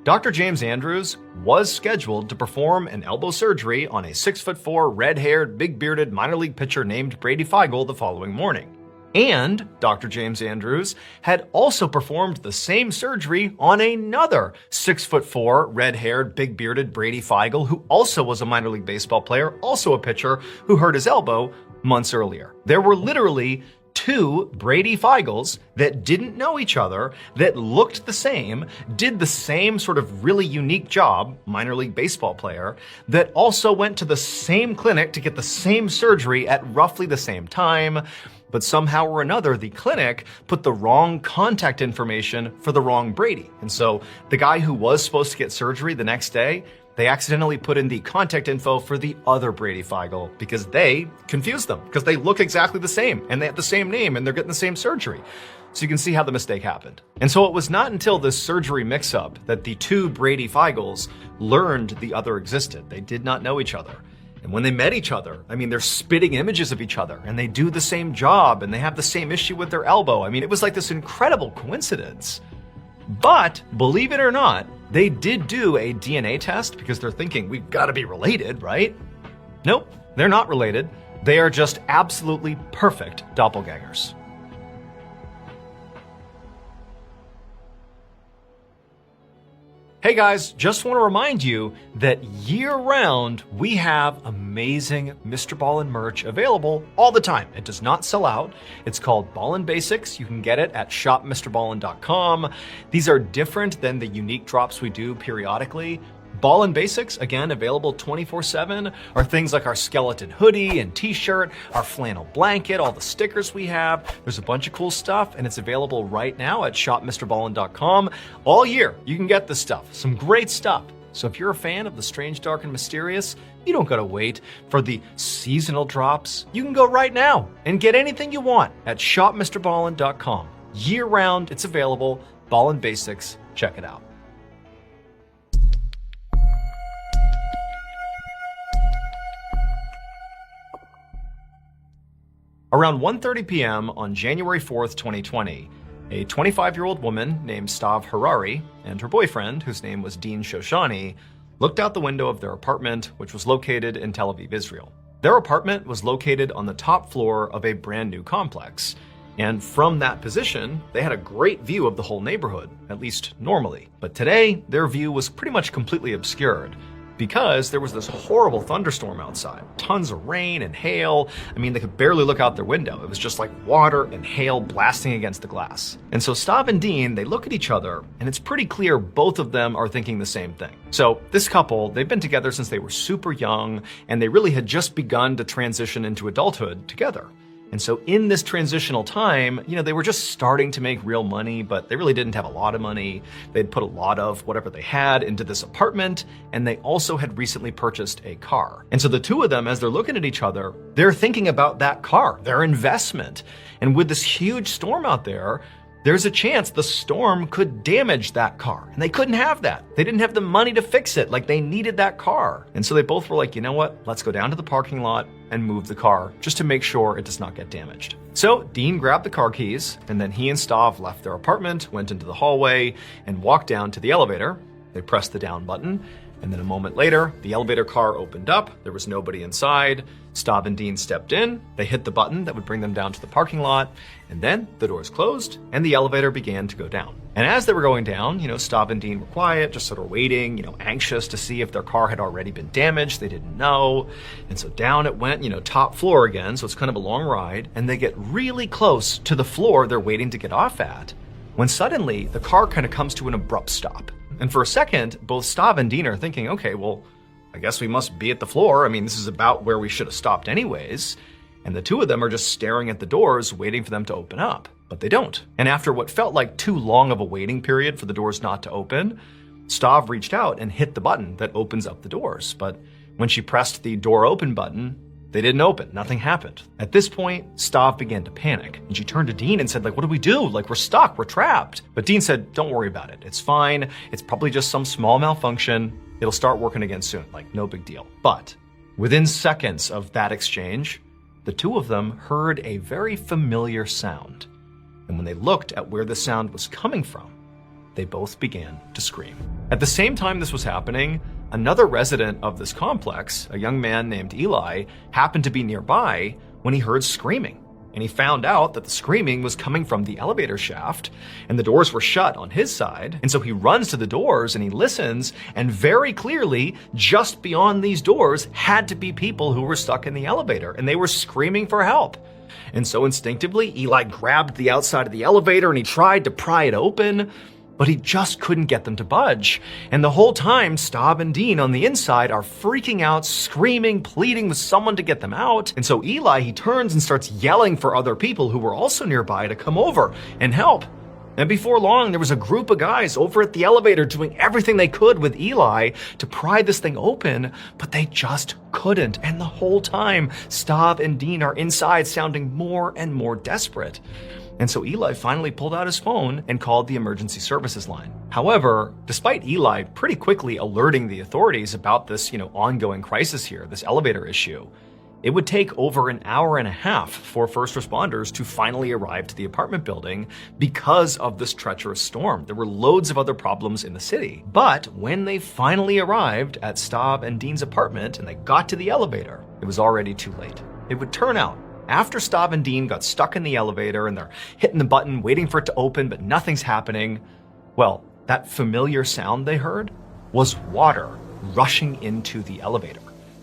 Dr. James Andrews was scheduled to perform an elbow surgery on a 6'4", red-haired, big-bearded minor league pitcher named Brady Feigl the following morning. And Dr. James Andrews had also performed the same surgery on another 6'4", red-haired, big-bearded Brady Feigl, who also was a minor league baseball player, also a pitcher, who hurt his elbow months earlier. There were literally 2 Brady Feigls that didn't know each other, that looked the same, did the same sort of really unique job, minor league baseball player, that also went to the same clinic to get the same surgery at roughly the same time. But somehow or another, the clinic put the wrong contact information for the wrong Brady. And so the guy who was supposed to get surgery the next day, they accidentally put in the contact info for the other Brady Feigl because they confused them, because they look exactly the same and they have the same name and they're getting the same surgery. So you can see how the mistake happened. And so it was not until this surgery mix-up that the 2 Brady Feigls learned the other existed. They did not know each other. And when they met each other, I mean, they're spitting images of each other and they do the same job and they have the same issue with their elbow. I mean, it was like this incredible coincidence. But believe it or not, they did do a DNA test because they're thinking we've got to be related, right? Nope, they're not related. They are just absolutely perfect doppelgangers. Hey guys, just want to remind you that year-round we have amazing MrBallen merch available all the time. It does not sell out. It's called Ballin Basics. You can get it at shopmrballen.com. These are different than the unique drops we do periodically. Ballin Basics, again, available 24/7, are things like our skeleton hoodie and t-shirt, our flannel blanket, all the stickers we have. There's a bunch of cool stuff, and it's available right now at shopmrballen.com. All year, you can get this stuff, some great stuff. So if you're a fan of the strange, dark, and mysterious, you don't gotta wait for the seasonal drops. You can go right now and get anything you want at shopmrballen.com. Year-round, it's available. Ballin Basics, check it out. Around 1:30 p.m. on January 4th, 2020, a 25-year-old woman named Stav Harari and her boyfriend, whose name was Dean Shoshani, looked out the window of their apartment, which was located in Tel Aviv, Israel. Their apartment was located on the top floor of a brand new complex, and from that position, they had a great view of the whole neighborhood, at least normally. But today, their view was pretty much completely obscured, because there was this horrible thunderstorm outside. Tons of rain and hail. I mean, they could barely look out their window. It was just like water and hail blasting against the glass. And so Stav and Dean, they look at each other, and it's pretty clear both of them are thinking the same thing. So this couple, they've been together since they were super young, and they really had just begun to transition into adulthood together. And so in this transitional time, they were just starting to make real money, but they really didn't have a lot of money. They'd put a lot of whatever they had into this apartment, and they also had recently purchased a car. And so the two of them, as they're looking at each other, they're thinking about that car, their investment. And with this huge storm out there, there's a chance the storm could damage that car. And they couldn't have that. They didn't have the money to fix it. Like, they needed that car. And so they both were like, you know what? Let's go down to the parking lot and move the car just to make sure it does not get damaged. So Dean grabbed the car keys, and then he and Stav left their apartment, went into the hallway, and walked down to the elevator. They pressed the down button, and then a moment later, the elevator car opened up. There was nobody inside. Stav and Dean stepped in. They hit the button that would bring them down to the parking lot, and then the doors closed, and the elevator began to go down. And as they were going down, Stav and Dean were quiet, just sort of waiting, anxious to see if their car had already been damaged. They didn't know. And so down it went, top floor again, so it's kind of a long ride, and they get really close to the floor they're waiting to get off at, when suddenly the car kind of comes to an abrupt stop. And for a second, both Stav and Dean are thinking, okay, well, I guess we must be at the floor. I mean, this is about where we should have stopped anyways. And the two of them are just staring at the doors, waiting for them to open up. But they don't. And after what felt like too long of a waiting period for the doors not to open, Stav reached out and hit the button that opens up the doors. But when she pressed the door open button, they didn't open. Nothing happened. At this point, Stav began to panic. And she turned to Dean and said, what do we do? We're stuck. We're trapped. But Dean said, don't worry about it. It's fine. It's probably just some small malfunction. It'll start working again soon. No big deal. But within seconds of that exchange, the two of them heard a very familiar sound. And when they looked at where the sound was coming from, they both began to scream. At the same time this was happening, another resident of this complex, a young man named Eli, happened to be nearby when he heard screaming. and he found out that the screaming was coming from the elevator shaft, and the doors were shut on his side. And so he runs to the doors and he listens, and very clearly, just beyond these doors had to be people who were stuck in the elevator, and they were screaming for help. And so instinctively, Eli grabbed the outside of the elevator and he tried to pry it open, but he just couldn't get them to budge. And the whole time, Staub and Dean on the inside are freaking out, screaming, pleading with someone to get them out. And so Eli, he turns and starts yelling for other people who were also nearby to come over and help. And before long, there was a group of guys over at the elevator doing everything they could with Eli to pry this thing open, but they just couldn't. And the whole time, Staub and Dean are inside sounding more and more desperate. And so Eli finally pulled out his phone and called the emergency services line. However, despite Eli pretty quickly alerting the authorities about this, ongoing crisis here, this elevator issue, it would take over an hour and a half for first responders to finally arrive to the apartment building because of this treacherous storm. There were loads of other problems in the city. But when they finally arrived at Staub and Dean's apartment and they got to the elevator, it was already too late. It would turn out, after Staub and Dean got stuck in the elevator and they're hitting the button, waiting for it to open, but nothing's happening, well, that familiar sound they heard was water rushing into the elevator.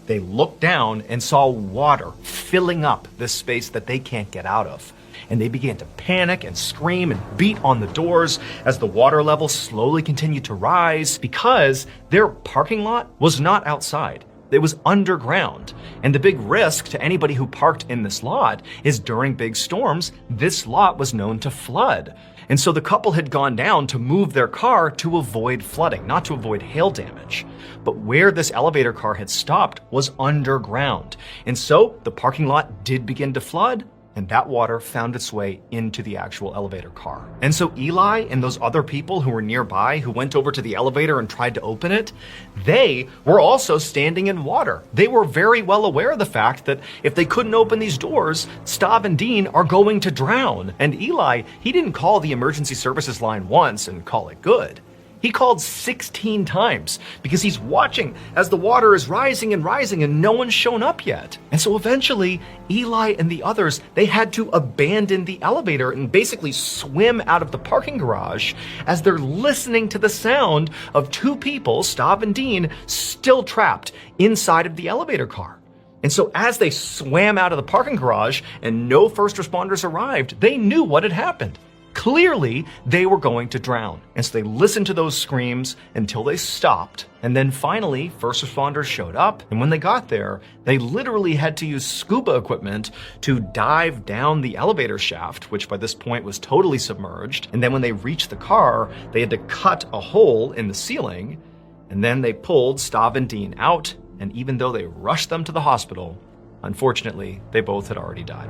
They looked down and saw water filling up this space that they can't get out of. And they began to panic and scream and beat on the doors as the water level slowly continued to rise because their parking lot was not outside. It was underground. And the big risk to anybody who parked in this lot is during big storms, this lot was known to flood. And so the couple had gone down to move their car to avoid flooding, not to avoid hail damage. But where this elevator car had stopped was underground. And so the parking lot did begin to flood, and that water found its way into the actual elevator car. And so Eli and those other people who were nearby who went over to the elevator and tried to open it, they were also standing in water. They were very well aware of the fact that if they couldn't open these doors, Staub and Dean are going to drown. And Eli, he didn't call the emergency services line once and call it good. He called 16 times because he's watching as the water is rising and rising and no one's shown up yet. And so eventually, Eli and the others, they had to abandon the elevator and basically swim out of the parking garage as they're listening to the sound of two people, Staub and Dean, still trapped inside of the elevator car. And so as they swam out of the parking garage and no first responders arrived, they knew what had happened. Clearly, they were going to drown. And so they listened to those screams until they stopped. And then finally, first responders showed up. And when they got there, they literally had to use scuba equipment to dive down the elevator shaft, which by this point was totally submerged. And then when they reached the car, they had to cut a hole in the ceiling. And then they pulled Staub and Dean out. And even though they rushed them to the hospital, unfortunately, they both had already died.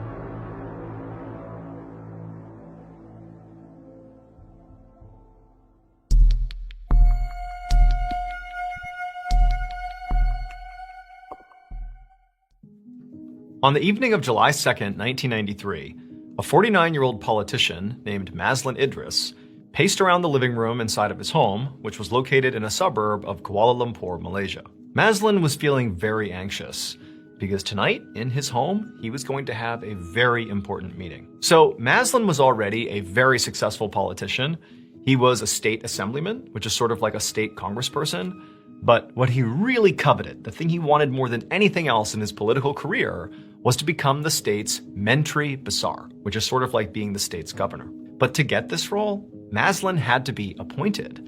On the evening of July 2nd, 1993, a 49-year-old politician named Maslin Idris paced around the living room inside of his home, which was located in a suburb of Kuala Lumpur, Malaysia. Maslin was feeling very anxious because tonight, in his home, he was going to have a very important meeting. So Maslin was already a very successful politician. He was a state assemblyman, which is sort of like a state congressperson. But what he really coveted, the thing he wanted more than anything else in his political career, was to become the state's Menteri Besar, which is sort of like being the state's governor. But to get this role, Maslin had to be appointed.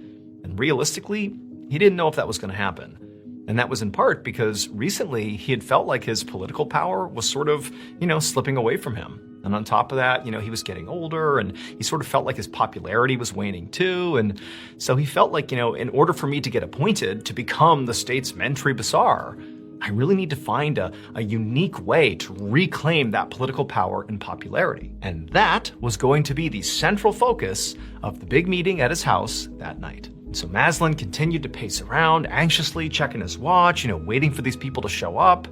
And realistically, he didn't know if that was going to happen. And that was in part because recently he had felt like his political power was sort of, slipping away from him. And on top of that, he was getting older and he sort of felt like his popularity was waning too. And so he felt like, in order for me to get appointed to become the state's Menteri Besar, I really need to find a unique way to reclaim that political power and popularity. And that was going to be the central focus of the big meeting at his house that night. So Maslin continued to pace around, anxiously checking his watch, waiting for these people to show up.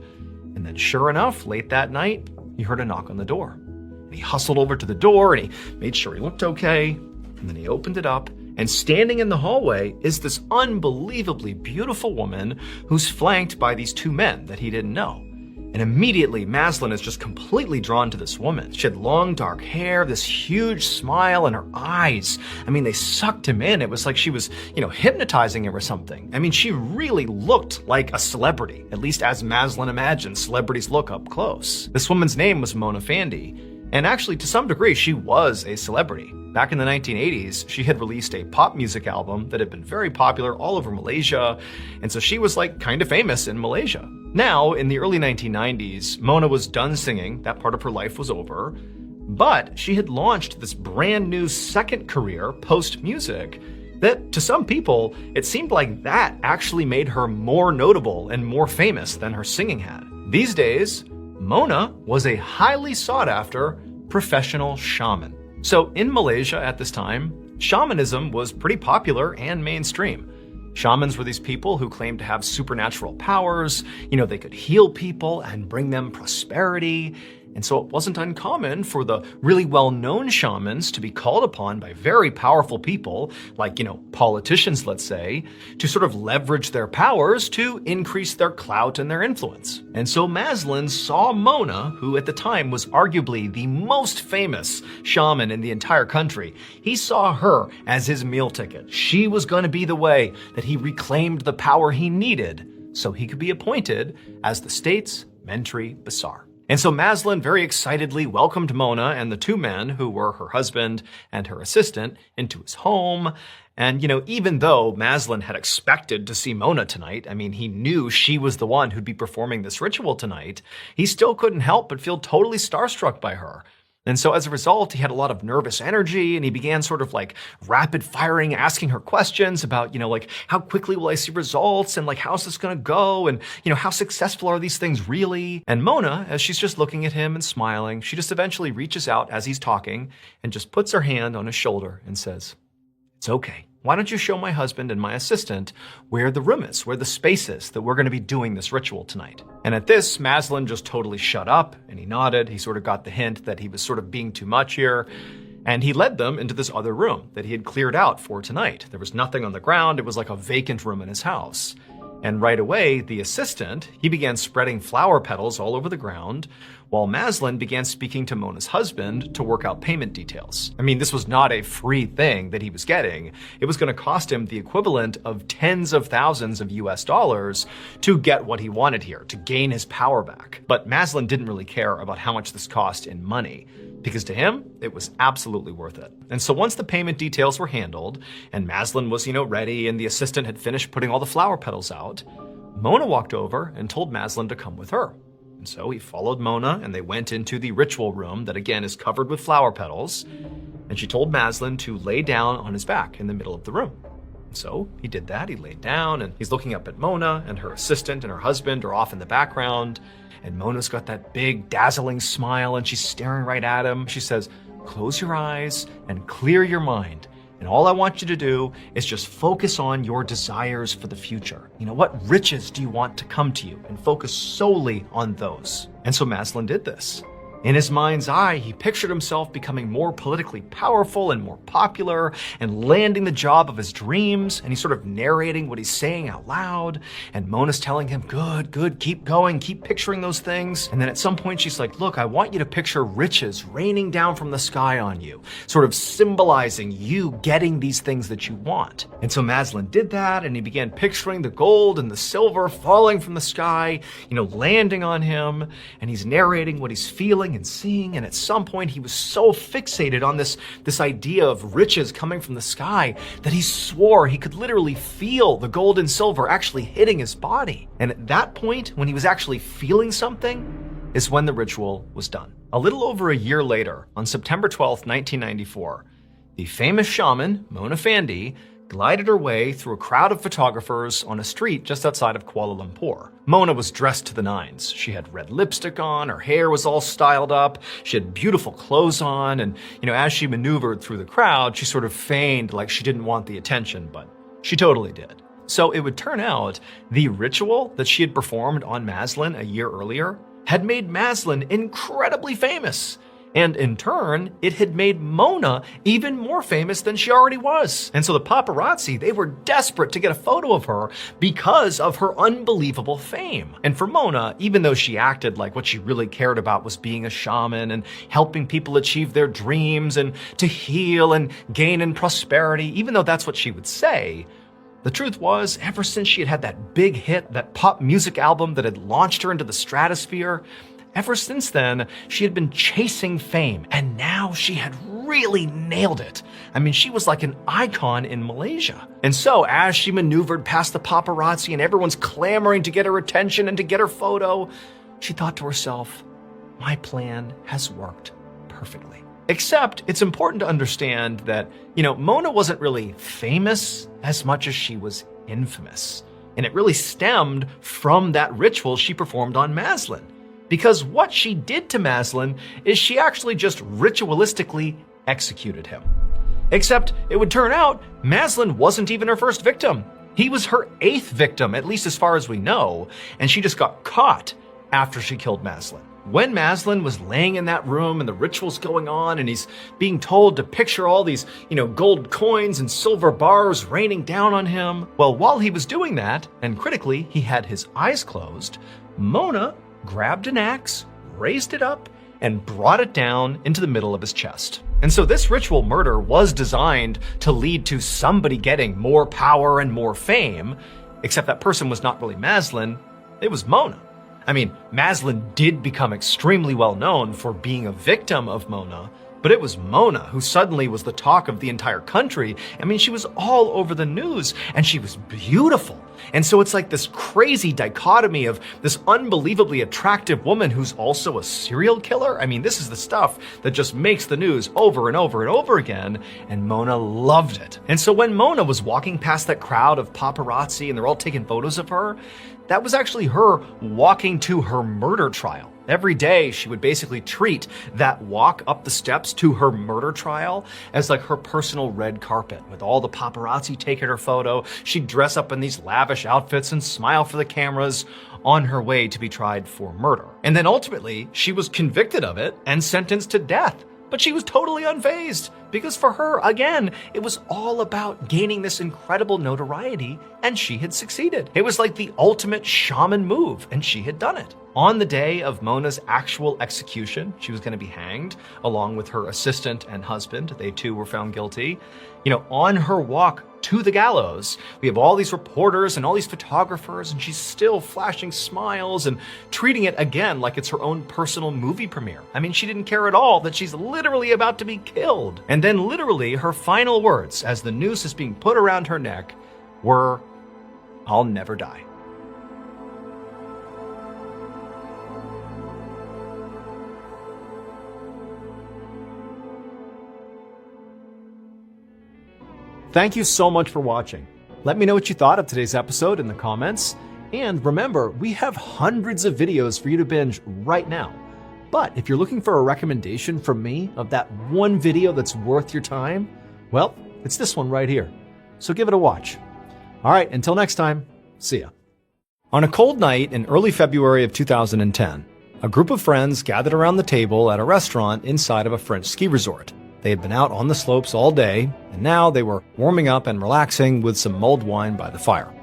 And then sure enough, late that night, he heard a knock on the door. And he hustled over to the door and he made sure he looked okay. And then he opened it up. And standing in the hallway is this unbelievably beautiful woman who's flanked by these two men that he didn't know. And immediately, Maslin is just completely drawn to this woman. She had long dark hair, this huge smile, and her eyes. I mean, they sucked him in. It was like she was, hypnotizing him or something. I mean, she really looked like a celebrity, at least as Maslin imagined celebrities look up close. This woman's name was Mona Fandey, and actually, to some degree, she was a celebrity. Back in the 1980s, she had released a pop music album that had been very popular all over Malaysia, and so she was kind of famous in Malaysia. Now, in the early 1990s, Mona was done singing, that part of her life was over, but she had launched this brand new second career post-music that, to some people, it seemed like that actually made her more notable and more famous than her singing had. These days, Mona was a highly sought-after professional shaman. So in Malaysia at this time, shamanism was pretty popular and mainstream. Shamans were these people who claimed to have supernatural powers, they could heal people and bring them prosperity. And so it wasn't uncommon for the really well-known shamans to be called upon by very powerful people, like, politicians, let's say, to sort of leverage their powers to increase their clout and their influence. And so Maslin saw Mona, who at the time was arguably the most famous shaman in the entire country. He saw her as his meal ticket. She was going to be the way that he reclaimed the power he needed so he could be appointed as the state's Menteri Besar. And so Maslin very excitedly welcomed Mona and the two men, who were her husband and her assistant, into his home. And, even though Maslin had expected to see Mona tonight, I mean, he knew she was the one who'd be performing this ritual tonight, he still couldn't help but feel totally starstruck by her. And so as a result, he had a lot of nervous energy, and he began sort of rapid firing, asking her questions about, how quickly will I see results, and how's this gonna go, and how successful are these things really? And Mona, as she's just looking at him and smiling, she just eventually reaches out as he's talking and just puts her hand on his shoulder and says, "It's okay. Why don't you show my husband and my assistant where the room is, where the space is that we're going to be doing this ritual tonight?" And at this, Maslin just totally shut up, and he nodded. He sort of got the hint that he was sort of being too much here. And he led them into this other room that he had cleared out for tonight. There was nothing on the ground. It was like a vacant room in his house. And right away, the assistant, he began spreading flower petals all over the ground, while Maslin began speaking to Mona's husband to work out payment details. I mean, this was not a free thing that he was getting. It was going to cost him the equivalent of tens of thousands of US dollars to get what he wanted here, to gain his power back. But Maslin didn't really care about how much this cost in money, because to him, it was absolutely worth it. And so once the payment details were handled, and Maslin was, ready, and the assistant had finished putting all the flower petals out, Mona walked over and told Maslin to come with her. And so he followed Mona, and they went into the ritual room that again is covered with flower petals, and she told Maslin to lay down on his back in the middle of the room. And so he did that. He laid down, and he's looking up at Mona, and her assistant and her husband are off in the background. And Mona's got that big, dazzling smile, and she's staring right at him. She says, "Close your eyes and clear your mind. And all I want you to do is just focus on your desires for the future. What riches do you want to come to you? And focus solely on those." And so Maslin did this. In his mind's eye, he pictured himself becoming more politically powerful and more popular and landing the job of his dreams. And he's sort of narrating what he's saying out loud. And Mona's telling him, good, keep going, keep picturing those things. And then at some point she's like, "Look, I want you to picture riches raining down from the sky on you," sort of symbolizing you getting these things that you want. And so Maslin did that, and he began picturing the gold and the silver falling from the sky, landing on him. And he's narrating what he's feeling and seeing, and at some point he was so fixated on this idea of riches coming from the sky that he swore he could literally feel the gold and silver actually hitting his body. And at that point, when he was actually feeling something, is when the ritual was done. A little over a year later, on September 12th, 1994, the famous shaman, Mona Fandey, glided her way through a crowd of photographers on a street just outside of Kuala Lumpur. Mona was dressed to the nines. She had red lipstick on, her hair was all styled up, she had beautiful clothes on, and, as she maneuvered through the crowd, she sort of feigned like she didn't want the attention, but she totally did. So it would turn out the ritual that she had performed on Maslin a year earlier had made Maslin incredibly famous. And in turn, it had made Mona even more famous than she already was. And so the paparazzi, they were desperate to get a photo of her because of her unbelievable fame. And for Mona, even though she acted like what she really cared about was being a shaman and helping people achieve their dreams and to heal and gain in prosperity, even though that's what she would say, the truth was, ever since she had that big hit, that pop music album that had launched her into the stratosphere, ever since then, she had been chasing fame, and now she had really nailed it. I mean, she was like an icon in Malaysia. And so, as she maneuvered past the paparazzi and everyone's clamoring to get her attention and to get her photo, she thought to herself, my plan has worked perfectly. Except, it's important to understand that, Mona wasn't really famous as much as she was infamous. And it really stemmed from that ritual she performed on Maslin. Because what she did to Maslin is she actually just ritualistically executed him. Except it would turn out Maslin wasn't even her first victim. He was her 8th victim, at least as far as we know, and she just got caught after she killed Maslin. When Maslin was laying in that room and the ritual's going on and he's being told to picture all these, gold coins and silver bars raining down on him, well, while he was doing that, and critically, he had his eyes closed, Mona grabbed an axe, raised it up, and brought it down into the middle of his chest. And so this ritual murder was designed to lead to somebody getting more power and more fame, except that person was not really Maslin, it was Mona. I mean, Maslin did become extremely well known for being a victim of Mona, but it was Mona who suddenly was the talk of the entire country. I mean, she was all over the news, and she was beautiful. And so it's like this crazy dichotomy of this unbelievably attractive woman who's also a serial killer. I mean, this is the stuff that just makes the news over and over and over again, and Mona loved it. And so when Mona was walking past that crowd of paparazzi and they're all taking photos of her, that was actually her walking to her murder trial. Every day, she would basically treat that walk up the steps to her murder trial as like her personal red carpet with all the paparazzi taking her photo. She'd dress up in these lavish outfits and smile for the cameras on her way to be tried for murder. And then ultimately, she was convicted of it and sentenced to death. But she was totally unfazed because for her, again, it was all about gaining this incredible notoriety, and she had succeeded. It was like the ultimate shaman move, and she had done it. On the day of Mona's actual execution, she was going to be hanged along with her assistant and husband. They too were found guilty. On her walk to the gallows, we have all these reporters and all these photographers, and she's still flashing smiles and treating it again like it's her own personal movie premiere. I mean, she didn't care at all that she's literally about to be killed. And then literally her final words as the noose is being put around her neck were, "I'll never die." Thank you so much for watching. Let me know what you thought of today's episode in the comments. And remember, we have hundreds of videos for you to binge right now. But if you're looking for a recommendation from me of that one video that's worth your time, well, it's this one right here. So give it a watch. All right, until next time, see ya. On a cold night in early February of 2010, a group of friends gathered around the table at a restaurant inside of a French ski resort. They had been out on the slopes all day, and now they were warming up and relaxing with some mulled wine by the fire.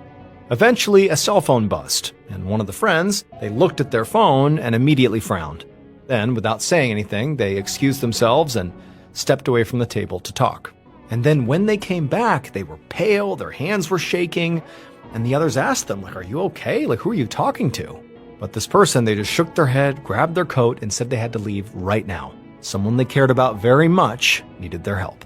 Eventually, a cell phone buzzed, and one of the friends, they looked at their phone and immediately frowned. Then, without saying anything, they excused themselves and stepped away from the table to talk. And then when they came back, they were pale, their hands were shaking, and the others asked them, are you okay? Who are you talking to? But this person, they just shook their head, grabbed their coat, and said they had to leave right now. Someone they cared about very much needed their help.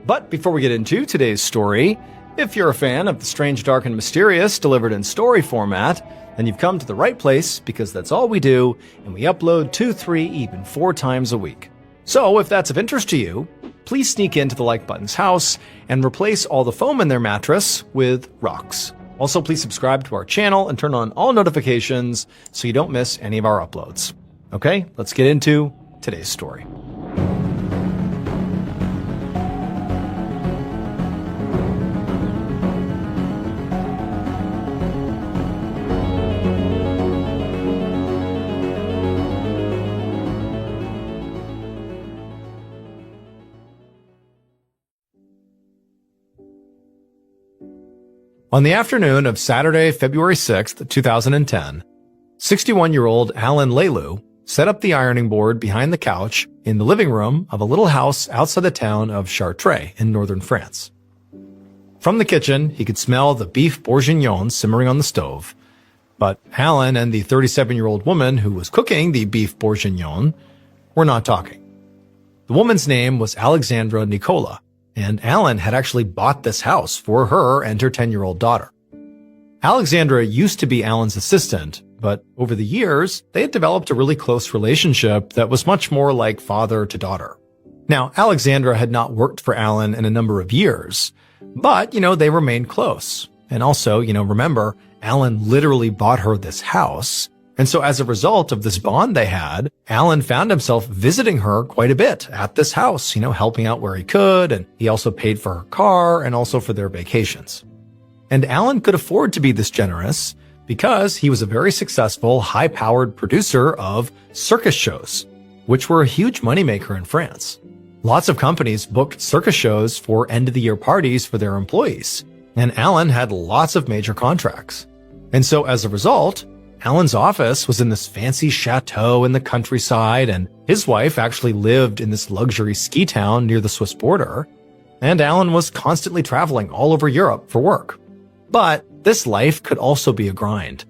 But before we get into today's story, if you're a fan of the strange, dark, and mysterious delivered in story format, then you've come to the right place because that's all we do, and we upload 2, 3, even 4 times a week. So if that's of interest to you, please sneak into the Like Button's house and replace all the foam in their mattress with rocks. Also, please subscribe to our channel and turn on all notifications so you don't miss any of our uploads. Okay, let's get into today's story. On the afternoon of Saturday, February 6th, 2010, 61-year-old Alan Lelu set up the ironing board behind the couch in the living room of a little house outside the town of Chartres in northern France. From the kitchen, he could smell the beef bourguignon simmering on the stove, but Alan and the 37-year-old woman who was cooking the beef bourguignon were not talking. The woman's name was Alexandra Nicola, and Alan had actually bought this house for her and her 10-year-old daughter. Alexandra used to be Alan's assistant, but over the years, they had developed a really close relationship that was much more like father to daughter. Now, Alexandra had not worked for Alan in a number of years, but, they remained close. And also, remember, Alan literally bought her this house. And so as a result of this bond they had, Alan found himself visiting her quite a bit at this house, helping out where he could. And he also paid for her car and also for their vacations. And Alan could afford to be this generous because he was a very successful, high-powered producer of circus shows, which were a huge moneymaker in France. Lots of companies booked circus shows for end-of-the-year parties for their employees, and Alan had lots of major contracts. And so as a result, Alan's office was in this fancy chateau in the countryside, and his wife actually lived in this luxury ski town near the Swiss border, and Alan was constantly traveling all over Europe for work. But this life could also be a grind.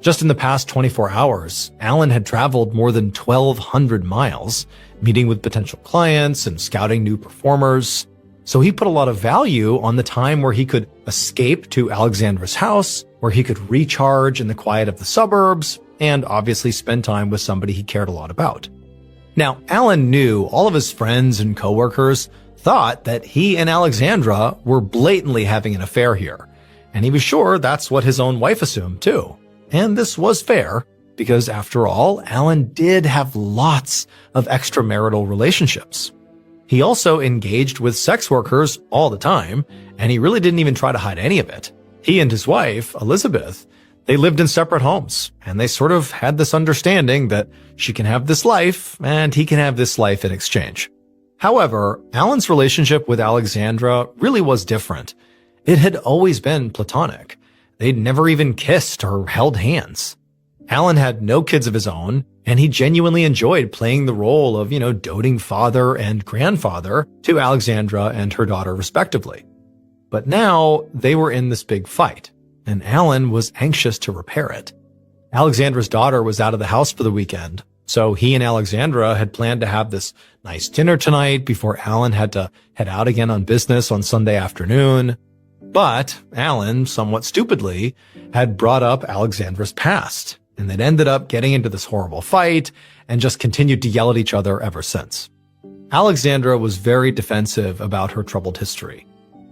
Just in the past 24 hours, Alan had traveled more than 1,200 miles, meeting with potential clients and scouting new performers. So he put a lot of value on the time where he could escape to Alexandra's house, where he could recharge in the quiet of the suburbs, and obviously spend time with somebody he cared a lot about. Now, Alan knew all of his friends and coworkers thought that he and Alexandra were blatantly having an affair here, and he was sure that's what his own wife assumed too. And this was fair, because after all, Alan did have lots of extramarital relationships. He also engaged with sex workers all the time, and he really didn't even try to hide any of it. He and his wife, Elizabeth, they lived in separate homes, and they sort of had this understanding that she can have this life, and he can have this life in exchange. However, Alan's relationship with Alexandra really was different. It had always been platonic. They'd never even kissed or held hands. Alan had no kids of his own, and he genuinely enjoyed playing the role of, doting father and grandfather to Alexandra and her daughter respectively. But now they were in this big fight, and Alan was anxious to repair it. Alexandra's daughter was out of the house for the weekend, so he and Alexandra had planned to have this nice dinner tonight before Alan had to head out again on business on Sunday afternoon. But Alan, somewhat stupidly, had brought up Alexandra's past, and they'd ended up getting into this horrible fight and just continued to yell at each other ever since. Alexandra was very defensive about her troubled history.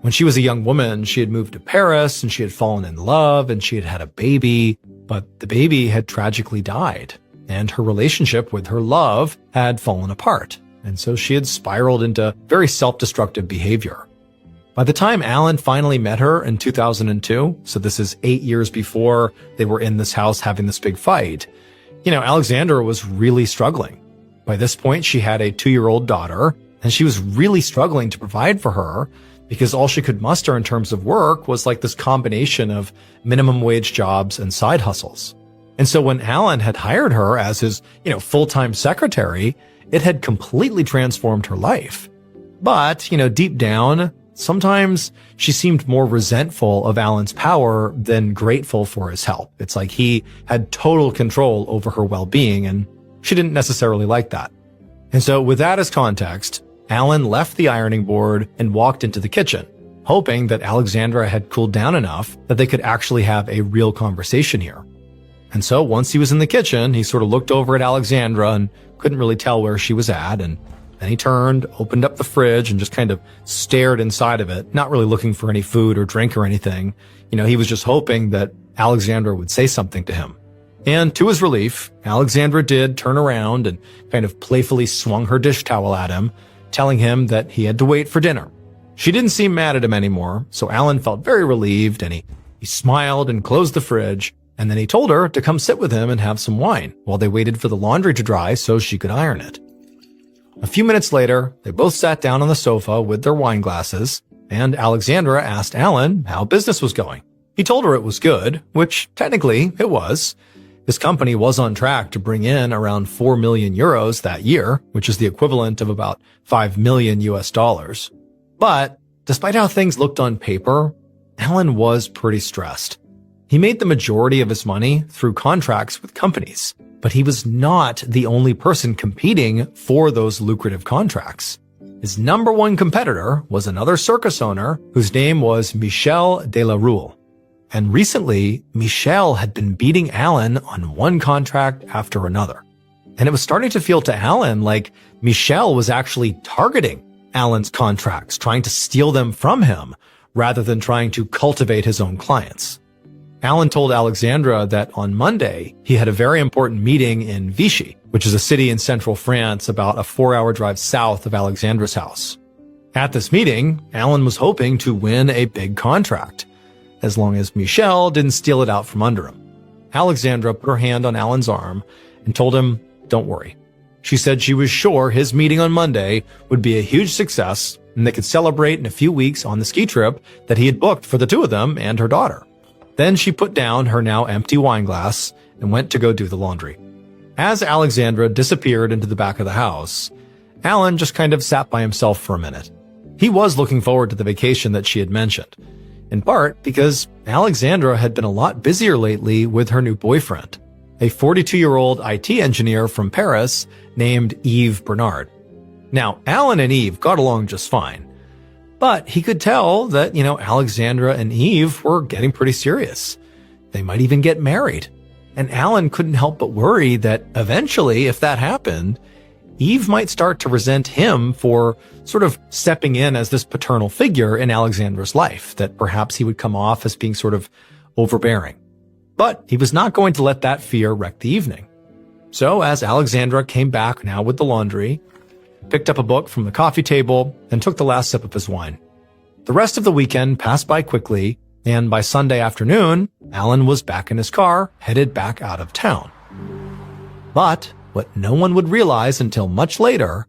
When she was a young woman, she had moved to Paris and she had fallen in love and she had had a baby, but the baby had tragically died, and her relationship with her love had fallen apart, and so she had spiraled into very self-destructive behavior. By the time Alan finally met her in 2002, so this is 8 years before they were in this house having this big fight, Alexandra was really struggling. By this point, she had a 2-year-old daughter, and she was really struggling to provide for her because all she could muster in terms of work was like this combination of minimum wage jobs and side hustles. And so when Alan had hired her as his, full-time secretary, it had completely transformed her life. But, deep down, sometimes she seemed more resentful of Alan's power than grateful for his help. It's like he had total control over her well-being, and she didn't necessarily like that. And so with that as context, Alan left the ironing board and walked into the kitchen, hoping that Alexandra had cooled down enough that they could actually have a real conversation here. And so once he was in the kitchen, he sort of looked over at Alexandra and couldn't really tell where she was at, and then he turned, opened up the fridge, and just kind of stared inside of it, not really looking for any food or drink or anything. He was just hoping that Alexandra would say something to him. And to his relief, Alexandra did turn around and kind of playfully swung her dish towel at him, telling him that he had to wait for dinner. She didn't seem mad at him anymore, so Alan felt very relieved, and he smiled and closed the fridge, and then he told her to come sit with him and have some wine while they waited for the laundry to dry so she could iron it. A few minutes later, they both sat down on the sofa with their wine glasses, and Alexandra asked Alan how business was going. He told her it was good, which technically it was. His company was on track to bring in around 4 million euros that year, which is the equivalent of about 5 million US dollars. But despite how things looked on paper, Alan was pretty stressed. He made the majority of his money through contracts with companies, but he was not the only person competing for those lucrative contracts. His number one competitor was another circus owner whose name was Michel de la Rue. And recently, Michel had been beating Alan on one contract after another. And it was starting to feel to Alan like Michel was actually targeting Alan's contracts, trying to steal them from him rather than trying to cultivate his own clients. Alan told Alexandra that on Monday, he had a very important meeting in Vichy, which is a city in central France about a 4-hour drive south of Alexandra's house. At this meeting, Alan was hoping to win a big contract, as long as Michel didn't steal it out from under him. Alexandra put her hand on Alan's arm and told him, "Don't worry." She said she was sure his meeting on Monday would be a huge success and they could celebrate in a few weeks on the ski trip that he had booked for the two of them and her daughter. Then she put down her now empty wine glass and went to go do the laundry. As Alexandra disappeared into the back of the house, Alan just kind of sat by himself for a minute. He was looking forward to the vacation that she had mentioned, in part because Alexandra had been a lot busier lately with her new boyfriend, a 42-year-old IT engineer from Paris named Yves Bernard. Now, Alan and Yves got along just fine, but he could tell that, Alexandra and Yves were getting pretty serious. They might even get married. And Alan couldn't help but worry that eventually, if that happened, Yves might start to resent him for sort of stepping in as this paternal figure in Alexandra's life, that perhaps he would come off as being sort of overbearing. But he was not going to let that fear wreck the evening. So as Alexandra came back now with the laundry, picked up a book from the coffee table, and took the last sip of his wine. The rest of the weekend passed by quickly, and by Sunday afternoon, Alan was back in his car, headed back out of town. But what no one would realize until much later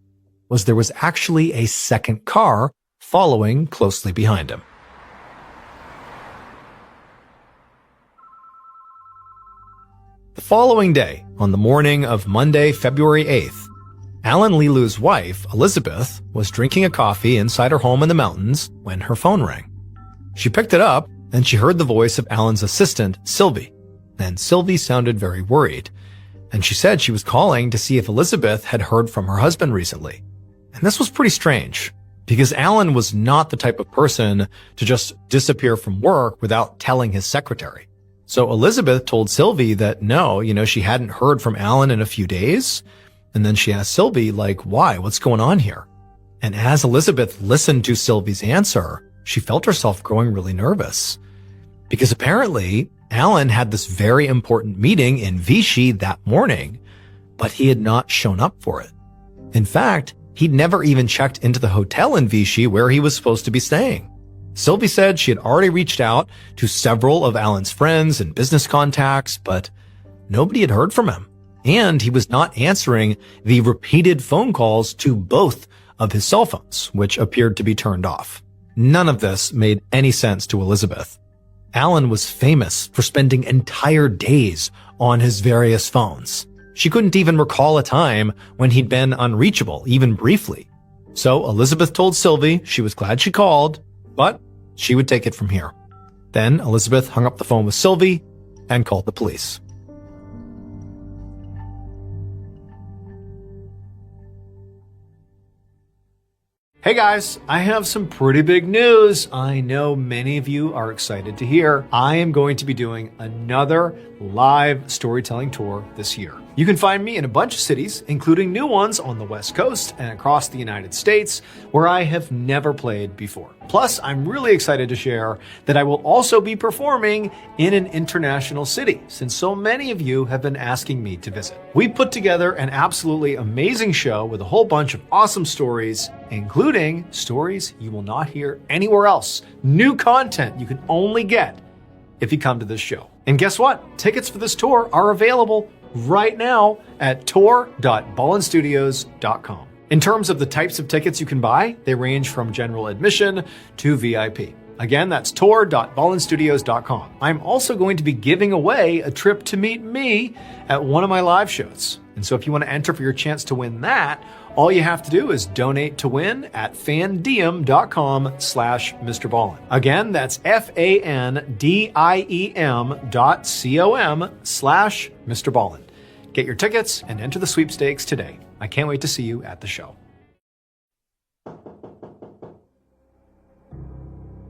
was there was actually a second car following closely behind him. The following day, on the morning of Monday, February 8th, Alan Lilu's wife, Elizabeth, was drinking a coffee inside her home in the mountains when her phone rang. She picked it up and she heard the voice of Alan's assistant, Sylvie. And Sylvie sounded very worried. And she said she was calling to see if Elizabeth had heard from her husband recently. And this was pretty strange, because Alan was not the type of person to just disappear from work without telling his secretary. So Elizabeth told Sylvie that no, she hadn't heard from Alan in a few days. And then she asked Sylvie, why? What's going on here? And as Elizabeth listened to Sylvie's answer, she felt herself growing really nervous. Because apparently, Alan had this very important meeting in Vichy that morning, but he had not shown up for it. In fact, he'd never even checked into the hotel in Vichy where he was supposed to be staying. Sylvie said she had already reached out to several of Alan's friends and business contacts, but nobody had heard from him. And he was not answering the repeated phone calls to both of his cell phones, which appeared to be turned off. None of this made any sense to Elizabeth. Alan was famous for spending entire days on his various phones. She couldn't even recall a time when he'd been unreachable, even briefly. So Elizabeth told Sylvie she was glad she called, but she would take it from here. Then Elizabeth hung up the phone with Sylvie and called the police. Hey guys, I have some pretty big news. I know many of you are excited to hear. I am going to be doing another live storytelling tour this year. You can find me in a bunch of cities, including new ones on the West Coast and across the United States, where I have never played before. Plus, I'm really excited to share that I will also be performing in an international city, since so many of you have been asking me to visit. We put together an absolutely amazing show with a whole bunch of awesome stories, including stories you will not hear anywhere else. New content you can only get if you come to this show. And guess what? Tickets for this tour are available right now at tour.ballenstudios.com. In terms of the types of tickets you can buy, they range from general admission to VIP. Again, that's tour.ballenstudios.com. I'm also going to be giving away a trip to meet me at one of my live shows. And so if you want to enter for your chance to win that, all you have to do is donate to win at fandiem.com/MrBallen. Again, that's FANDIEM.com/MrBallen. Get your tickets and enter the sweepstakes today. I can't wait to see you at the show.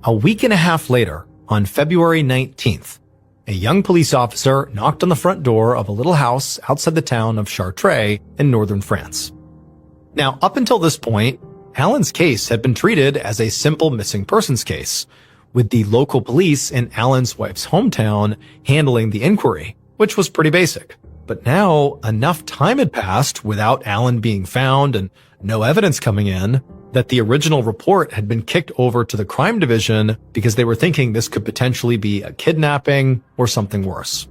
A week and a half later, on February 19th, a young police officer knocked on the front door of a little house outside the town of Chartres in northern France. Now, up until this point, Alan's case had been treated as a simple missing persons case, with the local police in Alan's wife's hometown handling the inquiry, which was pretty basic. But now, enough time had passed without Alan being found and no evidence coming in that the original report had been kicked over to the crime division because they were thinking this could potentially be a kidnapping or something worse.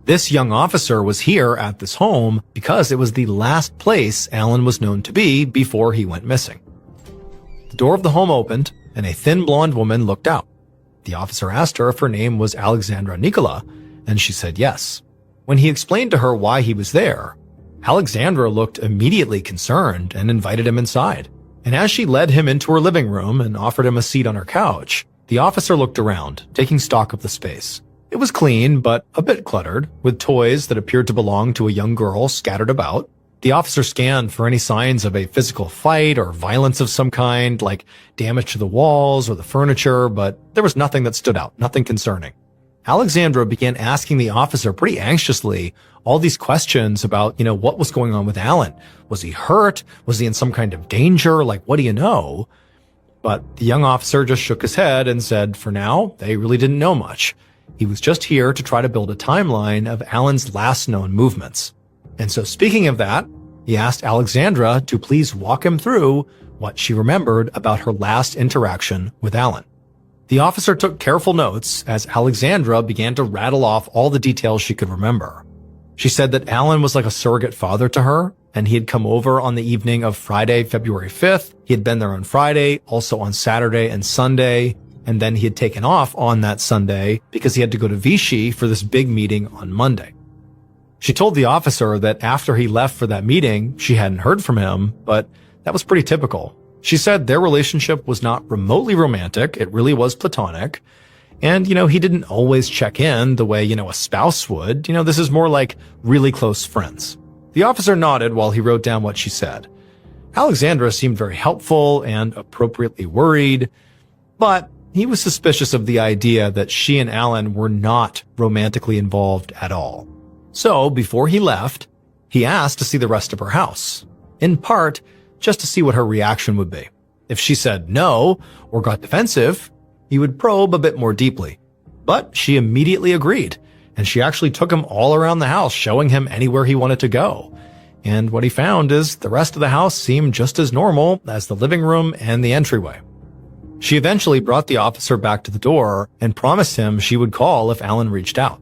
This young officer was here at this home because it was the last place Alan was known to be before he went missing. The door of the home opened and a thin blonde woman looked out. The officer asked her if her name was Alexandra Nicola, and she said yes. When he explained to her why he was there, Alexandra looked immediately concerned and invited him inside. And as she led him into her living room and offered him a seat on her couch, the officer looked around, taking stock of the space. It was clean, but a bit cluttered, with toys that appeared to belong to a young girl scattered about. The officer scanned for any signs of a physical fight or violence of some kind, like damage to the walls or the furniture, but there was nothing that stood out, nothing concerning. Alexandra began asking the officer pretty anxiously all these questions about, what was going on with Alan. Was he hurt? Was he in some kind of danger? Like, what do you know? But the young officer just shook his head and said, for now, they really didn't know much. He was just here to try to build a timeline of Alan's last known movements. And so speaking of that, he asked Alexandra to please walk him through what she remembered about her last interaction with Alan. The officer took careful notes as Alexandra began to rattle off all the details she could remember. She said that Alan was like a surrogate father to her, and he had come over on the evening of Friday, February 5th. He had been there on Friday, also on Saturday and Sunday, and then he had taken off on that Sunday because he had to go to Vichy for this big meeting on Monday. She told the officer that after he left for that meeting, she hadn't heard from him, but that was pretty typical. She said their relationship was not remotely romantic, it really was platonic. And, he didn't always check in the way, a spouse would. This is more like really close friends. The officer nodded while he wrote down what she said. Alexandra seemed very helpful and appropriately worried, but he was suspicious of the idea that she and Alan were not romantically involved at all. So, before he left, he asked to see the rest of her house, in part just to see what her reaction would be. If she said no or got defensive, he would probe a bit more deeply. But she immediately agreed, and she actually took him all around the house, showing him anywhere he wanted to go. And what he found is the rest of the house seemed just as normal as the living room and the entryway. She eventually brought the officer back to the door and promised him she would call if Alan reached out.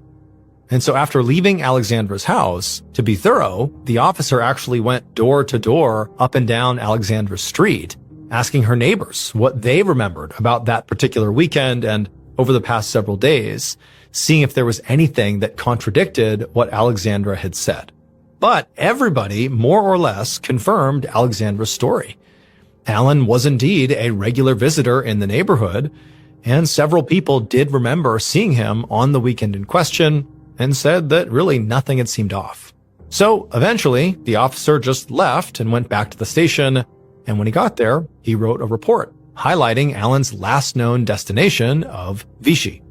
And so after leaving Alexandra's house, to be thorough, the officer actually went door to door up and down Alexandra's street, asking her neighbors what they remembered about that particular weekend and over the past several days, seeing if there was anything that contradicted what Alexandra had said. But everybody, more or less, confirmed Alexandra's story. Alan was indeed a regular visitor in the neighborhood, and several people did remember seeing him on the weekend in question and said that really nothing had seemed off. So eventually, the officer just left and went back to the station, and when he got there, he wrote a report highlighting Alan's last known destination of Vichy.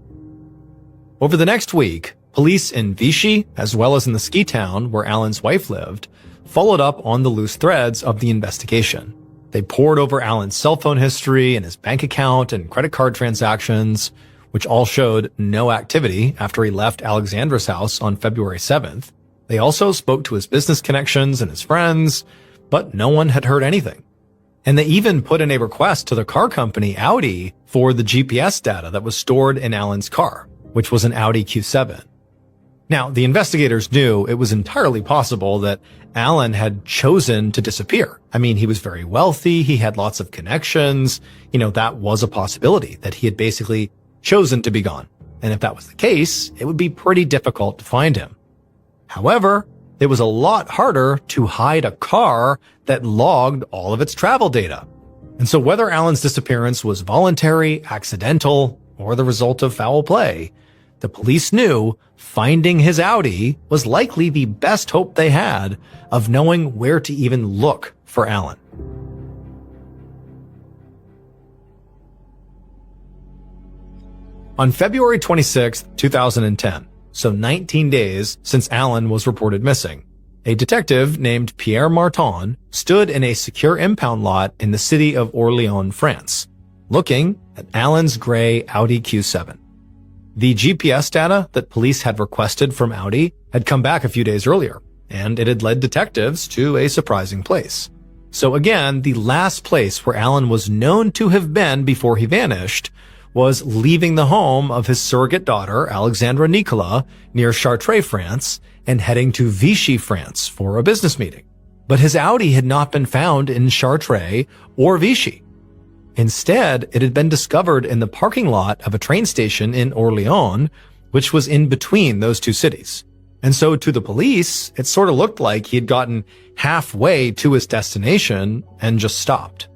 Over the next week, police in Vichy, as well as in the ski town where Alan's wife lived, followed up on the loose threads of the investigation. They pored over Alan's cell phone history and his bank account and credit card transactions, which all showed no activity after he left Alexandra's house on February 7th. They also spoke to his business connections and his friends, but no one had heard anything. And they even put in a request to the car company, Audi, for the GPS data that was stored in Alan's car, which was an Audi Q7. Now, the investigators knew it was entirely possible that Allen had chosen to disappear. I mean, he was very wealthy, he had lots of connections. That was a possibility, that he had basically chosen to be gone. And if that was the case, it would be pretty difficult to find him. However, it was a lot harder to hide a car that logged all of its travel data. And so whether Allen's disappearance was voluntary, accidental, or the result of foul play, the police knew finding his Audi was likely the best hope they had of knowing where to even look for Allen. On February 26, 2010, so 19 days since Allen was reported missing, a detective named Pierre Martin stood in a secure impound lot in the city of Orléans, France, looking at Allen's gray Audi Q7. The GPS data that police had requested from Audi had come back a few days earlier, and it had led detectives to a surprising place. So again, the last place where Allen was known to have been before he vanished was leaving the home of his surrogate daughter, Alexandra Nicolas, near Chartres, France, and heading to Vichy, France for a business meeting. But his Audi had not been found in Chartres or Vichy. Instead, it had been discovered in the parking lot of a train station in Orléans, which was in between those two cities. And so to the police, it sort of looked like he had gotten halfway to his destination and just stopped.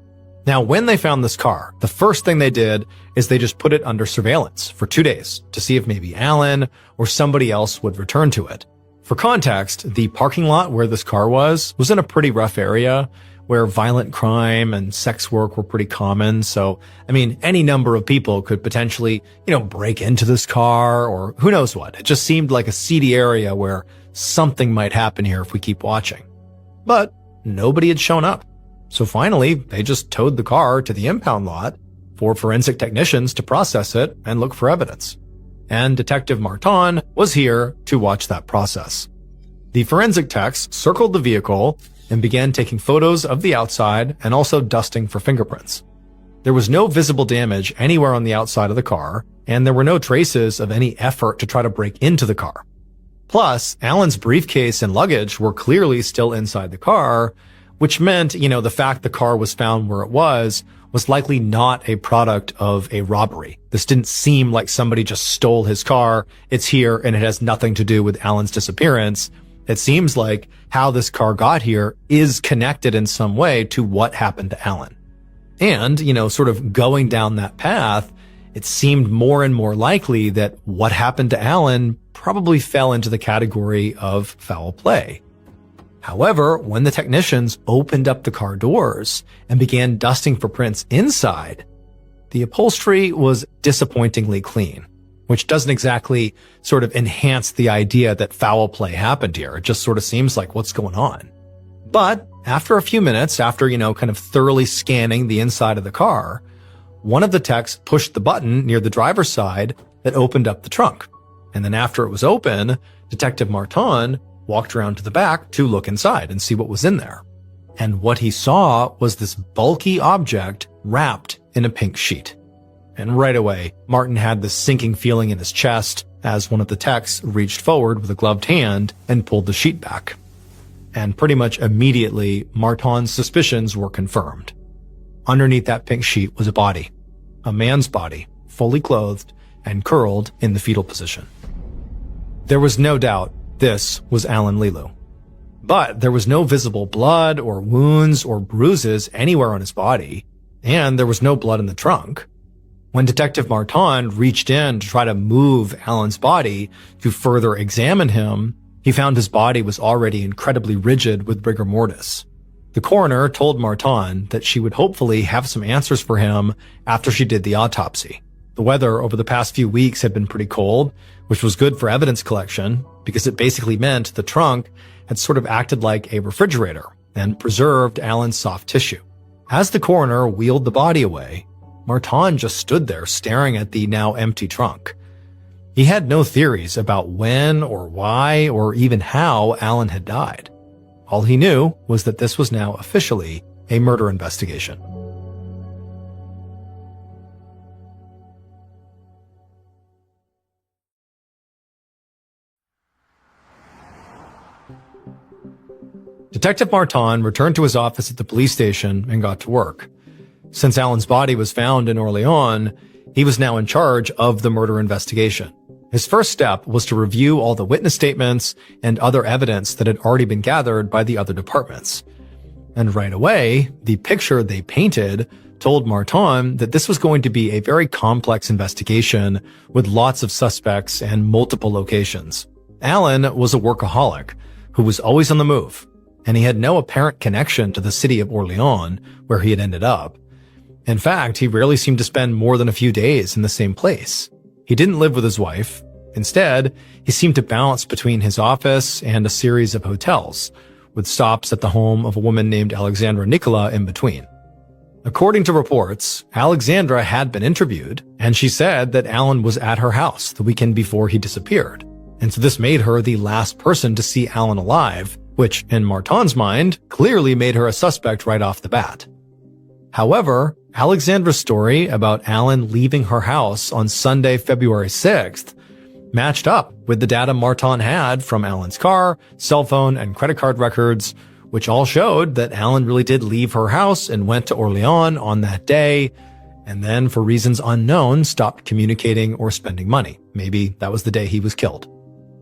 Now, when they found this car, the first thing they did is they just put it under surveillance for 2 days to see if maybe Allen or somebody else would return to it. For context, the parking lot where this car was in a pretty rough area where violent crime and sex work were pretty common. So, I mean, any number of people could potentially, break into this car or who knows what. It just seemed like a seedy area where something might happen here if we keep watching. But nobody had shown up. So finally, they just towed the car to the impound lot for forensic technicians to process it and look for evidence. And Detective Martin was here to watch that process. The forensic techs circled the vehicle and began taking photos of the outside and also dusting for fingerprints. There was no visible damage anywhere on the outside of the car, and there were no traces of any effort to try to break into the car. Plus, Allen's briefcase and luggage were clearly still inside the car, which meant, the fact the car was found where it was likely not a product of a robbery. This didn't seem like somebody just stole his car. It's here and it has nothing to do with Allen's disappearance. It seems like how this car got here is connected in some way to what happened to Allen. And, sort of going down that path, it seemed more and more likely that what happened to Allen probably fell into the category of foul play. However, when the technicians opened up the car doors and began dusting for prints inside, the upholstery was disappointingly clean, which doesn't exactly sort of enhance the idea that foul play happened here. It just sort of seems like what's going on. But after a few minutes, after, kind of thoroughly scanning the inside of the car, one of the techs pushed the button near the driver's side that opened up the trunk. And then after it was open, Detective Martin walked around to the back to look inside and see what was in there. And what he saw was this bulky object wrapped in a pink sheet. And right away, Martin had this sinking feeling in his chest as one of the techs reached forward with a gloved hand and pulled the sheet back. And pretty much immediately, Martin's suspicions were confirmed. Underneath that pink sheet was a body, a man's body, fully clothed and curled in the fetal position. There was no doubt this was Allen Lilu. But there was no visible blood or wounds or bruises anywhere on his body, and there was no blood in the trunk. When Detective Martin reached in to try to move Allen's body to further examine him, he found his body was already incredibly rigid with rigor mortis. The coroner told Martin that she would hopefully have some answers for him after she did the autopsy. The weather over the past few weeks had been pretty cold, which was good for evidence collection because it basically meant the trunk had sort of acted like a refrigerator and preserved Allen's soft tissue. As the coroner wheeled the body away, Martin just stood there staring at the now empty trunk. He had no theories about when or why or even how Allen had died. All he knew was that this was now officially a murder investigation. Detective Martin returned to his office at the police station and got to work. Since Alan's body was found in Orleans, he was now in charge of the murder investigation. His first step was to review all the witness statements and other evidence that had already been gathered by the other departments. And right away, the picture they painted told Martin that this was going to be a very complex investigation with lots of suspects and multiple locations. Alan was a workaholic who was always on the move, and he had no apparent connection to the city of Orleans, where he had ended up. In fact, he rarely seemed to spend more than a few days in the same place. He didn't live with his wife. Instead, he seemed to bounce between his office and a series of hotels, with stops at the home of a woman named Alexandra Nicola in between. According to reports, Alexandra had been interviewed, and she said that Alan was at her house the weekend before he disappeared. And so this made her the last person to see Alan alive, which, in Martin's mind, clearly made her a suspect right off the bat. However, Alexandra's story about Alan leaving her house on Sunday, February 6th, matched up with the data Martin had from Alan's car, cell phone, and credit card records, which all showed that Alan really did leave her house and went to Orleans on that day, and then, for reasons unknown, stopped communicating or spending money. Maybe that was the day he was killed.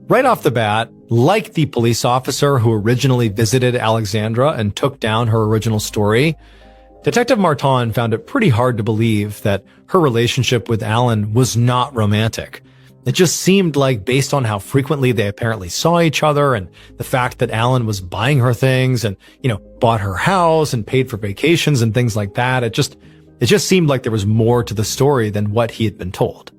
Right off the bat, like the police officer who originally visited Alexandra and took down her original story, Detective Martin found it pretty hard to believe that her relationship with Alan was not romantic. It just seemed like, based on how frequently they apparently saw each other and the fact that Alan was buying her things and, bought her house and paid for vacations and things like that, it just seemed like there was more to the story than what he had been told.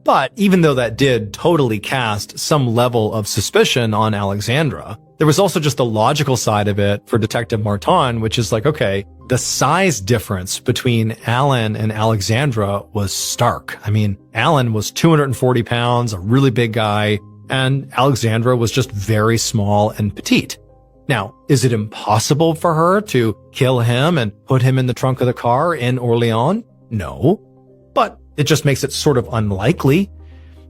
But even though that did totally cast some level of suspicion on Alexandra, there was also just the logical side of it for Detective Martin, which is like, okay, the size difference between Alan and Alexandra was stark. I mean, Alan was 240 pounds, a really big guy, and Alexandra was just very small and petite. Now, is it impossible for her to kill him and put him in the trunk of the car in Orleans? No. But it just makes it sort of unlikely.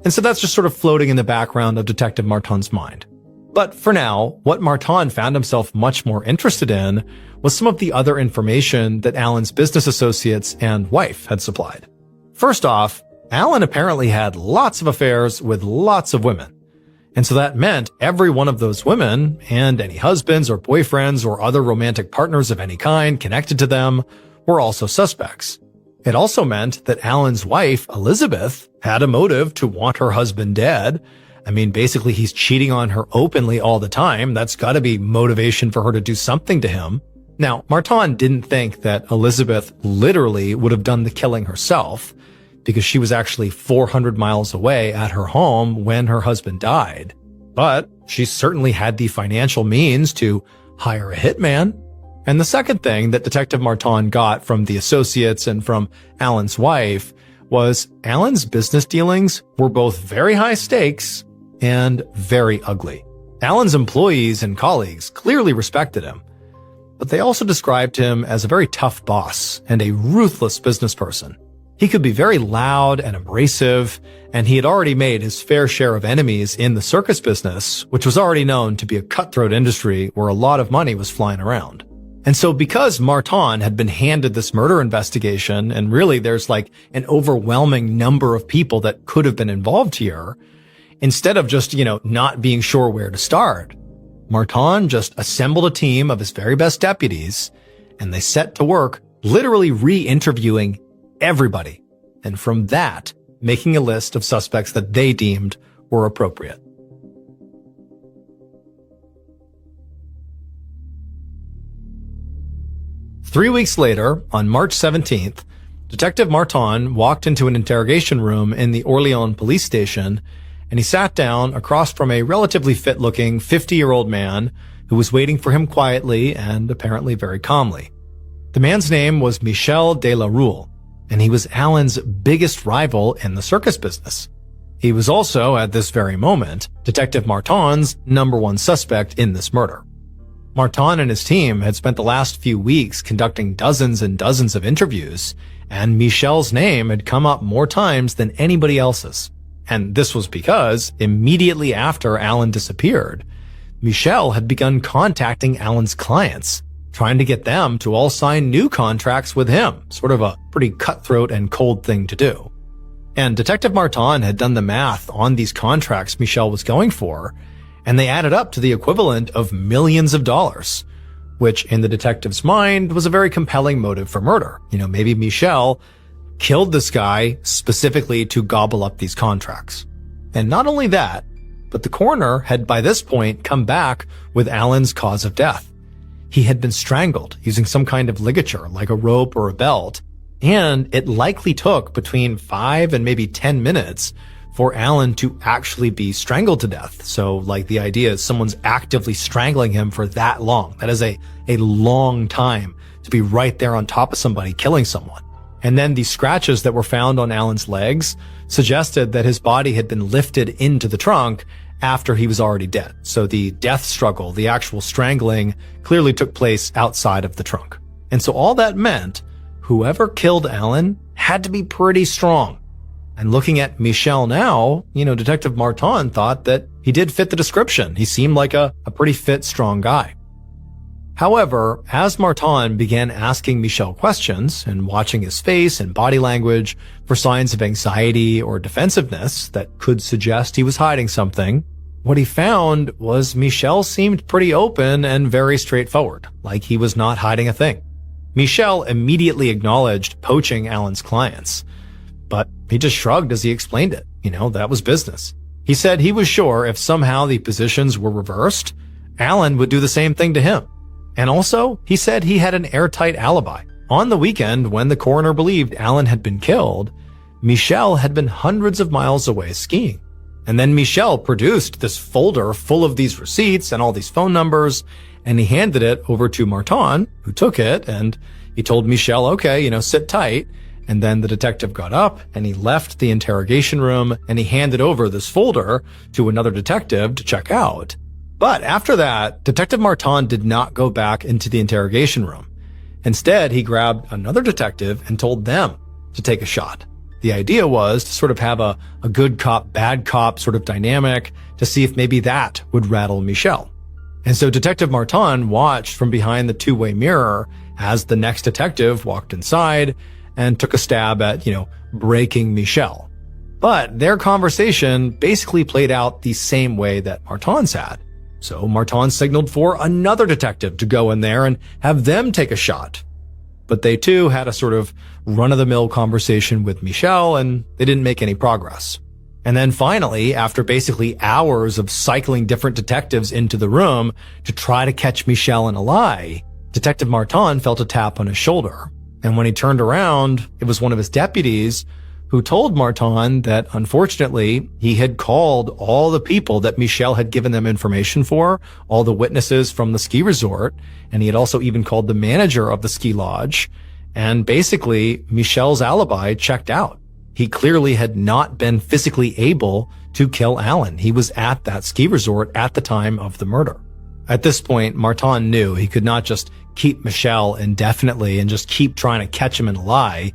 And so that's just sort of floating in the background of Detective Martin's mind. But for now, what Martin found himself much more interested in was some of the other information that Alan's business associates and wife had supplied. First off, Alan apparently had lots of affairs with lots of women. And so that meant every one of those women, and any husbands or boyfriends or other romantic partners of any kind connected to them, were also suspects. It also meant that Alan's wife, Elizabeth, had a motive to want her husband dead. I mean, basically, he's cheating on her openly all the time. That's got to be motivation for her to do something to him. Now, Martin didn't think that Elizabeth literally would have done the killing herself, because she was actually 400 miles away at her home when her husband died. But she certainly had the financial means to hire a hitman. And the second thing that Detective Martin got from the associates and from Alan's wife was Alan's business dealings were both very high stakes and very ugly. Alan's employees and colleagues clearly respected him, but they also described him as a very tough boss and a ruthless business person. He could be very loud and abrasive, and he had already made his fair share of enemies in the circus business, which was already known to be a cutthroat industry where a lot of money was flying around. And so because Martin had been handed this murder investigation, and really there's like an overwhelming number of people that could have been involved here, instead of just, not being sure where to start, Martin just assembled a team of his very best deputies, and they set to work literally re-interviewing everybody, and from that, making a list of suspects that they deemed were appropriate. Three weeks later, on March 17th, Detective Martin walked into an interrogation room in the Orleans police station, and he sat down across from a relatively fit-looking 50-year-old man who was waiting for him quietly and apparently very calmly. The man's name was Michel de la Rue, and he was Alan's biggest rival in the circus business. He was also, at this very moment, Detective Martin's #1 suspect in this murder. Martin and his team had spent the last few weeks conducting dozens and dozens of interviews, and Michel's name had come up more times than anybody else's. And this was because, immediately after Alan disappeared, Michel had begun contacting Alan's clients, trying to get them to all sign new contracts with him, sort of a pretty cutthroat and cold thing to do. And Detective Martin had done the math on these contracts Michel was going for, and they added up to the equivalent of millions of dollars, which in the detective's mind was a very compelling motive for murder. Maybe Michel killed this guy specifically to gobble up these contracts. And not only that, but the coroner had by this point come back with Alan's cause of death. He had been strangled using some kind of ligature like a rope or a belt, and it likely took between 5 and maybe 10 minutes for Alan to actually be strangled to death. So the idea is someone's actively strangling him for that long. That is a long time to be right there on top of somebody killing someone. And then the scratches that were found on Alan's legs suggested that his body had been lifted into the trunk after he was already dead. So the death struggle, the actual strangling, clearly took place outside of the trunk. And so all that meant whoever killed Alan had to be pretty strong. And looking at Michel now, Detective Martin thought that he did fit the description. He seemed like a pretty fit, strong guy. However, as Martin began asking Michel questions and watching his face and body language for signs of anxiety or defensiveness that could suggest he was hiding something, what he found was Michel seemed pretty open and very straightforward, like he was not hiding a thing. Michel immediately acknowledged poaching Alan's clients, but he just shrugged as he explained it. That was business. He said he was sure if somehow the positions were reversed, Alan would do the same thing to him. And also, he said he had an airtight alibi. On the weekend, when the coroner believed Alan had been killed, Michel had been hundreds of miles away skiing. And then Michel produced this folder full of these receipts and all these phone numbers, and he handed it over to Martin, who took it, and he told Michel, okay, sit tight. And then the detective got up and he left the interrogation room and he handed over this folder to another detective to check out. But after that, Detective Martin did not go back into the interrogation room. Instead, he grabbed another detective and told them to take a shot. The idea was to sort of have a good cop, bad cop sort of dynamic to see if maybe that would rattle Michel. And so Detective Martin watched from behind the two-way mirror as the next detective walked inside and took a stab at, breaking Michel. But their conversation basically played out the same way that Martin's had. So Martin signaled for another detective to go in there and have them take a shot. But they too had a sort of run-of-the-mill conversation with Michel, and they didn't make any progress. And then finally, after basically hours of cycling different detectives into the room to try to catch Michel in a lie, Detective Martin felt a tap on his shoulder. And when he turned around, it was one of his deputies who told Martin that unfortunately he had called all the people that Michel had given them information for, all the witnesses from the ski resort, and he had also even called the manager of the ski lodge. And basically, Michel's alibi checked out. He clearly had not been physically able to kill Alan. He was at that ski resort at the time of the murder. At this point, Martin knew he could not just keep Michel indefinitely and just keep trying to catch him in a lie.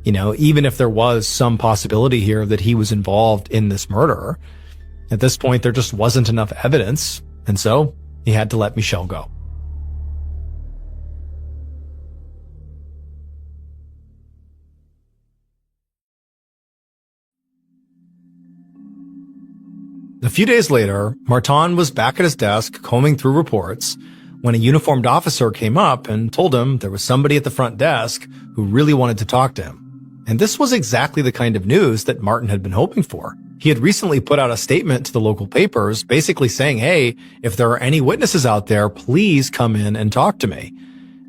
Even if there was some possibility here that he was involved in this murder, at this point, there just wasn't enough evidence. And so he had to let Michel go. A few days later, Martin was back at his desk combing through reports when a uniformed officer came up and told him there was somebody at the front desk who really wanted to talk to him. And this was exactly the kind of news that Martin had been hoping for. He had recently put out a statement to the local papers basically saying, hey, if there are any witnesses out there, please come in and talk to me.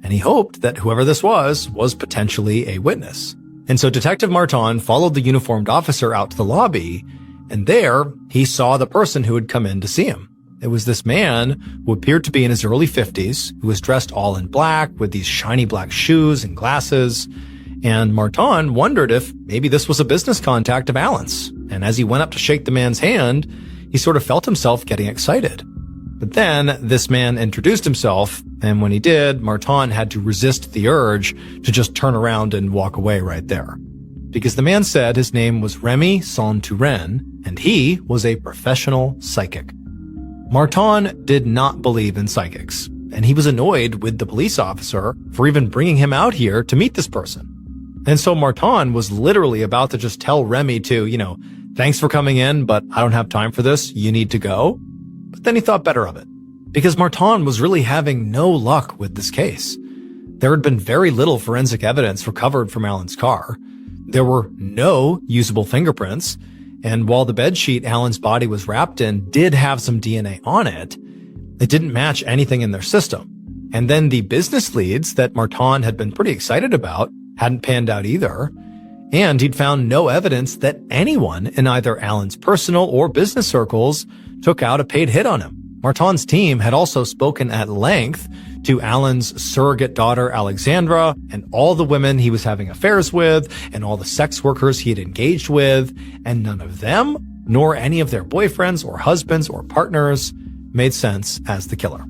And he hoped that whoever this was potentially a witness. And so Detective Martin followed the uniformed officer out to the lobby, and there he saw the person who had come in to see him. It was this man who appeared to be in his early 50s, who was dressed all in black with these shiny black shoes and glasses. And Martin wondered if maybe this was a business contact of Alan's. And as he went up to shake the man's hand, he sort of felt himself getting excited. But then this man introduced himself, and when he did, Martin had to resist the urge to just turn around and walk away right there. Because the man said his name was Remy Saint-Touren, and he was a professional psychic. Martin did not believe in psychics, and he was annoyed with the police officer for even bringing him out here to meet this person. And so Martin was literally about to just tell Remy to, thanks for coming in, but I don't have time for this. You need to go. But then he thought better of it, because Martin was really having no luck with this case. There had been very little forensic evidence recovered from Alan's car. There were no usable fingerprints, and while the bedsheet Alan's body was wrapped in did have some DNA on it, it didn't match anything in their system. And then the business leads that Martin had been pretty excited about hadn't panned out either, and he'd found no evidence that anyone in either Alan's personal or business circles took out a paid hit on him. Martin's team had also spoken at length to Alan's surrogate daughter, Alexandra, and all the women he was having affairs with, and all the sex workers he had engaged with, and none of them, nor any of their boyfriends or husbands or partners, made sense as the killer.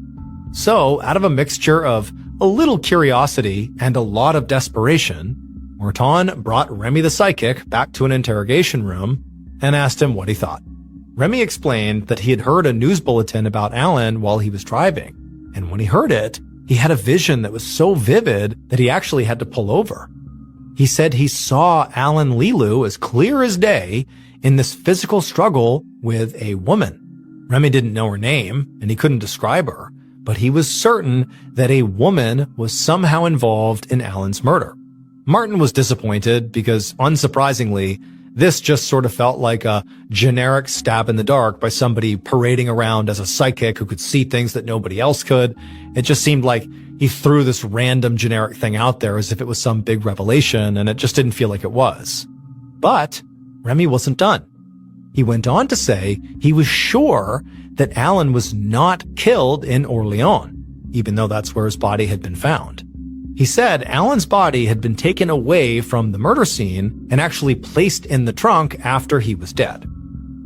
So, out of a mixture of a little curiosity and a lot of desperation, Martin brought Remy the psychic back to an interrogation room and asked him what he thought. Remy explained that he had heard a news bulletin about Alan while he was driving, and when he heard it, he had a vision that was so vivid that he actually had to pull over. He said he saw Alan Lilu as clear as day in this physical struggle with a woman. Remy didn't know her name, and he couldn't describe her, but he was certain that a woman was somehow involved in Alan's murder. Martin was disappointed because, unsurprisingly, this just sort of felt like a generic stab in the dark by somebody parading around as a psychic who could see things that nobody else could. It just seemed like he threw this random generic thing out there as if it was some big revelation, and it just didn't feel like it was. But Remy wasn't done. He went on to say he was sure that Alan was not killed in Orleans, even though that's where his body had been found. He said Alan's body had been taken away from the murder scene and actually placed in the trunk after he was dead.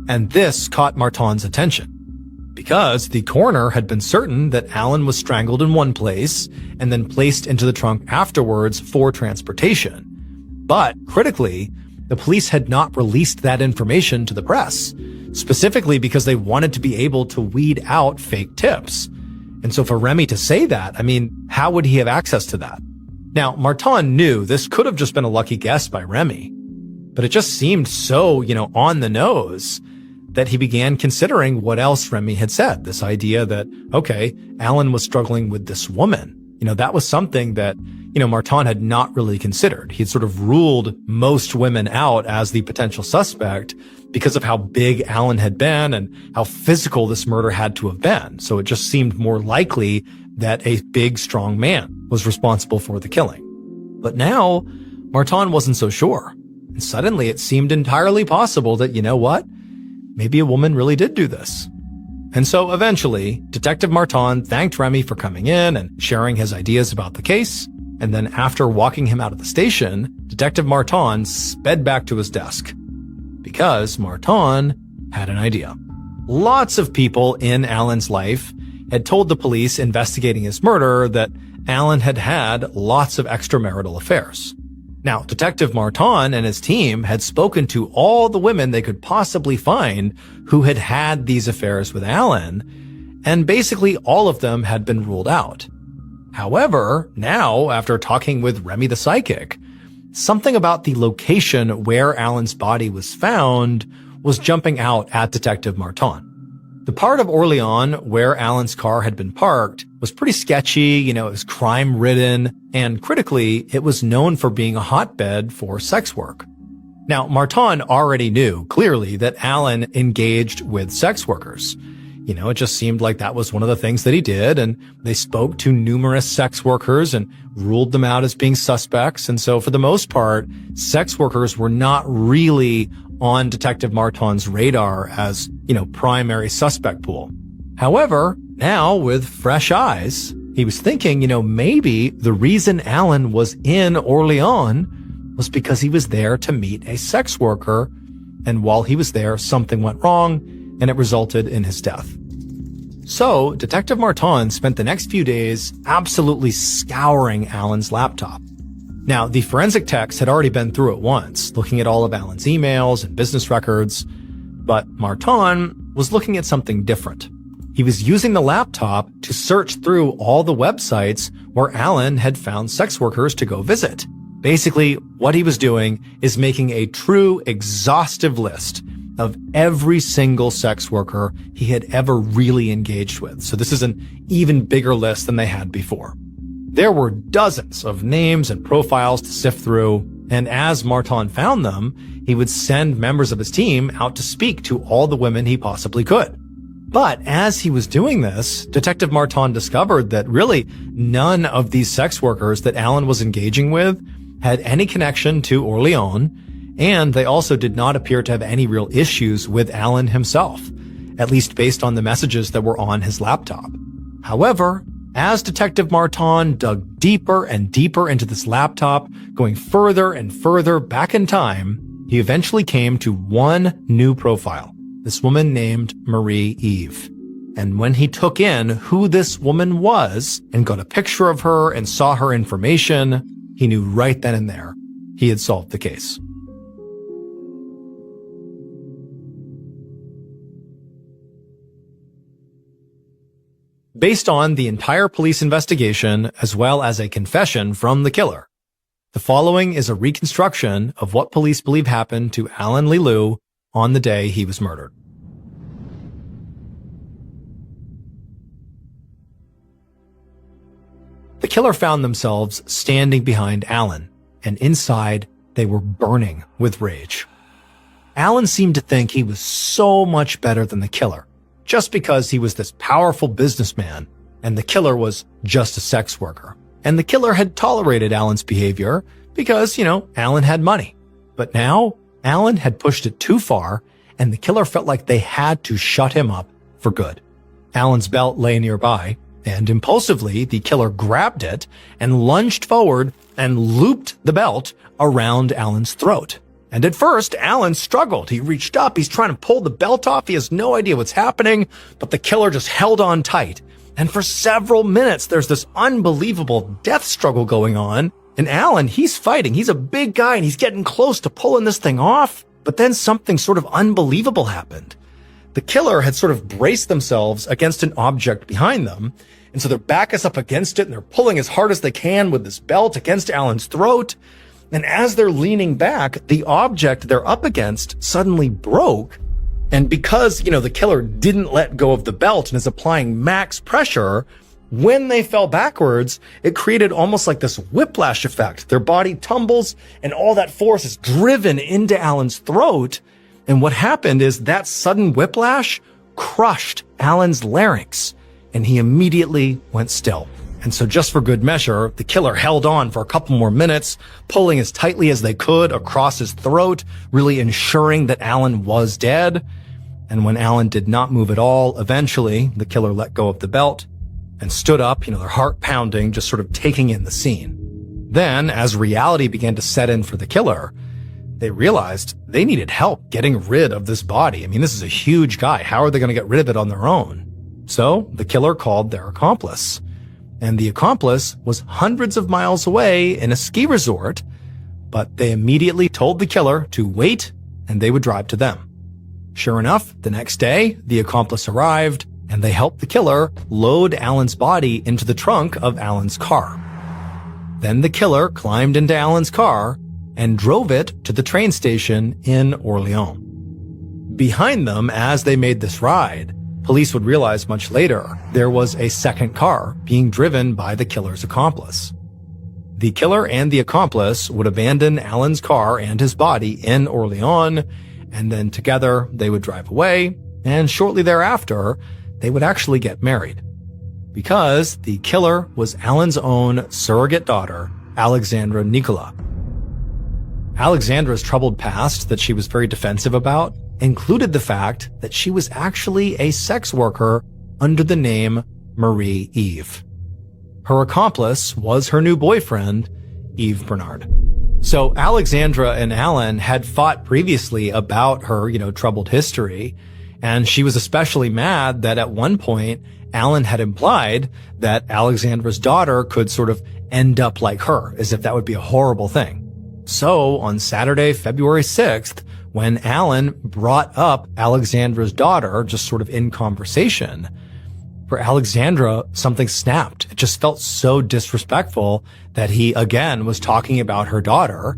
And this caught Martin's attention, because the coroner had been certain that Alan was strangled in one place and then placed into the trunk afterwards for transportation. But critically, the police had not released that information to the press, specifically because they wanted to be able to weed out fake tips. And so for Remy to say that, how would he have access to that? Now, Martin knew this could have just been a lucky guess by Remy, but it just seemed so, on the nose that he began considering what else Remy had said. This idea that, okay, Alan was struggling with this woman. That was something that, Martin had not really considered. He had sort of ruled most women out as the potential suspect because of how big Alan had been and how physical this murder had to have been. So it just seemed more likely that a big, strong man was responsible for the killing. But now, Martin wasn't so sure. And suddenly it seemed entirely possible that, maybe a woman really did do this. And so eventually, Detective Martin thanked Remy for coming in and sharing his ideas about the case. And then after walking him out of the station, Detective Martin sped back to his desk, because Martin had an idea. Lots of people in Alan's life had told the police investigating his murder that Alan had had lots of extramarital affairs. Now, Detective Martin and his team had spoken to all the women they could possibly find who had had these affairs with Alan, and basically all of them had been ruled out. However, now, after talking with Remy the psychic, something about the location where Alan's body was found was jumping out at Detective Martin. The part of Orleans where Alan's car had been parked was pretty sketchy, it was crime-ridden, and critically, it was known for being a hotbed for sex work. Now, Martin already knew, clearly, that Alan engaged with sex workers. It just seemed like that was one of the things that he did, and they spoke to numerous sex workers and ruled them out as being suspects. And so for the most part, sex workers were not really on Detective Martin's radar as, primary suspect pool. However, now with fresh eyes, he was thinking, maybe the reason Alan was in Orleans was because he was there to meet a sex worker, and while he was there, something went wrong, and it resulted in his death. So, Detective Martin spent the next few days absolutely scouring Alan's laptop. Now, the forensic techs had already been through it once, looking at all of Alan's emails and business records, but Martin was looking at something different. he was using the laptop to search through all the websites where Allen had found sex workers to go visit. Basically, what he was doing is making a true exhaustive list of every single sex worker he had ever really engaged with. So this is an even bigger list than they had before. There were dozens of names and profiles to sift through, and as Martin found them, he would send members of his team out to speak to all the women he possibly could. But as he was doing this, Detective Martin discovered that really none of these sex workers that Allen was engaging with had any connection to Orleans, and they also did not appear to have any real issues with Allen himself, at least based on the messages that were on his laptop. However, as Detective Martin dug deeper and deeper into this laptop, going further and further back in time, he eventually came to one new profile, this woman named Marie Eve. And when he took in who this woman was and got a picture of her and saw her information, he knew right then and there he had solved the case. Based on the entire police investigation, as well as a confession from the killer, the following is a reconstruction of what police believe happened to Allen Lelou on the day he was murdered. The killer found themselves standing behind Allen, and inside they were burning with rage. Allen seemed to think he was so much better than the killer, just because he was this powerful businessman, and the killer was just a sex worker. And the killer had tolerated Allen's behavior because, Allen had money. But now, Allen had pushed it too far, and the killer felt like they had to shut him up for good. Allen's belt lay nearby, and impulsively, the killer grabbed it and lunged forward and looped the belt around Allen's throat. And at first, Allen struggled. He reached up. He's trying to pull the belt off. He has no idea what's happening, but the killer just held on tight. And for several minutes, there's this unbelievable death struggle going on. And Allen, he's fighting. He's a big guy, and he's getting close to pulling this thing off. But then something sort of unbelievable happened. The killer had sort of braced themselves against an object behind them, and so their back is up against it, and they're pulling as hard as they can with this belt against Allen's throat. And as they're leaning back, the object they're up against suddenly broke. And because, the killer didn't let go of the belt and is applying max pressure, when they fell backwards, it created almost like this whiplash effect. Their body tumbles, and all that force is driven into Allen's throat. And what happened is that sudden whiplash crushed Allen's larynx, and he immediately went still. And so just for good measure, the killer held on for a couple more minutes, pulling as tightly as they could across his throat, really ensuring that Allen was dead. And when Allen did not move at all, eventually the killer let go of the belt and stood up, their heart pounding, just sort of taking in the scene. Then, as reality began to set in for the killer, they realized they needed help getting rid of this body. I mean, this is a huge guy. How are they going to get rid of it on their own? So the killer called their accomplice. And the accomplice was hundreds of miles away in a ski resort, but they immediately told the killer to wait and they would drive to them. Sure enough, the next day, the accomplice arrived and they helped the killer load Allen's body into the trunk of Allen's car. Then the killer climbed into Allen's car and drove it to the train station in Orleans. Behind them, as they made this ride, police would realize much later there was a second car being driven by the killer's accomplice. The killer and the accomplice would abandon Allen's car and his body in Orleans, and then together they would drive away, and shortly thereafter, they would actually get married. Because the killer was Allen's own surrogate daughter, Alexandra Nicola. Alexandra's troubled past that she was very defensive about included the fact that she was actually a sex worker under the name Marie Eve. Her accomplice was her new boyfriend, Yves Bernard. So Alexandra and Allen had fought previously about her, troubled history, and she was especially mad that at one point Allen had implied that Alexandra's daughter could sort of end up like her, as if that would be a horrible thing. So on Saturday, February 6th, when Allen brought up Alexandra's daughter, just sort of in conversation, For Alexandra, something snapped. It just felt so disrespectful that he, again, was talking about her daughter.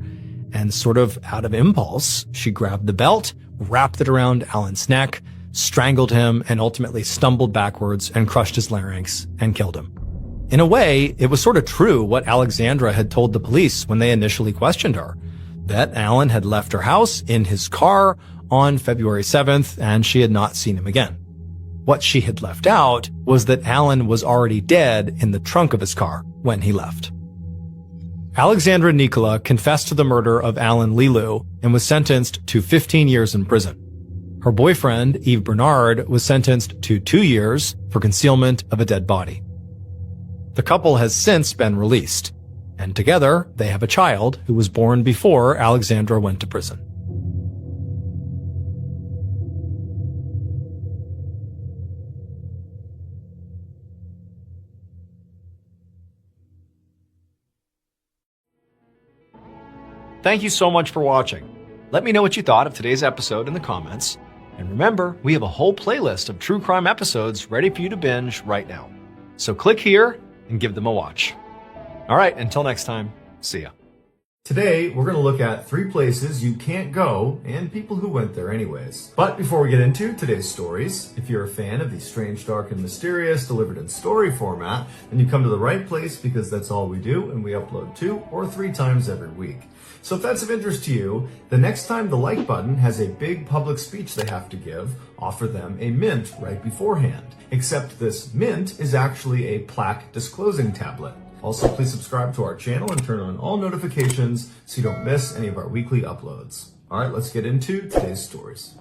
And sort of out of impulse, she grabbed the belt, wrapped it around Alan's neck, strangled him, and ultimately stumbled backwards and crushed his larynx and killed him. In a way, it was sort of true what Alexandra had told the police when they initially questioned her, that Alan had left her house in his car on February 7th, and she had not seen him again. What she had left out was that Alan was already dead in the trunk of his car when he left. Alexandra Nikola confessed to the murder of Alan Lilu and was sentenced to 15 years in prison. Her boyfriend, Yves Bernard, was sentenced to 2 years for concealment of a dead body. The couple has since been released, and together they have a child who was born before Alexandra went to prison. Thank you so much for watching. Let me know what you thought of today's episode in the comments. And remember, we have a whole playlist of true crime episodes ready for you to binge right now. So click here and give them a watch. All right, until next time, see ya. Today, we're going to look at 3 places you can't go and people who went there anyways. But before we get into today's stories, if you're a fan of the strange, dark, and mysterious delivered in story format, then you come to the right place because that's all we do, and we upload 2 or 3 times every week. So if that's of interest to you, the next time the like button has a big public speech they have to give, offer them a mint right beforehand. Except this mint is actually a plaque disclosing tablet. Also, please subscribe to our channel and turn on all notifications so you don't miss any of our weekly uploads. All right, let's get into today's stories.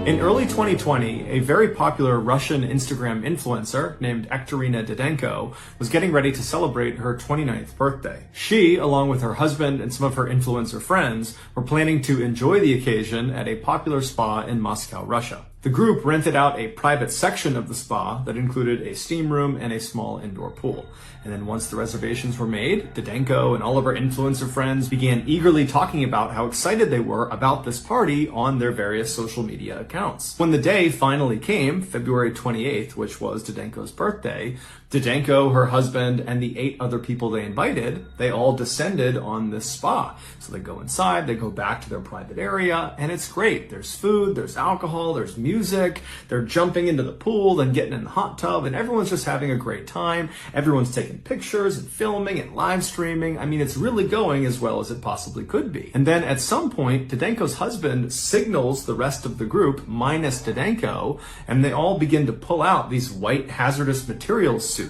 In early 2020, a very popular Russian Instagram influencer named Ekterina Didenko was getting ready to celebrate her 29th birthday. She, along with her husband and some of her influencer friends, were planning to enjoy the occasion at a popular spa in Moscow, Russia. The group rented out a private section of the spa that included a steam room and a small indoor pool. And then once the reservations were made, Didenko and all of her influencer friends began eagerly talking about how excited they were about this party on their various social media accounts. When the day finally came, February 28th, which was Didenko's birthday, Didenko, her husband, and the 8 other people they invited, they all descended on this spa. So they go inside, they go back to their private area, and it's great. There's food, there's alcohol, there's music, they're jumping into the pool, then getting in the hot tub, and everyone's just having a great time. Everyone's taking pictures and filming and live streaming. I mean, it's really going as well as it possibly could be. And then at some point, Didenko's husband signals the rest of the group, minus Didenko, and they all begin to pull out these white hazardous materials suits.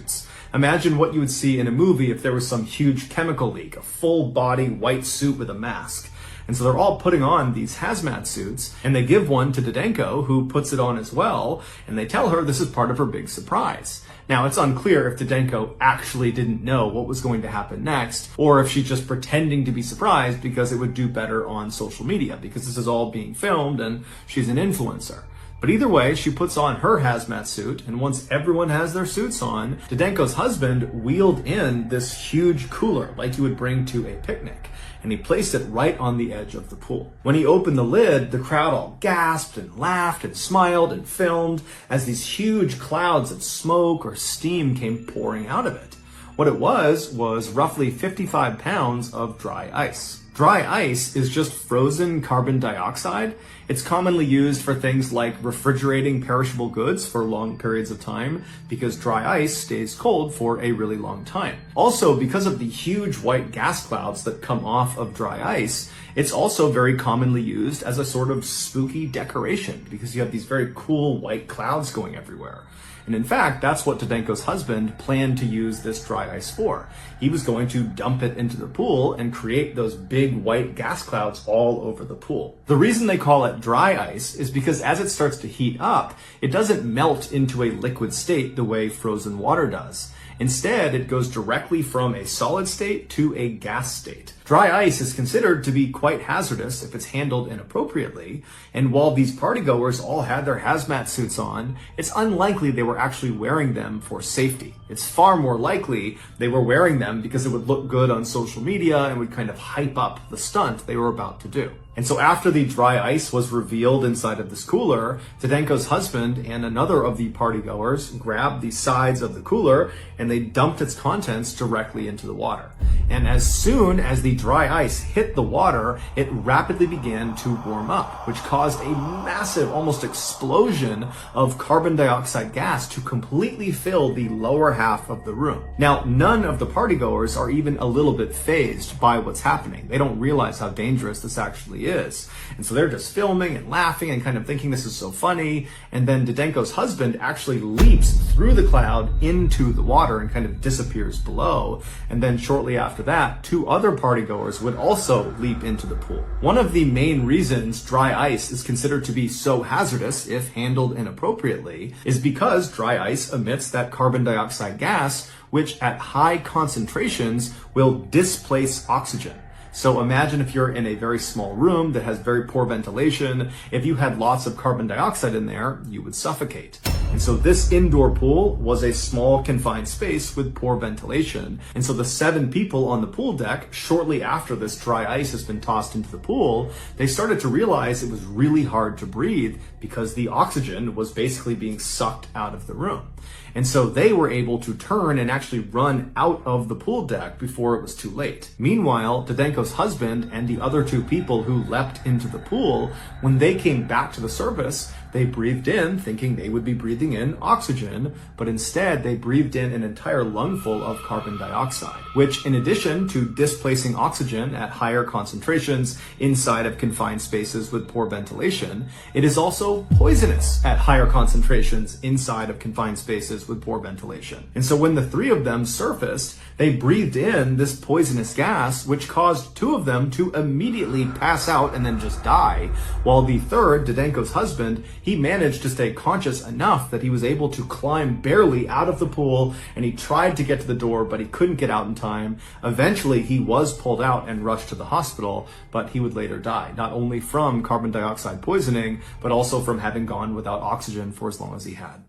Imagine what you would see in a movie if there was some huge chemical leak, a full body white suit with a mask. And so they're all putting on these hazmat suits, and they give one to Didenko, who puts it on as well, and they tell her this is part of her big surprise. Now, it's unclear if Didenko actually didn't know what was going to happen next, or if she's just pretending to be surprised because it would do better on social media, because this is all being filmed and she's an influencer. But either way, she puts on her hazmat suit, and once everyone has their suits on, Didenko's husband wheeled in this huge cooler like you would bring to a picnic, and he placed it right on the edge of the pool. When he opened the lid, the crowd all gasped and laughed and smiled and filmed as these huge clouds of smoke or steam came pouring out of it. What it was roughly 55 pounds of dry ice. Dry ice is just frozen carbon dioxide. It's commonly used for things like refrigerating perishable goods for long periods of time because dry ice stays cold for a really long time. Also, because of the huge white gas clouds that come off of dry ice, it's also very commonly used as a sort of spooky decoration because you have these very cool white clouds going everywhere. And in fact, that's what Didenko's husband planned to use this dry ice for. He was going to dump it into the pool and create those big white gas clouds all over the pool. The reason they call it dry ice is because as it starts to heat up, it doesn't melt into a liquid state the way frozen water does. Instead, it goes directly from a solid state to a gas state. Dry ice is considered to be quite hazardous if it's handled inappropriately, and while these partygoers all had their hazmat suits on, it's unlikely they were actually wearing them for safety. It's far more likely they were wearing them because it would look good on social media and would kind of hype up the stunt they were about to do. And so after the dry ice was revealed inside of this cooler, Zdenko's husband and another of the partygoers grabbed the sides of the cooler and they dumped its contents directly into the water. And as soon as the dry ice hit the water, it rapidly began to warm up, which caused a massive, almost explosion of carbon dioxide gas to completely fill the lower half of the room. Now, none of the partygoers are even a little bit fazed by what's happening. They don't realize how dangerous this actually is. And so they're just filming and laughing and kind of thinking this is so funny. And then Zdenko's husband actually leaps through the cloud into the water and kind of disappears below. And then shortly after that, 2 other partygoers would also leap into the pool. One of the main reasons dry ice is considered to be so hazardous if handled inappropriately is because dry ice emits that carbon dioxide gas, which at high concentrations will displace oxygen. So imagine if you're in a very small room that has very poor ventilation. If you had lots of carbon dioxide in there, you would suffocate. And so this indoor pool was a small confined space with poor ventilation. And so the 7 people on the pool deck, shortly after this dry ice has been tossed into the pool, they started to realize it was really hard to breathe because the oxygen was basically being sucked out of the room. And so they were able to turn and actually run out of the pool deck before it was too late. Meanwhile, Zdenko's husband and the other 2 people who leapt into the pool, when they came back to the surface, they breathed in thinking they would be breathing in oxygen, but instead they breathed in an entire lungful of carbon dioxide, which in addition to displacing oxygen at higher concentrations inside of confined spaces with poor ventilation, it is also poisonous at higher concentrations inside of confined spaces with poor ventilation. And so when the 3 of them surfaced, they breathed in this poisonous gas, which caused 2 of them to immediately pass out and then just die, while the third, Zdenko's husband, he managed to stay conscious enough that he was able to climb barely out of the pool, and he tried to get to the door, but he couldn't get out in time. Eventually, he was pulled out and rushed to the hospital, but he would later die, not only from carbon dioxide poisoning, but also from having gone without oxygen for as long as he had.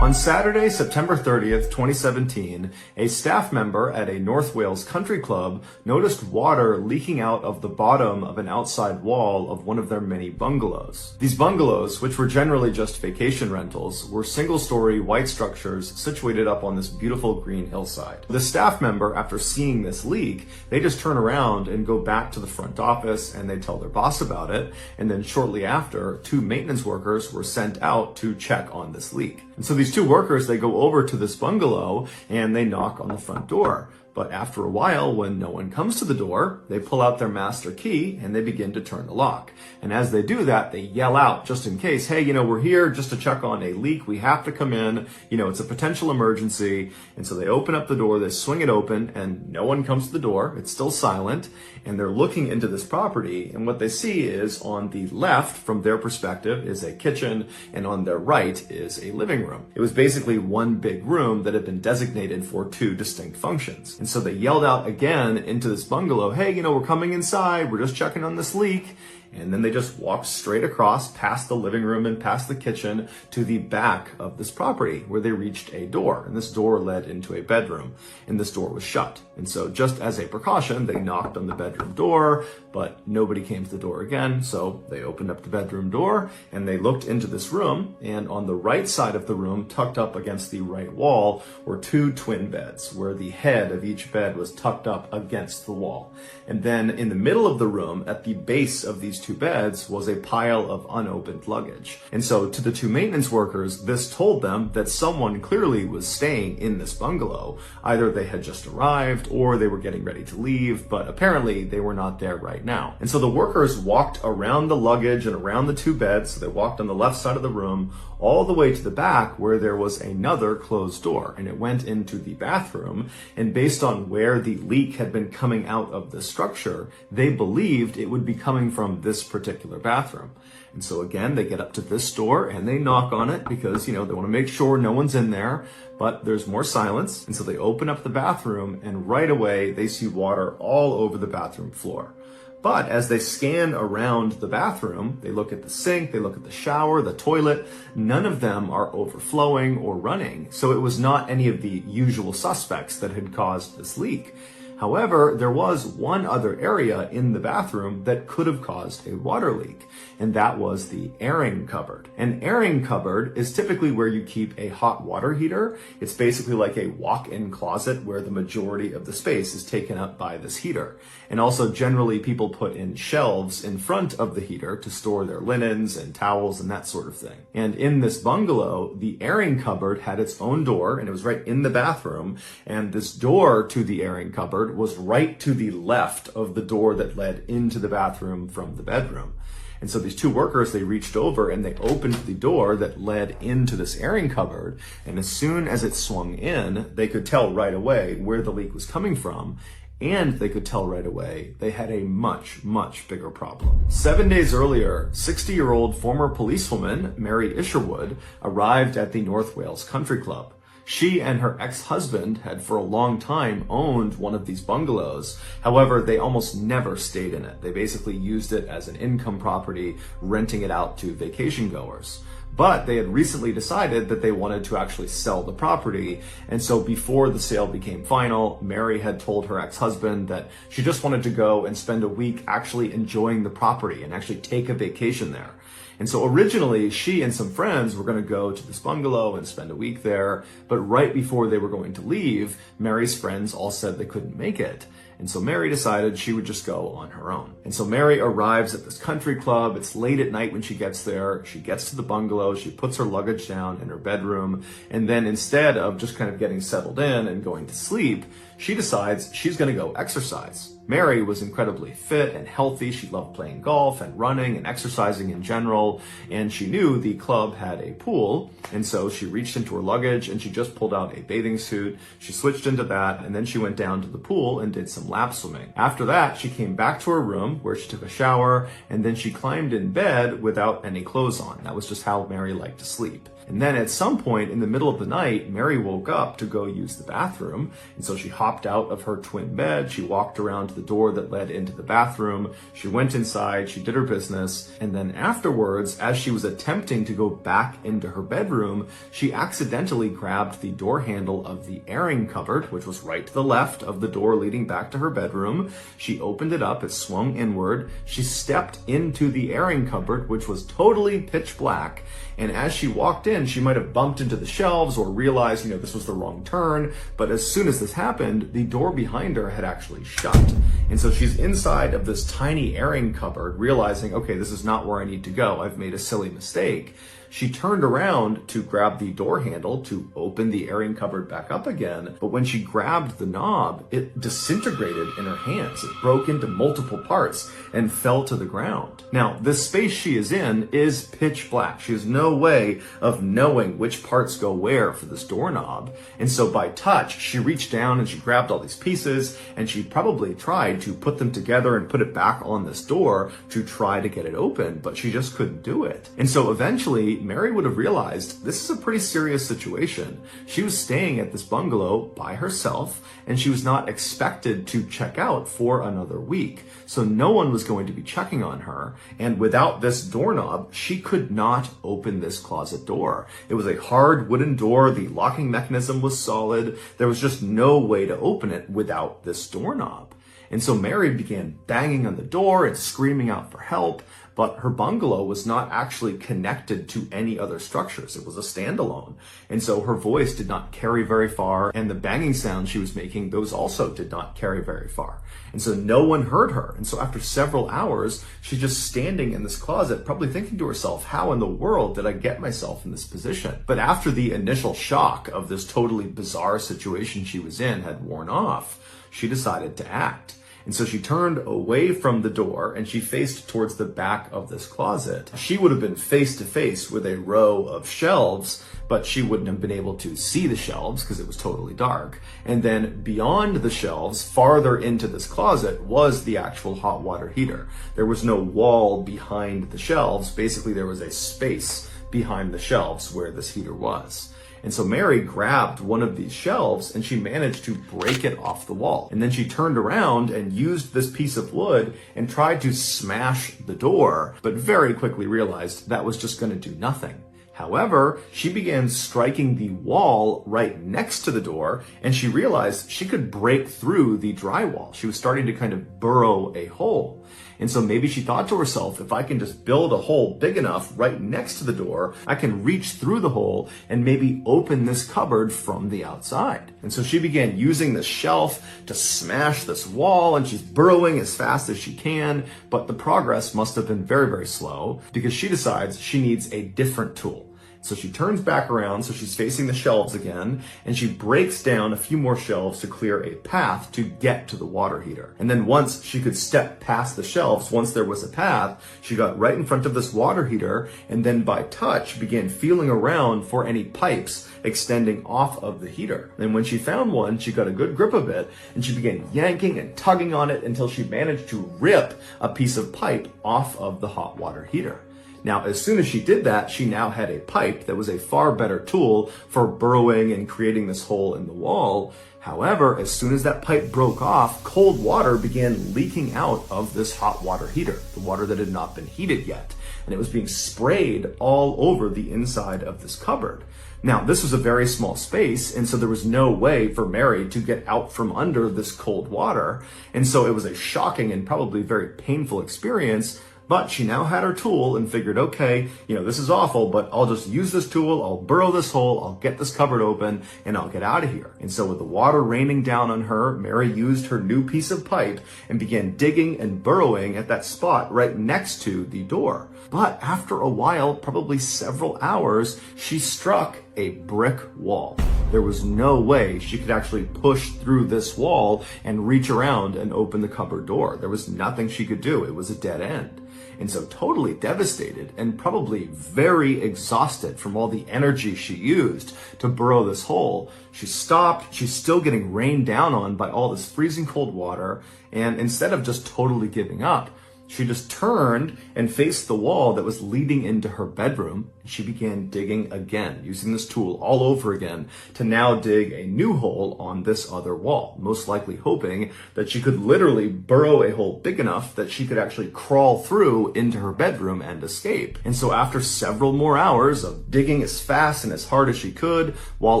On Saturday, September 30th, 2017, a staff member at a North Wales country club noticed water leaking out of the bottom of an outside wall of one of their many bungalows. These bungalows, which were generally just vacation rentals, were single-story white structures situated up on this beautiful green hillside. The staff member, after seeing this leak, they just turn around and go back to the front office and they tell their boss about it, and then shortly after, 2 maintenance workers were sent out to check on this leak. And so these 2 workers, they go over to this bungalow and they knock on the front door. But after a while, when no one comes to the door, they pull out their master key and they begin to turn the lock. And as they do that, they yell out just in case, hey, we're here just to check on a leak. We have to come in. It's a potential emergency. And so they open up the door, they swing it open, and no one comes to the door. It's still silent. And they're looking into this property. And what they see is on the left, from their perspective, is a kitchen. And on their right is a living room. It was basically one big room that had been designated for 2 distinct functions. And so they yelled out again into this bungalow, hey, we're coming inside. We're just checking on this leak. And then they just walked straight across past the living room and past the kitchen to the back of this property where they reached a door. And this door led into a bedroom, and this door was shut. And so just as a precaution, they knocked on the bedroom door, but nobody came to the door again. So they opened up the bedroom door and they looked into this room, and on the right side of the room, tucked up against the right wall, were 2 twin beds where the head of each bed was tucked up against the wall. And then in the middle of the room, at the base of these 2 beds, was a pile of unopened luggage. And so to the 2 maintenance workers, this told them that someone clearly was staying in this bungalow. Either they had just arrived or they were getting ready to leave, but apparently they were not there right now. And so the workers walked around the luggage and around the 2 beds. So they walked on the left side of the room all the way to the back where there was another closed door, and it went into the bathroom. And based on where the leak had been coming out of the structure, they believed it would be coming from this this particular bathroom. And so again, they get up to this door and they knock on it because, they want to make sure no one's in there, but there's more silence. And so they open up the bathroom and right away they see water all over the bathroom floor. But as they scan around the bathroom, they look at the sink, they look at the shower, the toilet, none of them are overflowing or running. So it was not any of the usual suspects that had caused this leak. However, there was one other area in the bathroom that could have caused a water leak, and that was the airing cupboard. An airing cupboard is typically where you keep a hot water heater. It's basically like a walk-in closet where the majority of the space is taken up by this heater. And also generally people put in shelves in front of the heater to store their linens and towels and that sort of thing. And in this bungalow, the airing cupboard had its own door and it was right in the bathroom. And this door to the airing cupboard was right to the left of the door that led into the bathroom from the bedroom. And so these two workers, they reached over and they opened the door that led into this airing cupboard. And as soon as it swung in, they could tell right away where the leak was coming from. And they could tell right away they had a much, much bigger problem. 7 days earlier, 60-year-old former policewoman Mary Isherwood arrived at the North Wales Country Club. She and her ex-husband had for a long time owned one of these bungalows. However, they almost never stayed in it. They basically used it as an income property, renting it out to vacation goers. But they had recently decided that they wanted to actually sell the property. And so before the sale became final, Mary had told her ex-husband that she just wanted to go and spend a week actually enjoying the property and actually take a vacation there. And so originally she and some friends were going to go to this bungalow and spend a week there. But right before they were going to leave, Mary's friends all said they couldn't make it. And so Mary decided she would just go on her own. And so Mary arrives at this country club. It's late at night when she gets there. She gets to the bungalow. She puts her luggage down in her bedroom. And then instead of just kind of getting settled in and going to sleep, she decides she's going to go exercise. Mary was incredibly fit and healthy. She loved playing golf and running and exercising in general. And she knew the club had a pool. And so she reached into her luggage and she just pulled out a bathing suit. She switched into that and then she went down to the pool and did some lap swimming. After that, she came back to her room where she took a shower and then she climbed in bed without any clothes on. That was just how Mary liked to sleep. And then at some point in the middle of the night, Mary woke up to go use the bathroom. And so she hopped out of her twin bed. She walked around to the door that led into the bathroom. She went inside, she did her business. And then afterwards, as she was attempting to go back into her bedroom, she accidentally grabbed the door handle of the airing cupboard, which was right to the left of the door leading back to her bedroom. She opened it up, it swung inward. She stepped into the airing cupboard, which was totally pitch black. And as she walked in, she might have bumped into the shelves or realized, this was the wrong turn. But as soon as this happened, the door behind her had actually shut. And so she's inside of this tiny airing cupboard, realizing, okay, this is not where I need to go. I've made a silly mistake. She turned around to grab the door handle to open the airing cupboard back up again. But when she grabbed the knob, it disintegrated in her hands. It broke into multiple parts and fell to the ground. Now, the space she is in is pitch black. She has no way of knowing which parts go where for this doorknob. And so by touch, she reached down and she grabbed all these pieces and she probably tried to put them together and put it back on this door to try to get it open, but she just couldn't do it. And so eventually, Mary would have realized this is a pretty serious situation. She was staying at this bungalow by herself, and she was not expected to check out for another week. So no one was going to be checking on her, and without this doorknob, she could not open this closet door. It was a hard wooden door, the locking mechanism was solid, there was just no way to open it without this doorknob. And so Mary began banging on the door and screaming out for help, but her bungalow was not actually connected to any other structures. It was a standalone. And so her voice did not carry very far, and the banging sounds she was making, those also did not carry very far. And so no one heard her. And so after several hours, she's just standing in this closet, probably thinking to herself, how in the world did I get myself in this position? But after the initial shock of this totally bizarre situation she was in had worn off, she decided to act. And so she turned away from the door and she faced towards the back of this closet. She would have been face to face with a row of shelves, but she wouldn't have been able to see the shelves because it was totally dark. And then beyond the shelves, farther into this closet, was the actual hot water heater. There was no wall behind the shelves. Basically, there was a space behind the shelves where this heater was. And so Mary grabbed one of these shelves and she managed to break it off the wall. And then she turned around and used this piece of wood and tried to smash the door, but very quickly realized that was just going to do nothing. However, she began striking the wall right next to the door, and she realized she could break through the drywall. She was starting to kind of burrow a hole. And so maybe she thought to herself, if I can just build a hole big enough right next to the door, I can reach through the hole and maybe open this cupboard from the outside. And so she began using this shelf to smash this wall, and she's burrowing as fast as she can, but the progress must have been very, very slow because she decides she needs a different tool. So she turns back around, so she's facing the shelves again, and she breaks down a few more shelves to clear a path to get to the water heater. And then once she could step past the shelves, once there was a path, she got right in front of this water heater, and then by touch began feeling around for any pipes extending off of the heater. And when she found one, she got a good grip of it, and she began yanking and tugging on it until she managed to rip a piece of pipe off of the hot water heater. Now, as soon as she did that, she now had a pipe that was a far better tool for burrowing and creating this hole in the wall. However, as soon as that pipe broke off, cold water began leaking out of this hot water heater, the water that had not been heated yet. And it was being sprayed all over the inside of this cupboard. Now, this was a very small space, and so there was no way for Mary to get out from under this cold water. And so it was a shocking and probably very painful experience. But she now had her tool and figured, okay, this is awful, but I'll just use this tool, I'll burrow this hole, I'll get this cupboard open, and I'll get out of here. And so with the water raining down on her, Mary used her new piece of pipe and began digging and burrowing at that spot right next to the door. But after a while, probably several hours, she struck a brick wall. There was no way she could actually push through this wall and reach around and open the cupboard door. There was nothing she could do. It was a dead end. And so totally devastated and probably very exhausted from all the energy she used to burrow this hole, she stopped. She's still getting rained down on by all this freezing cold water. And instead of just totally giving up, she just turned and faced the wall that was leading into her bedroom. She began digging again, using this tool all over again to now dig a new hole on this other wall, most likely hoping that she could literally burrow a hole big enough that she could actually crawl through into her bedroom and escape. And so after several more hours of digging as fast and as hard as she could, while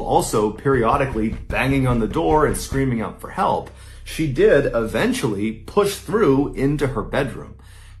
also periodically banging on the door and screaming out for help, she did eventually push through into her bedroom.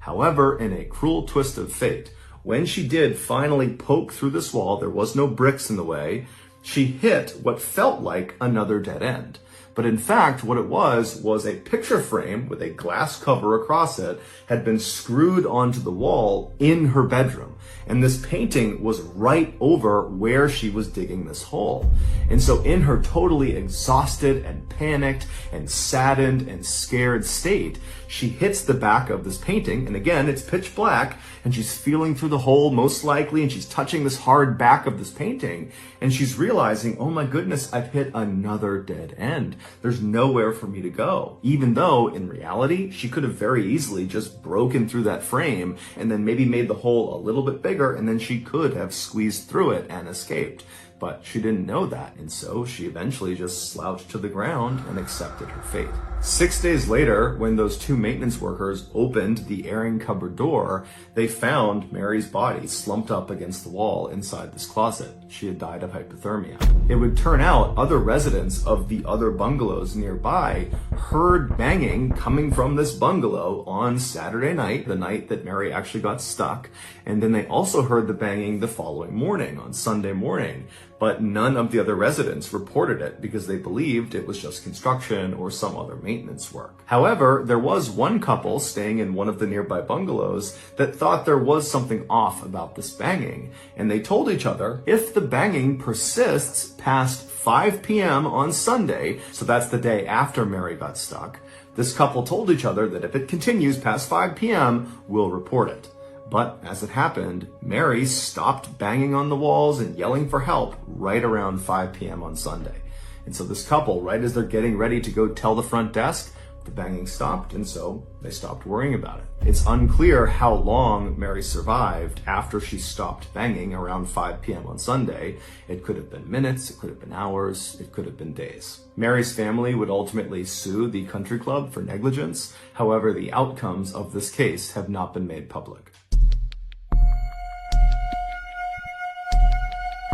However, in a cruel twist of fate, when she did finally poke through this wall, there was no bricks in the way, she hit what felt like another dead end. But in fact, what it was a picture frame with a glass cover across it had been screwed onto the wall in her bedroom. And this painting was right over where she was digging this hole. And so in her totally exhausted and panicked and saddened and scared state, she hits the back of this painting. And again, it's pitch black and she's feeling through the hole most likely. And she's touching this hard back of this painting. And she's realizing, oh my goodness, I've hit another dead end. There's nowhere for me to go. Even though in reality, she could have very easily just broken through that frame and then maybe made the hole a little bit bigger, and then she could have squeezed through it and escaped. But she didn't know that, and so she eventually just slouched to the ground and accepted her fate. 6 days later, when those two maintenance workers opened the airing cupboard door, they found Mary's body slumped up against the wall inside this closet. She had died of hypothermia. It would turn out other residents of the other bungalows nearby heard banging coming from this bungalow on Saturday night, the night that Mary actually got stuck, and then they also heard the banging the following morning, on Sunday morning. But none of the other residents reported it because they believed it was just construction or some other maintenance work. However, there was one couple staying in one of the nearby bungalows that thought there was something off about this banging. And they told each other, if the banging persists past 5 p.m. on Sunday, so that's the day after Mary got stuck, This couple told each other that if it continues past 5 p.m., we'll report it. But as it happened, Mary stopped banging on the walls and yelling for help right around 5 p.m. on Sunday. And so this couple, right as they're getting ready to go tell the front desk, the banging stopped, and so they stopped worrying about it. It's unclear how long Mary survived after she stopped banging around 5 p.m. on Sunday. It could have been minutes, it could have been hours, it could have been days. Mary's family would ultimately sue the country club for negligence. However, the outcomes of this case have not been made public.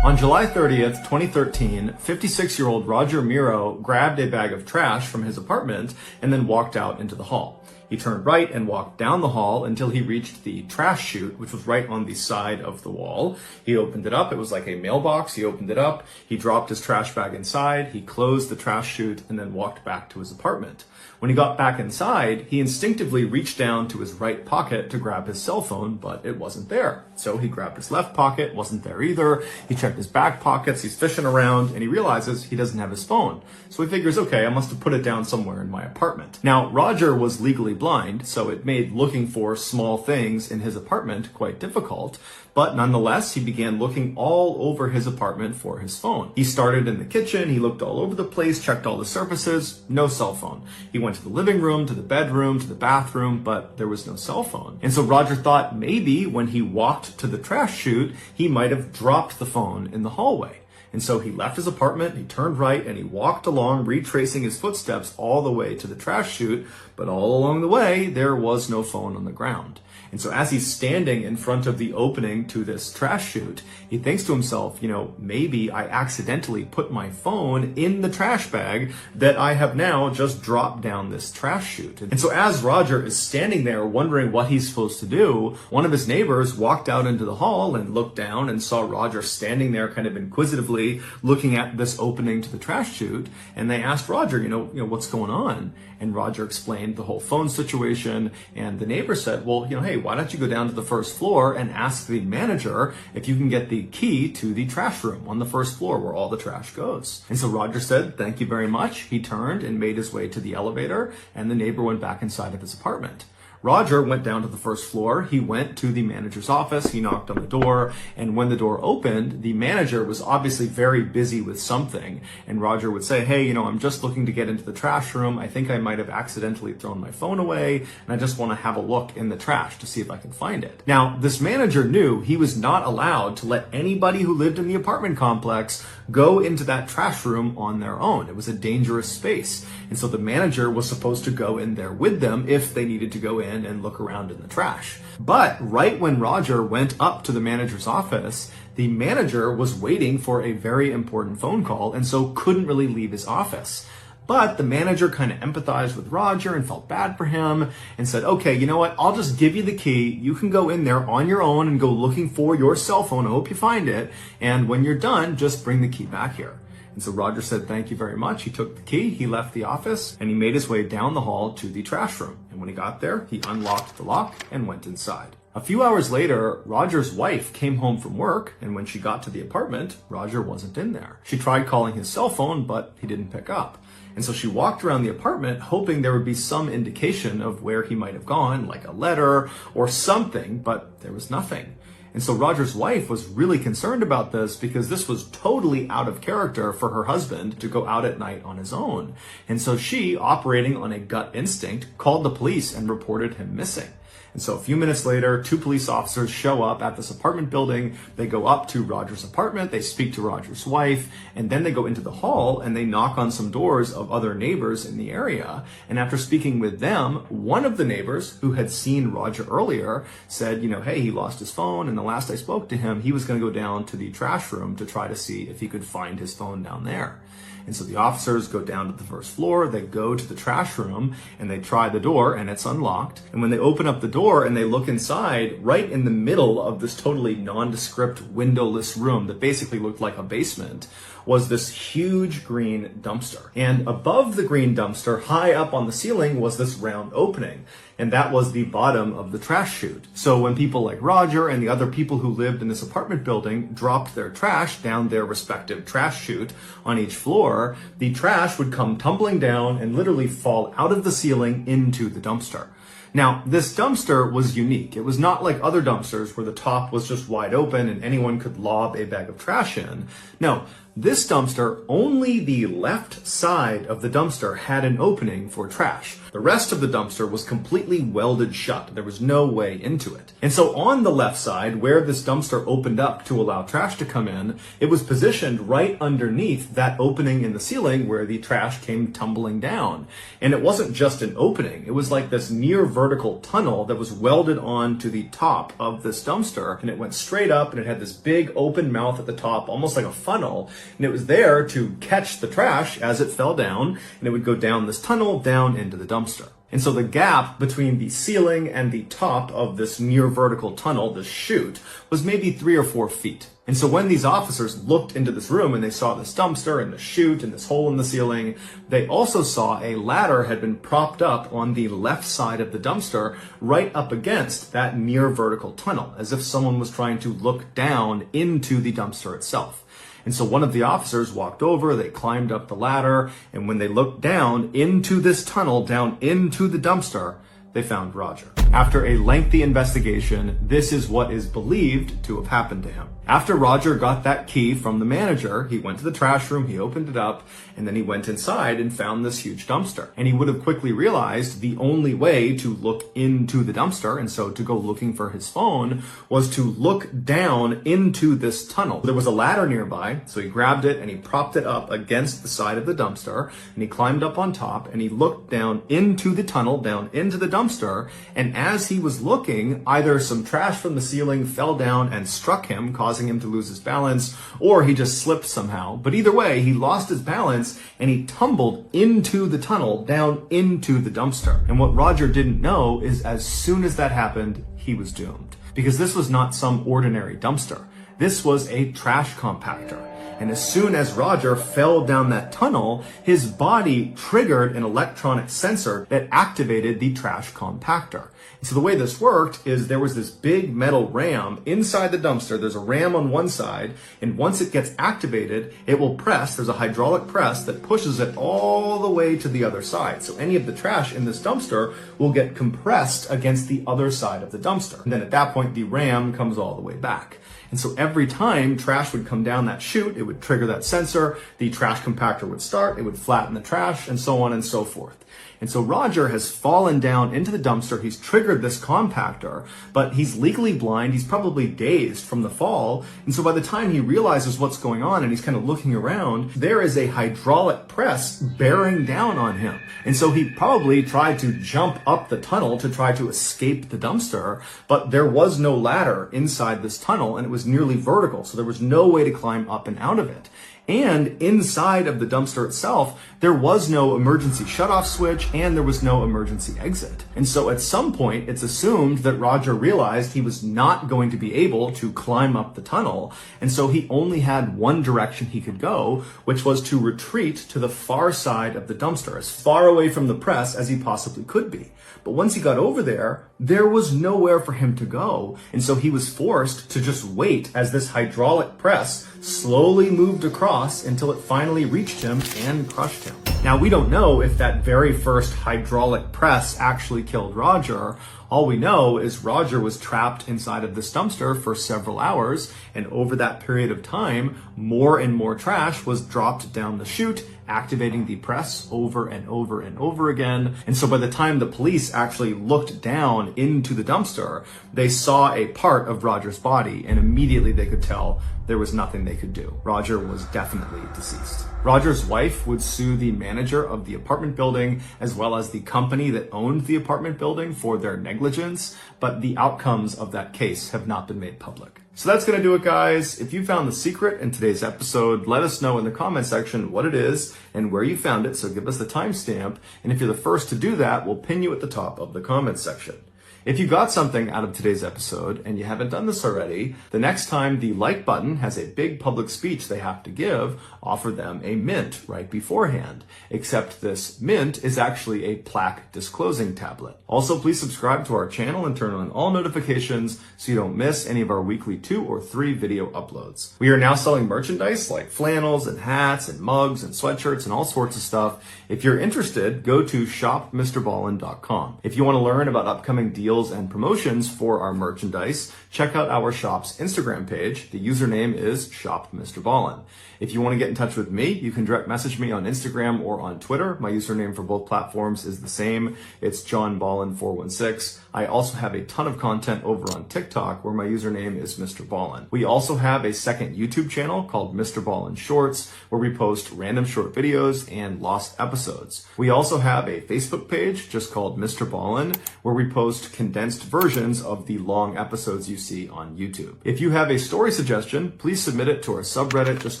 On July 30th, 2013, 56-year-old Roger Miro grabbed a bag of trash from his apartment and then walked out into the hall. He turned right and walked down the hall until he reached the trash chute, which was right on the side of the wall. He opened it up. It was like a mailbox. He opened it up. He dropped his trash bag inside. He closed the trash chute and then walked back to his apartment. When he got back inside, he instinctively reached down to his right pocket to grab his cell phone, but it wasn't there. So he grabbed his left pocket, wasn't there either. He checked his back pockets, he's fishing around, and he realizes he doesn't have his phone. So he figures, okay, I must have put it down somewhere in my apartment. Now, Roger was legally blind, so it made looking for small things in his apartment quite difficult. But nonetheless, he began looking all over his apartment for his phone. He started in the kitchen, he looked all over the place, checked all the surfaces, no cell phone. He went to the living room, to the bedroom, to the bathroom, but there was no cell phone. And so Roger thought maybe when he walked to the trash chute, he might have dropped the phone in the hallway. And so he left his apartment, he turned right, and he walked along, retracing his footsteps all the way to the trash chute. But all along the way, there was no phone on the ground. And so as he's standing in front of the opening to this trash chute, he thinks to himself, maybe I accidentally put my phone in the trash bag that I have now just dropped down this trash chute. And so as Roger is standing there wondering what he's supposed to do, one of his neighbors walked out into the hall and looked down and saw Roger standing there kind of inquisitively looking at this opening to the trash chute. And they asked Roger, what's going on? And Roger explained the whole phone situation. And the neighbor said, well, hey, why don't you go down to the first floor and ask the manager if you can get the key to the trash room on the first floor where all the trash goes. And so Roger said, thank you very much. He turned and made his way to the elevator, and the neighbor went back inside of his apartment. Roger went down to the first floor. He went to the manager's office. He knocked on the door. And when the door opened, the manager was obviously very busy with something. And Roger would say, hey, I'm just looking to get into the trash room. I think I might have accidentally thrown my phone away. And I just want to have a look in the trash to see if I can find it. Now, this manager knew he was not allowed to let anybody who lived in the apartment complex go into that trash room on their own. It was a dangerous space. And so the manager was supposed to go in there with them if they needed to go in and look around in the trash. But right when Roger went up to the manager's office, the manager was waiting for a very important phone call and so couldn't really leave his office. But the manager kind of empathized with Roger and felt bad for him and said, okay, you know what? I'll just give you the key. You can go in there on your own and go looking for your cell phone. I hope you find it. And when you're done, just bring the key back here. And so Roger said, thank you very much. He took the key, he left the office, and he made his way down the hall to the trash room. And when he got there, he unlocked the lock and went inside. A few hours later, Roger's wife came home from work, and when she got to the apartment, Roger wasn't in there. She tried calling his cell phone, but he didn't pick up. And so she walked around the apartment hoping there would be some indication of where he might have gone, like a letter or something, but there was nothing. And so Roger's wife was really concerned about this because this was totally out of character for her husband to go out at night on his own. And so she, operating on a gut instinct, called the police and reported him missing. And so a few minutes later, 2 police officers show up at this apartment building. They go up to Roger's apartment, they speak to Roger's wife, and then they go into the hall and they knock on some doors of other neighbors in the area. And after speaking with them, one of the neighbors who had seen Roger earlier said, hey, he lost his phone, and the last I spoke to him, he was going to go down to the trash room to try to see if he could find his phone down there. And so the officers go down to the first floor, they go to the trash room, and they try the door, and it's unlocked. And when they open up the door and they look inside, right in the middle of this totally nondescript windowless room that basically looked like a basement, was this huge green dumpster. And above the green dumpster, high up on the ceiling, was this round opening. And that was the bottom of the trash chute. So when people like Roger and the other people who lived in this apartment building dropped their trash down their respective trash chute on each floor, the trash would come tumbling down and literally fall out of the ceiling into the dumpster. Now, this dumpster was unique. It was not like other dumpsters where the top was just wide open and anyone could lob a bag of trash in. No, this dumpster, only the left side of the dumpster had an opening for trash. The rest of the dumpster was completely welded shut. There was no way into it. And so on the left side, where this dumpster opened up to allow trash to come in, it was positioned right underneath that opening in the ceiling where the trash came tumbling down. And it wasn't just an opening. It was like this near vertical tunnel that was welded on to the top of this dumpster. And it went straight up and it had this big open mouth at the top, almost like a funnel. And it was there to catch the trash as it fell down, and it would go down this tunnel down into the dumpster. And so the gap between the ceiling and the top of this near vertical tunnel, this chute, was maybe 3 or 4 feet. And so when these officers looked into this room and they saw this dumpster and the chute and this hole in the ceiling, they also saw a ladder had been propped up on the left side of the dumpster right up against that near vertical tunnel, as if someone was trying to look down into the dumpster itself. And so one of the officers walked over, they climbed up the ladder, and when they looked down into this tunnel, down into the dumpster, they found Roger. After a lengthy investigation, this is what is believed to have happened to him. After Roger got that key from the manager, he went to the trash room, he opened it up, and then he went inside and found this huge dumpster. And he would have quickly realized the only way to look into the dumpster, and so to go looking for his phone, was to look down into this tunnel. There was a ladder nearby, so he grabbed it and he propped it up against the side of the dumpster, and he climbed up on top and he looked down into the tunnel, down into the dumpster, and as he was looking, either some trash from the ceiling fell down and struck him, causing him to lose his balance, or he just slipped somehow. But either way, he lost his balance and he tumbled into the tunnel, down into the dumpster. And what Roger didn't know is as soon as that happened, he was doomed. Because this was not some ordinary dumpster. This was a trash compactor. And as soon as Roger fell down that tunnel, his body triggered an electronic sensor that activated the trash compactor. And so the way this worked is there was this big metal ram inside the dumpster. There's a ram on one side, and once it gets activated, it will press. There's a hydraulic press that pushes it all the way to the other side. So any of the trash in this dumpster will get compressed against the other side of the dumpster. And then at that point, the ram comes all the way back. And so every time trash would come down that chute, it would trigger that sensor, the trash compactor would start, it would flatten the trash, and so on and so forth. And so Roger has fallen down into the dumpster, he's triggered this compactor, but he's legally blind, he's probably dazed from the fall, and so by the time he realizes what's going on and he's kind of looking around, there is a hydraulic press bearing down on him. And so he probably tried to jump up the tunnel to try to escape the dumpster, but there was no ladder inside this tunnel and it was nearly vertical, so there was no way to climb up and out of it. And inside of the dumpster itself, there was no emergency shutoff switch and there was no emergency exit. And so at some point, it's assumed that Roger realized he was not going to be able to climb up the tunnel. And so he only had one direction he could go, which was to retreat to the far side of the dumpster, as far away from the press as he possibly could be. But once he got over there, there was nowhere for him to go. And so he was forced to just wait as this hydraulic press slowly moved across until it finally reached him and crushed him. Now, we don't know if that very first hydraulic press actually killed Roger. All we know is Roger was trapped inside of this dumpster for several hours, and over that period of time, more and more trash was dropped down the chute, activating the press over and over and over again. And so by the time the police actually looked down into the dumpster, they saw a part of Roger's body, and immediately they could tell there was nothing they could do. Roger was definitely deceased. Roger's wife would sue the manager of the apartment building as well as the company that owned the apartment building for their negligence, but the outcomes of that case have not been made public. So that's going to do it, guys. If you found the secret in today's episode, let us know in the comment section what it is and where you found it, so give us the timestamp. And if you're the first to do that, we'll pin you at the top of the comment section. If you got something out of today's episode and you haven't done this already, the next time the like button has a big public speech they have to give, offer them a mint right beforehand. Except this mint is actually a plaque disclosing tablet. Also, please subscribe to our channel and turn on all notifications so you don't miss any of our weekly 2 or 3 video uploads. We are now selling merchandise like flannels and hats and mugs and sweatshirts and all sorts of stuff. If you're interested, go to shopmrballen.com. If you want to learn about upcoming deals and promotions for our merchandise, check out our shop's Instagram page. The username is shopmrballen. If you want to get in touch with me, you can direct message me on Instagram or on Twitter. My username for both platforms is the same. It's johnballen416. I also have a ton of content over on TikTok where my username is MrBallen. We also have a second YouTube channel called MrBallen Shorts where we post random short videos and lost episodes. We also have a Facebook page just called MrBallen where we post condensed versions of the long episodes you see on YouTube. If you have a story suggestion, please submit it to our subreddit just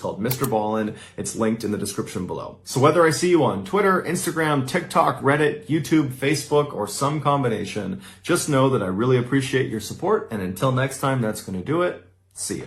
called MrBallen. It's linked in the description below. So whether I see you on Twitter, Instagram, TikTok, Reddit, YouTube, Facebook, or some combination, just know that I really appreciate your support, and until next time, that's going to do it. See ya.